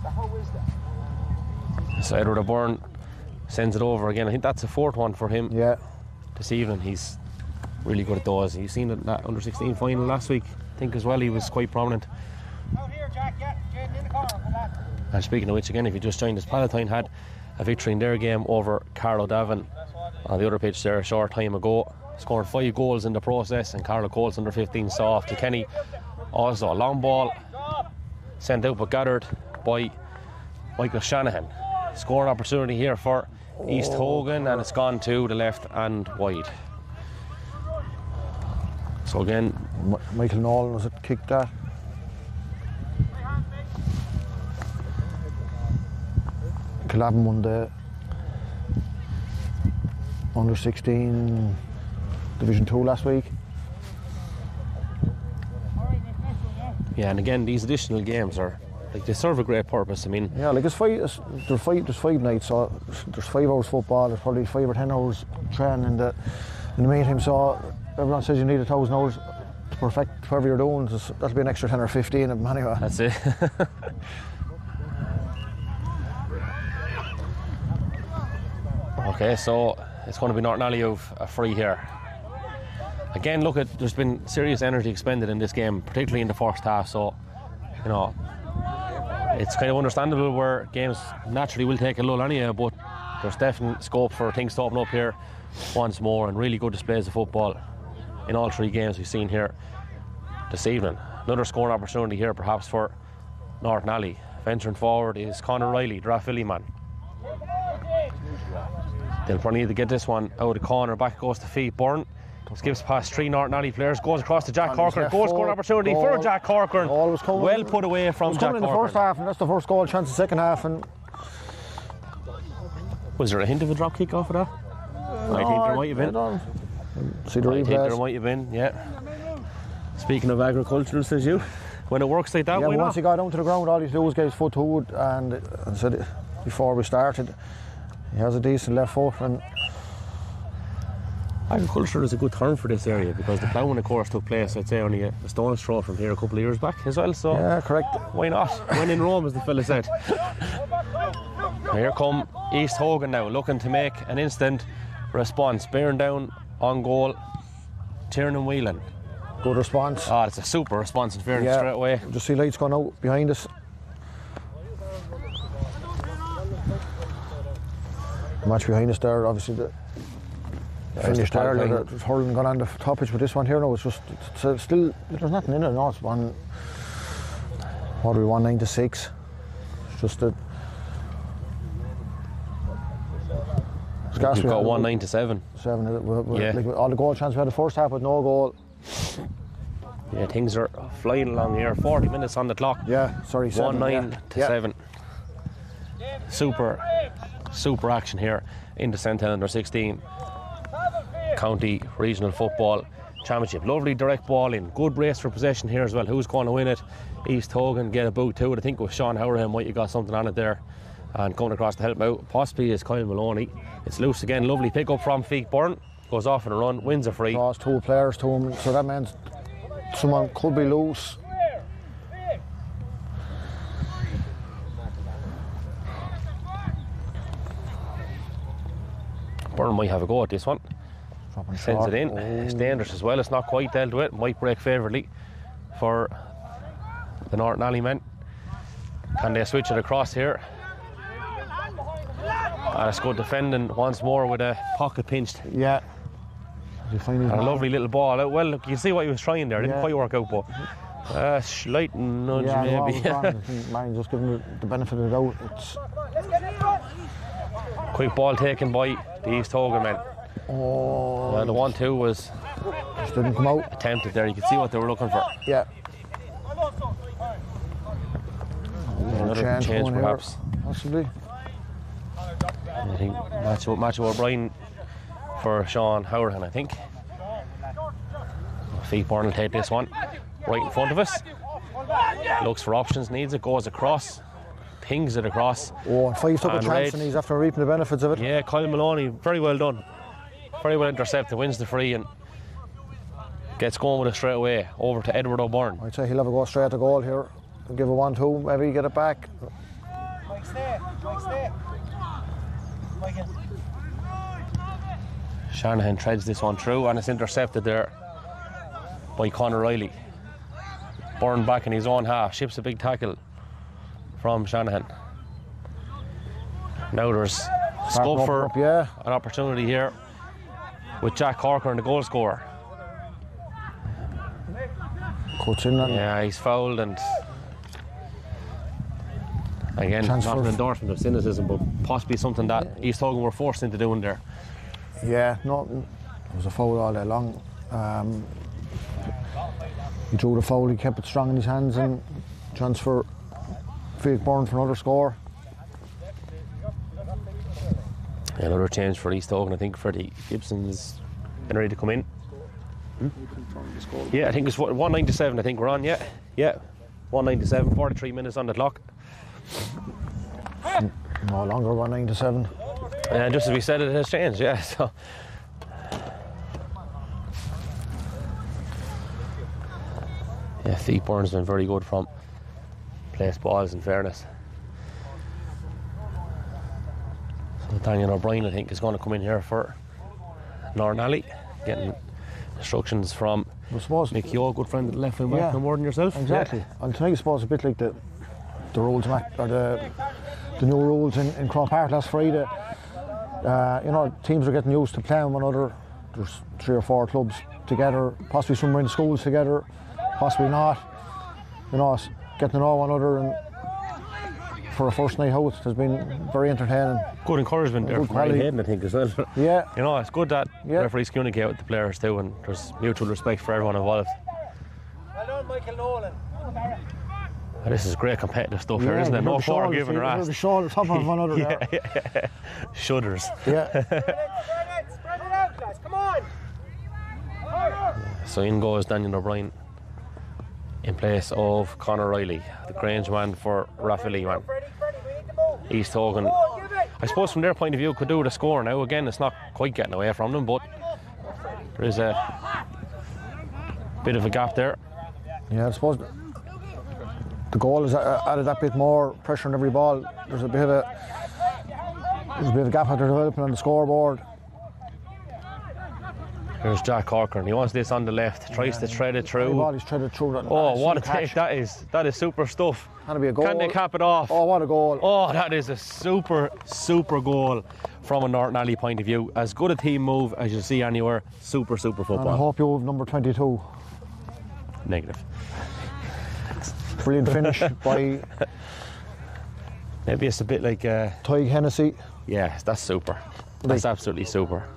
So how is that? So Edward O'Byrne sends it over again. I think that's the 4th one for him this evening. He's really good at those. You've seen it in that under-16 final last week, I think, as well. He was quite prominent. Out here, Jack, Jaden in the corner, come on. And speaking of which, again, if you just joined us, Palatine had a victory in their game over Carlow Davin on the other pitch there a short time ago, scoring 5 goals in the process, and Carlow Colts under 15 saw off to Kenny. Also a long ball sent out but gathered by Michael Shanahan. Scoring opportunity here for East Hogan, and it's gone to the left and wide. So again, Michael Nolan was it kicked that. Callahan won the under-16 Division 2 last week. Yeah, and again, these additional games are like, they serve a great purpose. I mean, yeah, like there's 5 nights, so there's 5 hours football. There's probably 5 or 10 hours training in the meantime. So everyone says you need 1,000 hours to perfect whatever you're doing. That'll be an extra 10 or 15 of them anyway. That's it. Okay, so it's going to be Nurney-Alley of a free here. Again, look, there's been serious energy expended in this game, particularly in the first half. So, you know, it's kind of understandable where games naturally will take a lull anyway, but there's definite scope for things to open up here once more, and really good displays of football in all 3 games we've seen here this evening. Another scoring opportunity here perhaps for Nurney-Alley. Venturing forward is Conor Riley, Draphilly man. They'll probably need to get this one out of the corner. Back goes to feet. Byrne skips past 3 Nurney-Alley players, goes across to Jack Corcoran. Goal scoring opportunity for Jack Corcoran. Well put away from Jack Corcoran. In the first half, and that's the first goal chance in the second half. And was there a hint of a drop kick off of that? I think there might have been. I think there might have been, yeah. Speaking of agricultural, says you, when it works like that, yeah, why not? Once he got down to the ground, all he had to do was get his foot to it, and said before we started, he has a decent left foot. And agriculture is a good term for this area because the ploughing, of course, took place, I'd say, only a stone's throw from here a couple of years back as well. So yeah, correct. Why not? When in Rome, as the fella said. Here come East Hogan now, looking to make an instant response. Bearing down on goal, Tiernan Whelan. Good response. Oh, it's a super response in fairness, straight away. Just see lights going out behind us. The match behind us there, obviously the finish there. There's hurling gone on the top pitch with this one here now. It's just still, there's nothing in it. No, it's one What do we want, 9 to 6? It's just that. We've got 1 9 to 7. 7. Yeah. Like all the goal chances we had the first half with no goal. Yeah, things are flying along here. 40 minutes on the clock. Yeah, sorry, 1 7. 9 to 7. Super action here in the St. Helens under 16 County Regional Football Championship. Lovely direct ball in. Good race for possession here as well. Who's going to win it? East Hogan get a boot to it. I think it was Sean Howard might have got something on it there. And coming across to help out, possibly is Kyle Maloney. It's loose again. Lovely pick up from Feekburn. Goes off on a run, wins a free. Lost 2 players to him, so that means someone could be loose. Burn might have a go at this one. Sends it in. Oh. It's dangerous as well. It's not quite dealt with. Might break favourably for the Nurney-Alley men. Can they switch it across here? And it's good defending once more with a pocket pinched. Yeah. And a lovely little ball out. Well, look, you can see what he was trying there. Didn't quite work out, but slight nudge maybe. Man, just giving the benefit of the doubt. It's quick ball taken by the East Hogan men. Oh. The 1-2 was just didn't come out. Attempted there. You can see what they were looking for. Yeah. Another change perhaps. Possibly. I think Matthew O'Brien for Sean Howard, I think. Feekburn will take this one right in front of us. Looks for options, needs it, goes across, pings it across. Oh, and 5 took a chance and he's after reaping the benefits of it. Yeah, Kyle Maloney, very well done. Very well intercepted, wins the free and gets going with it straight away over to Edward O'Byrne. I'd say he'll have a go straight to goal here. Give a 1-2, maybe get it back. Shanahan treads this one through and it's intercepted there by Conor Riley. Byrne back in his own half, ships a big tackle from Shanahan. Now there's scope for an opportunity here with Jack Corker, the goal scorer. Cuts in. Yeah, he's fouled and again, not an endorsement of cynicism, but possibly something that East Hogan were forced into doing there. Yeah, no, it was a foul all day long. He drew the foul, he kept it strong in his hands and transfer Feekburn for another score. Another change for East Hogan, I think Freddie Gibson's been ready to come in. Yeah, I think it's 197, I think we're on, yeah. 197, 43 minutes on the clock. No longer 197. And just as we said, it has changed, yeah. So yeah, Feekburn's been very good from place balls, in fairness. So Daniel O'Brien, I think, is going to come in here for Nurney-Alley, getting instructions from Nick Yo, good friend of the left wing back, no more than yourself. Exactly. Yeah. And tonight I suppose a bit like the rules or the new rules in Croke Park last Friday. Teams are getting used to playing one another. There's 3 or 4 clubs together, possibly some are in schools together, possibly not. Getting to know one another and for a first night out has been very entertaining. Good encouragement there from Harry Hayden, I think, as well. Yeah. It's good that referees communicate with the players too, and there's mutual respect for everyone involved. Well done, Michael Nolan. This is great competitive stuff here, isn't it? No forgiving or asked. The shoulder top of one another there. Yeah. Shudders. Yeah. Spread it out, guys. Come on. So in goes Daniel O'Brien in place of Conor Riley, the Grange man for Raffali man. East Hogan, I suppose from their point of view, could do the score now. Again, it's not quite getting away from them, but there is a bit of a gap there. Yeah, I suppose the goal has added that bit more pressure on every ball. There's a bit of a gap that they're developing on the scoreboard. There's Jack Corker, and he wants this on the left, tries to thread it through. He's threaded through that. Oh, what a take that is. That is super stuff. Can it be a goal? Can they cap it off? Oh, what a goal. Oh, that is a super goal from a Nurney-Alley point of view. As good a team move as you see anywhere. Super football. And I hope you have number 22. Negative. Brilliant finish by Maybe it's a bit like Tyg Hennessy. yeah, that's super. That's absolutely super.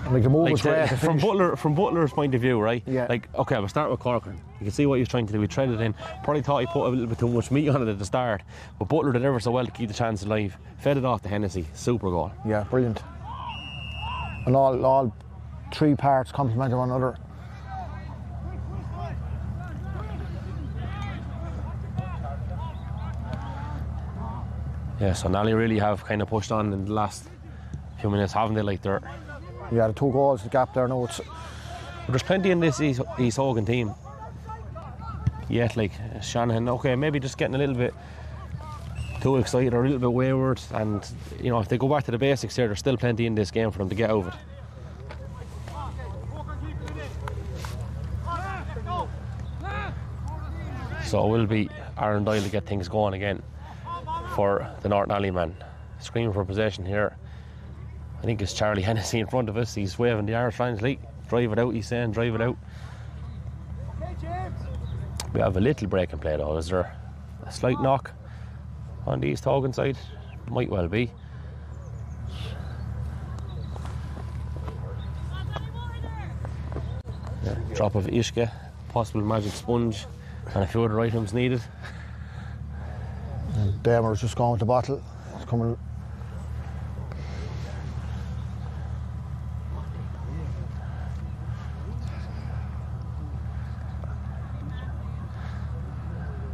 Like the move Like was great. the from finish. Butler's point of view, right? Yeah. Like, okay, we'll start with Corcoran. You can see what he was trying to do. He threaded in. Probably thought he put a little bit too much meat on it at the start, but Butler did ever so well to keep the chance alive. Fed it off to Hennessy. Super goal. Yeah, brilliant. And all three parts complemented one another. Yeah, so Nally really have kind of pushed on in the last few minutes, haven't they? Like they're. Yeah, the 2 goals, the gap there now. But there's plenty in this East Hogan team. Yet, like Shanahan, okay, maybe just getting a little bit too excited or a little bit wayward. And you know, if they go back to the basics here, there's still plenty in this game for them to get out of it. So it will be Aaron Doyle to get things going again for the Nurney-Alley man. Screaming for possession here. I think it's Charlie Hennessy in front of us. He's waving the arrow trying to drive it out. He's saying drive it out. We have a little break and play though. Is there a slight knock on the East Hogan side? Might well be. Yeah, drop of Ishka, possible magic sponge, and a few other items needed. And Damer's just gone with the bottle. It's coming.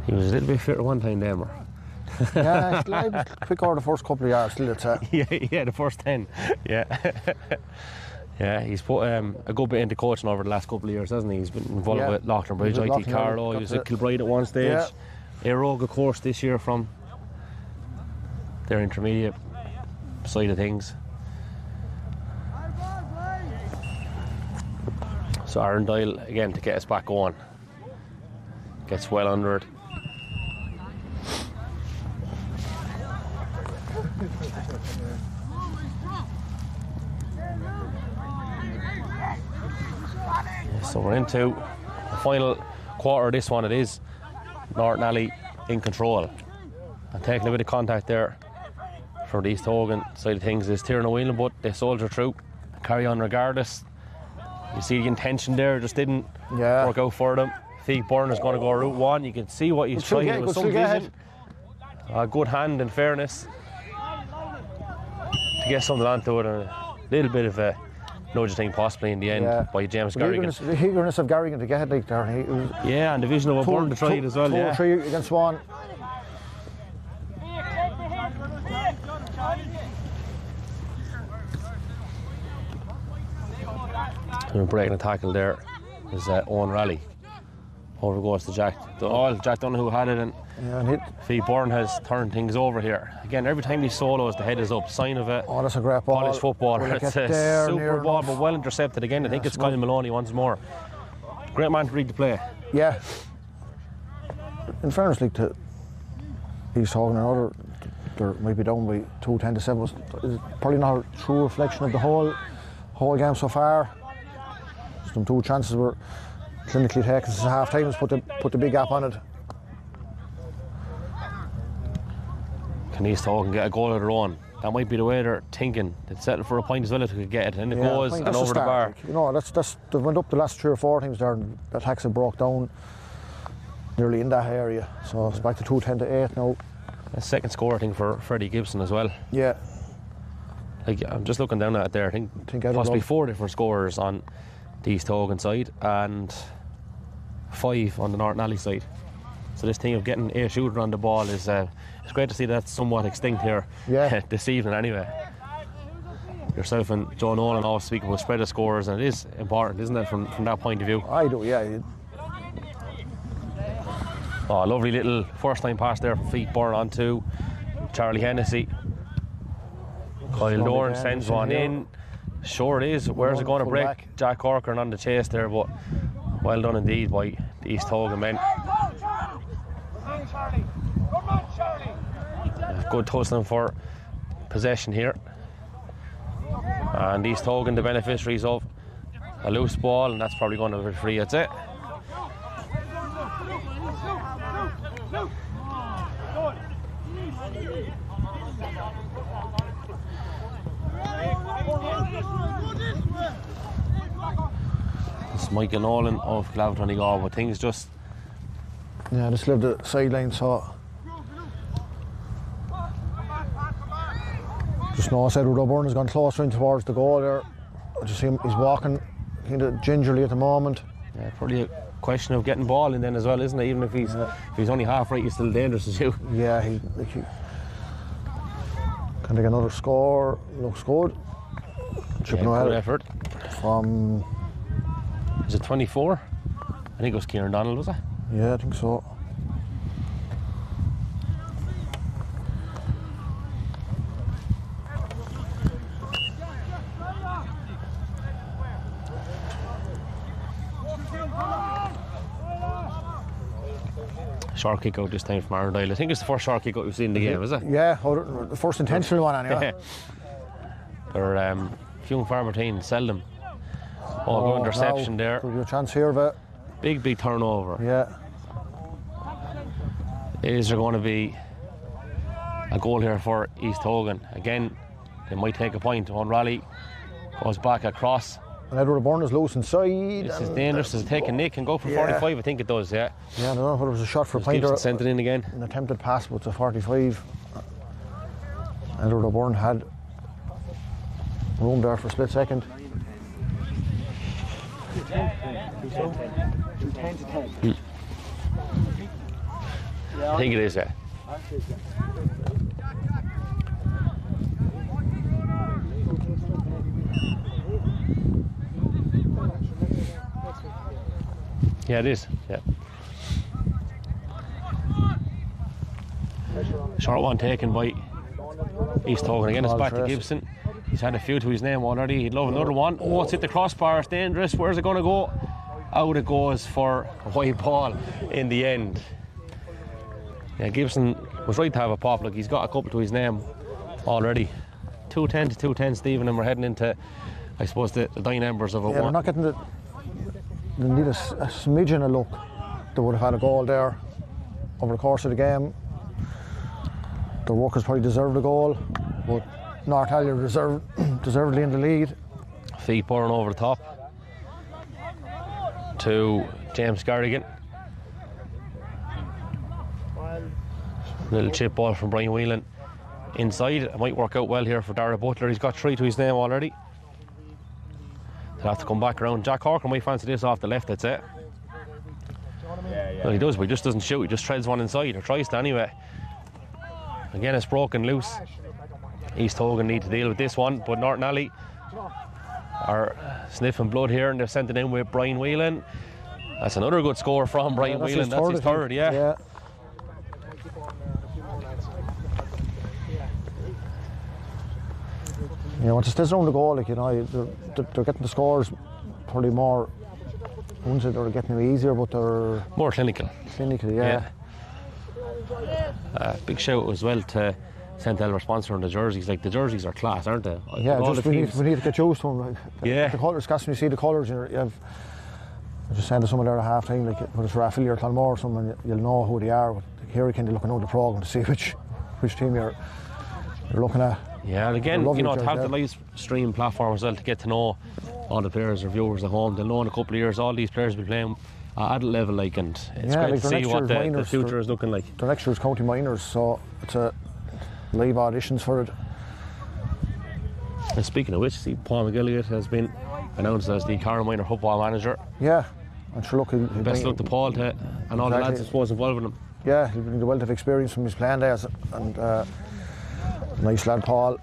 He was a little bit fitter one time, Damer. Yeah, he was quick over the first couple of yards, still, I'd say. yeah, the first 10. Yeah. Yeah, he's put a good bit into coaching over the last couple of years, hasn't he? He's been involved with Lochner Bridge, IT Carlow, he was at Kilbride at one stage. Aeroga course this year from their intermediate side of things. So Aaron Doyle again to get us back going. Gets well under it. So we're into the final quarter of this one. It is Nurney-Alley in control and taking a bit of contact there for the East Hogan side of things is Tierna Whelan, but they soldier through and carry on regardless. You see the intention there just didn't work out for them. Feig Byrne is going to go route one. You can see what he's trying with some vision. A good hand in fairness to get something onto it, and a little bit of a nudge thing possibly in the end by James Garrigan. The eagerness of Garrigan to get it like there. And the vision of a Byrne to try it as well. 2-3 against one. And breaking a tackle there is Owen Raleigh. Over goes to Jack. Jack Donoghue had it, and Feig Byrne has turned things over here. Again, every time he solos, the head is up. Sign of a that's a great ball. Polish footballer. It's a super ball, but well intercepted again. I think it's Kyle Maloney once more. Great man to read the play. Yeah. In fairness, like to East Hogan and other, they're maybe down by 2-10-7. It's probably not a true reflection of the whole game so far. Some 2 chances were clinically taken since half time. Put the big gap on it. Can East Hogan get a goal of their own? That might be the way they're thinking. They'd settle for a point as well if they could get it, and it goes and over the bar. You know, they went up the last 3 or 4 times there, and the attacks have broke down nearly in that area. So it's back to 2-10-8 now. A second score thing for Freddie Gibson as well. Yeah. Like I'm just looking down at it there. I think possibly 4 different scorers on the East Hogan side and 5 on the Nurney-Alley side. So this thing of getting a shooter on the ball is it's great to see that's somewhat extinct here this evening anyway. Yourself and Joe Nolan always speak about spread of scores, and it is important, isn't it, from that point of view? I do, yeah. Oh, lovely little first time pass there from Feig Byrne onto Charlie Hennessy. Kyle Dorn sends one in. Sure it is. Where's it going to break? Back. Jack Corcoran on the chase there, but well done indeed by the East Hogan men. Good tussling for possession here. And East Hogan, the beneficiaries of a loose ball, and that's probably going to be free. That's it. It's Michael Nolan of Donegal, but things just... Yeah, just left the sideline, so... Just know Edward O'Byrne has gone closer in towards the goal there. I just see him, he's walking kind of gingerly at the moment. Yeah, probably a question of getting ball in then as well, isn't it? Even if he's only half right, he's still dangerous as you. Yeah, he can they get another score? Looks good. Yeah, good effort. From... Is it 24? I think it was Kieran Donald, was it? Yeah, I think so. Short kick out this time from Nurney-Alley. I think it's the first short kick out we've seen in the game, is it? Yeah, the first intentional one anyway. They're few and far between, seldom. Oh, good interception there. There'll be a chance here of it. Big turnover. Yeah. Is there going to be a goal here for East Hogan? Again, they might take a point. On rally goes back across. And Edward O'Byrne is loose inside. This is dangerous. Does it take a nick and go for 45? I think it does, yeah. Yeah, I don't know whether it was a shot for a point or sent it in again. An attempted pass, but it's a 45. Edward O'Byrne had room there for a split second. 10 to 10. I think it is, yeah. Yeah, it is, yeah. Short one taken by East Hogan. Again, it's back to Gibson. He's had a few to his name already. He'd love another one. Oh, it's hit the crossbar. It's dangerous. Where's it going to go? Out it goes for a white ball in the end. Yeah, Gibson was right to have a pop. Look, he's got a couple to his name already. 210 to 210, Stephen, and we're heading into, I suppose, the dying embers of it. Yeah, they're not getting the... They need a smidgen of luck. They would have had a goal there over the course of the game. The workers probably deserved a goal, but Nurney-Alley deservedly in the lead. Feet pouring over the top to James Garrigan. Little chip ball from Brian Whelan inside. It might work out well here for Dara Butler. He's got 3 to his name already. They'll have to come back around. Jack Corcoran might fancy this off the left, that's it. Well, he does, but he just doesn't shoot. He just treads one inside, or tries to anyway. Again, it's broken loose. East Hogan need to deal with this one, but Nurney-Alley are sniffing blood here, and they've sent it in with Brian Whelan. That's another good score from Brian Whelan. That's his third, yeah. Yeah, once it stays around the goal, like, you know, they're getting the scores probably more. I wouldn't say they're getting them easier, but they're more clinical. Clinical, yeah. Big shout as well to St. Elmer sponsoring the jerseys. Like, the jerseys are class, aren't they? Yeah, just we need to get used to them. Yeah. The colours, when you see the colours, you have. I was just saying to someone there at half time, like, whether it's Raffili or Clonmore or someone, you'll know who they are. But here you can be looking over the programme to see which team you're looking at. Yeah, and again, you know, to have the live stream platform as well to get to know all the players or viewers at home. They'll know in a couple of years all these players will be playing at adult level, like, and it's great to see what the future is looking like. Their next year's county minors, so it's a live auditions for it. And speaking of which, see, Paul McGilligan has been announced as the Carlow minor football manager. Yeah, I'm sure. Look, best luck to Paul and all the lads, I suppose, involved with him. Yeah, he'll bring the wealth of experience from his playing days, and nice lad, Paul.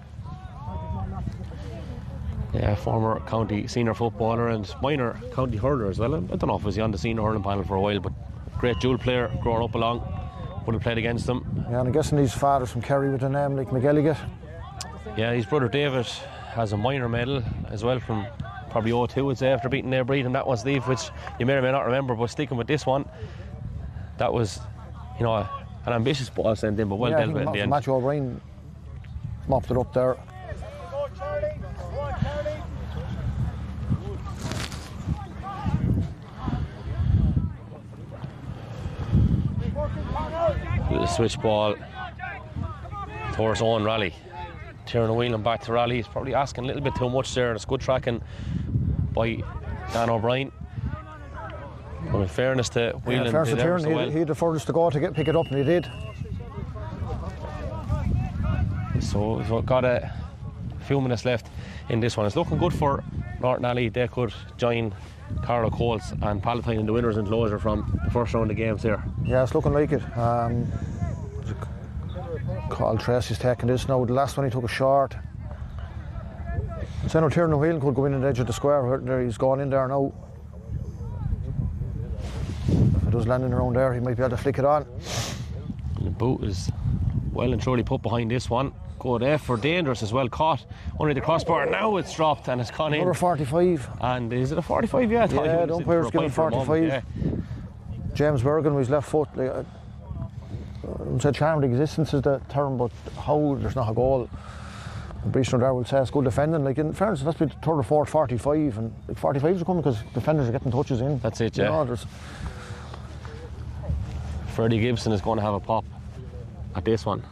Yeah, former county senior footballer and minor county hurler as well. I don't know if he was on the senior hurling panel for a while, but great dual player, growing up along. Would have played against them. Yeah, and I'm guessing his father's from Kerry with a name like McGilligan. Yeah, his brother David has a minor medal as well from probably 02, I'd say, after beating their breed, and that one, Steve, which you may or may not remember, but sticking with this one, that was, you know, an ambitious ball sent in, but well dealt with in the end. Matthew O'Brien mopped it up there. The switch ball towards Owen Raleigh. Tiernan Whelan back to Raleigh. He's probably asking a little bit too much there. It's good tracking by Dan O'Brien. But in fairness to Whelan, he had the furthest to go to pick it up, and he did. So we've got a few minutes left in this one. It's looking good for Nurney-Alley. They could join Carlow Colts and Palatine in the winners and closer from the first round of games here. Yeah, it's looking like it. Carl Tracy's taking this now. The last one he took a short. So now Tiernan Whelan could go in on the edge of the square. There, he's gone in there now. If it was landing around there, he might be able to flick it on. And the boot is well and truly put behind this one. Good effort, dangerous as well. Caught under the crossbar. Now it's dropped and it's gone in. Another 45. And is it a 45? Yeah, the umpire's given 45. Yeah. James Bergen with his left foot. Said charmed existence is the term, but how there's not a goal. Breachner there will say it's good defending. Like in fairness, that's been third or fourth 45, and like 45s are coming because defenders are getting touches in. That's it, yeah. You know, Freddie Gibson is going to have a pop at this one.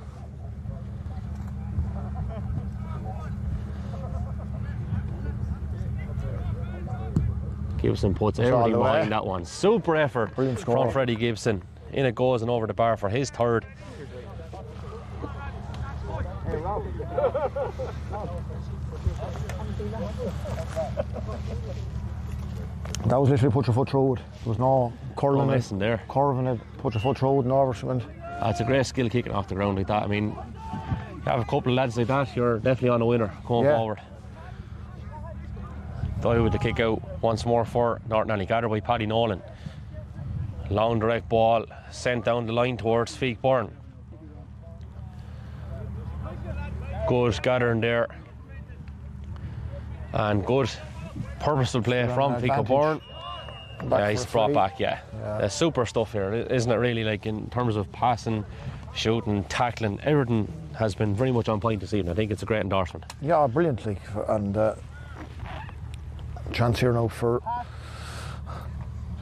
Gibson puts everything behind that one. Super effort from Freddie Gibson. In it goes and over the bar for his third. That was literally put your foot through it. There was no curling it, there. Curving it, put your foot through it, no overshot. That's a great skill kicking off the ground like that. I mean, you have a couple of lads like that, you're definitely on a winner going forward. Doyle with the kick out once more for Nurney-Alley, gathered by Paddy Nolan. Long direct ball sent down the line towards Feake Byrne. Good gathering there. And good purposeful play from Feake Byrne. Yeah, he's brought back, super stuff here, isn't it really? Like in terms of passing, shooting, tackling, everything has been very much on point this evening. I think it's a great endorsement. Yeah, brilliantly. And chance here now for,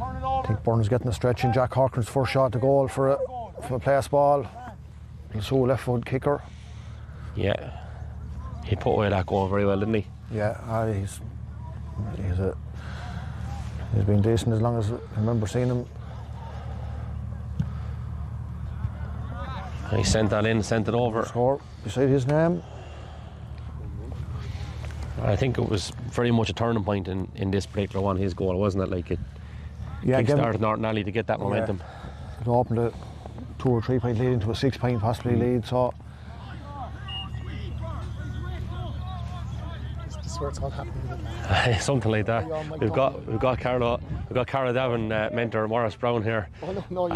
I think Byrne's getting a stretch in. Jack Corcoran's first shot to goal for a place ball. So left foot kicker. Yeah, he put away that goal very well, didn't he? Yeah, he's been decent as long as I remember seeing him. He sent that in, sent it over. Score beside his name. I think it was very much a turning point in this particular one, his goal, wasn't it? Like it kick-started Nurney-Alley to get that momentum. It opened a 2 or 3 point lead into a 6 point possibly lead, so. This is where it's all happening. Something like that. We've got Carlow Davin mentor Morris Brown here. Oh, no,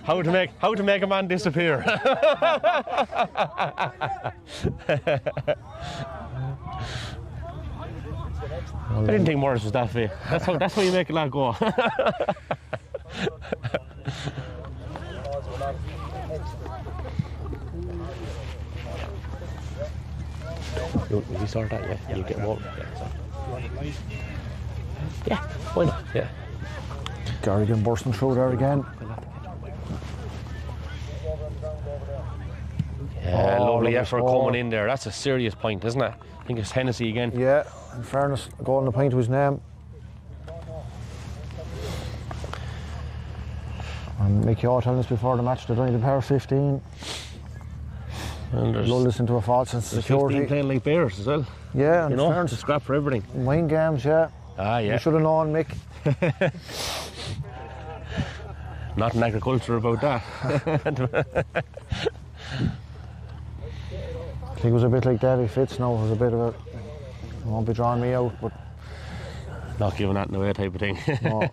how to make a man disappear. I didn't think Morris was that fit. That's how you make a lad go. If you start that, you'll get more. Yeah, why not? Yeah. Garrigan bursting through there again. Yeah, lovely effort coming in there. That's a serious point, isn't it? I think it's Hennessy again. Yeah, in fairness, a goal and a point to his name. And Mickey O telling us before the match they're only the pair of 15. And there's lull us into a false sense of security. 15 playing like bears as well. Yeah, and fairness, it's scrap for everything. Mind games, yeah. Ah, yeah. You should have known, Mick. Not in agriculture about that. He was a bit like Davy Fitz now. It was a bit of a, I won't be drawing me out, but not giving that away type of thing. No.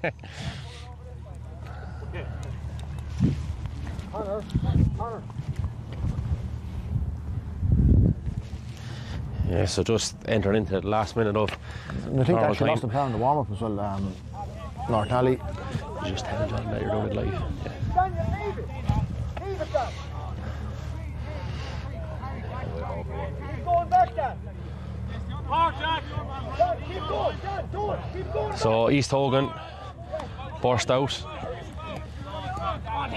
Yeah, so just entered into the last minute of I think actually lost the player in the warm-up as well, Nurney-Alley. You just tell John that you're doing it live. Yeah. So East Hogan burst out.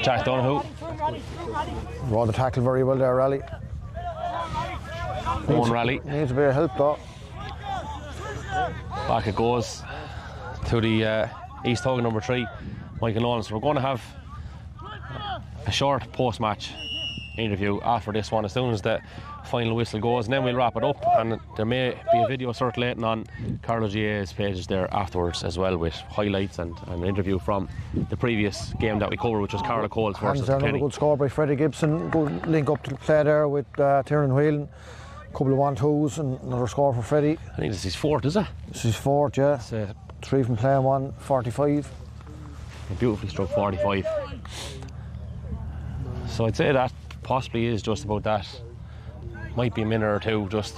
Jack Donoghue. Rode the tackle very well there, Rally. One rally. Needs a bit of help though. Back it goes to the East Hogan number 3, Michael Nolan. So we're going to have a short post-match interview after this one as soon as the final whistle goes, and then we'll wrap it up, and there may be a video circulating on Carlow GA's pages there afterwards as well, with highlights and an interview from the previous game that we covered, which was Carlow Coles versus Another good score by Freddie Gibson. Good link up to the play there with Tiernan Whelan. Couple of 1-2s and another score for Freddie. I think this is his 4th, is it? This is 4th, yeah. 3 from playing 1, 45. Beautifully struck 45. So I'd say that possibly is just about that. Might be a minute or two just.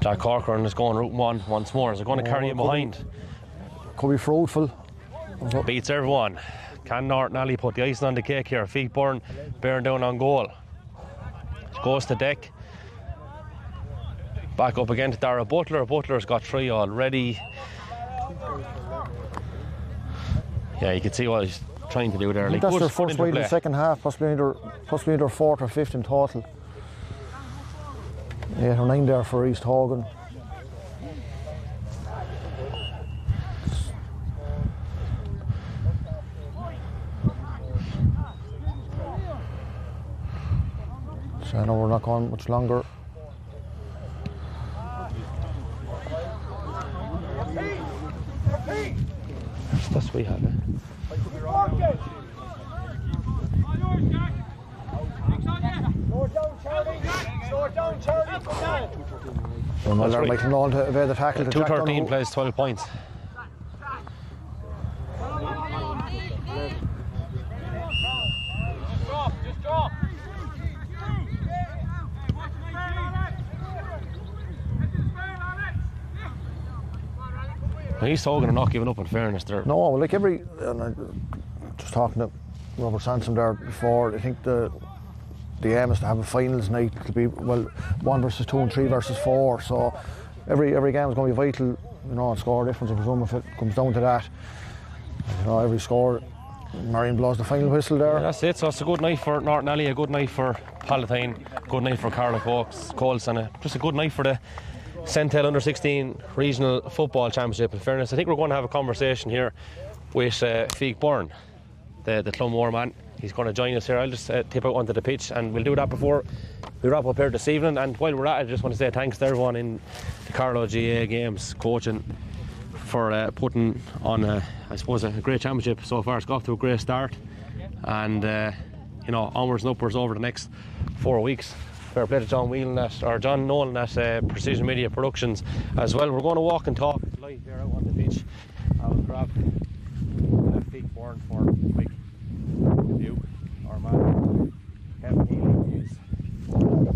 Jack Corcoran is going route 1 once more. Is it going to carry him behind? Could be fruitful. Beats everyone. Can Nurney-Alley put the icing on the cake here? Feetburn bearing down on goal. Goes to deck. Back up again to Dara Butler. Butler's got 3 already. Yeah, you can see what he's trying to do there. Like, that's their first wide in the second half, possibly either 4th or 5th in total. 8 or 9 there for East Hogan. So I know we're not going much longer. That's what we have. Well, they're making all to evade the tackle. 2-13 plays 12 points. East Hogan are not giving up, in fairness. No, like and I just talking to Robert Sansom there before, I think the aim is to have a finals night. It'll be 1 versus 2 and 3 versus 4. So every game is going to be vital, you know, and score difference, I presume, if it comes down to that. You know, every score, Marion blows the final whistle there. Yeah, that's it. So it's a good night for Nurney-Alley, a good night for Palatine, good night for Carlow Coles, and just a good night for the Centel Under 16 Regional Football Championship. In fairness, I think we're going to have a conversation here with Feetburn, the Clonmore man. He's going to join us here. I'll just tip out onto the pitch, and we'll do that before we wrap up here this evening. And while we're at it, I just want to say thanks to everyone in the Carlow GA Games coaching for putting on, I suppose, a great championship so far. It's got off to a great start, and you know, onwards and upwards over the next 4 weeks. Fair play to John Nolan at Precision Media Productions as well. We're going to walk and talk live here out on the beach. I'll grab Feetburn for a quick review. Our man Kevin Healy is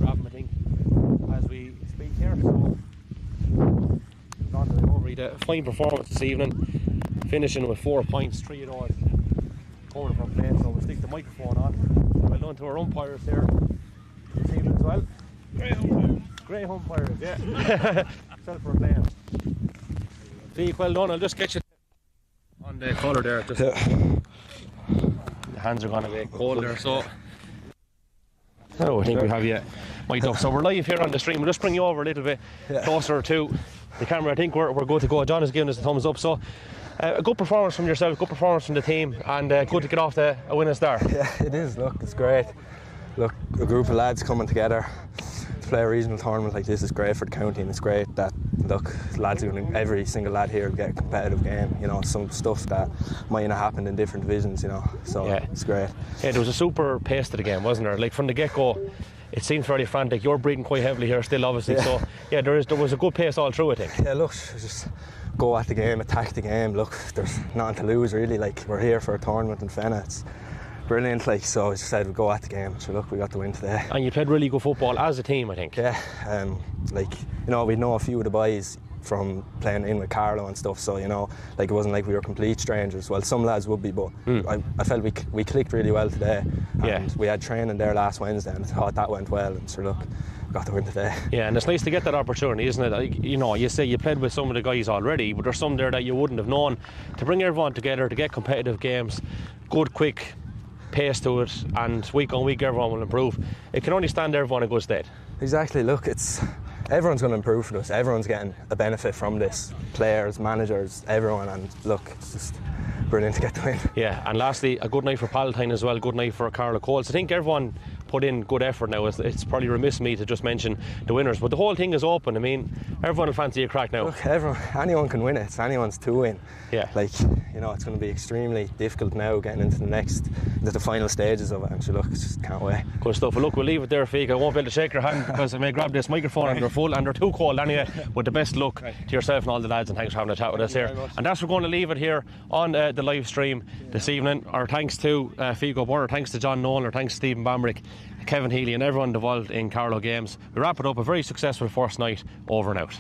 grabbing, I think, as we speak here. So we've gone to the recovery. A fine performance this evening, finishing with 4 points, 3 of those coming from play. So we'll stick the microphone on. Well done to our umpires here this evening as well. Great umpires, yeah. Self for a player. Feet, well done. I'll just get you on the colour there. Just the hands are going to be cold there, so I think we have you mic'd up. So we're live here on the stream. We'll just bring you over a little bit closer to the camera. I think we're good to go. John has given us a thumbs up. So a good performance from yourself, good performance from the team, and good to get off to a winning start. Yeah, it is. Look, it's great. Look, a group of lads coming together to play a regional tournament like this is great for the county, and it's great that, look, lads are going to, every single lad here will get a competitive game. You know, some stuff that might not happen in different divisions, you know, so yeah, it's great. Yeah, there was a super pace to the game, wasn't there? Like from the get-go, it seemed fairly frantic. You're breathing quite heavily here still, obviously, so yeah, there was a good pace all through, I think. Yeah, look, just go at the game, attack the game. Look, there's nothing to lose really. Like, we're here for a tournament in Fenna. It's brilliant, like, so I just said we'll go at the game. So look, we got the win today. And you played really good football as a team, I think. Yeah, like, you know, we know a few of the boys from playing in with Carlow and stuff, so, you know, like, it wasn't like we were complete strangers. Well, some lads would be, but I felt we clicked really well today, and we had training there last Wednesday, and I thought that went well, and so look, got the win today. Yeah, and it's nice to get that opportunity, isn't it? Like, you know, you say you played with some of the guys already, but there's some there that you wouldn't have known. To bring everyone together to get competitive games, good, quick pace to it, and week on week everyone will improve. It can only stand everyone in good stead. Exactly. Look, everyone's going to improve for us. Everyone's getting a benefit from this. Players, managers, everyone. And look, it's just brilliant to get the win. Yeah, and lastly, a good night for Palatine as well. Good night for Carlow Colts. I think everyone put in good effort now. It's probably remiss of me to just mention the winners, but the whole thing is open. I mean, everyone will fancy a crack now. Look, anyone can win it. It's anyone's to win. Yeah. Like, you know, it's going to be extremely difficult now getting into the final stages of it. And so look, just can't wait. Good stuff. Well, look, we'll leave it there, Fieg. I won't be able to shake your hand because I may grab this microphone and they're full and they're too cold anyway. But the best luck to yourself and all the lads, and thanks for having a chat with us here. And that's we're going to leave it here on the live stream this evening. Our thanks to Fieg O'Byrne, thanks to John Nolan, thanks to Stephen Bambrick, Kevin Healy and everyone involved in Carlow Games. We wrap it up. A very successful first night. Over and out.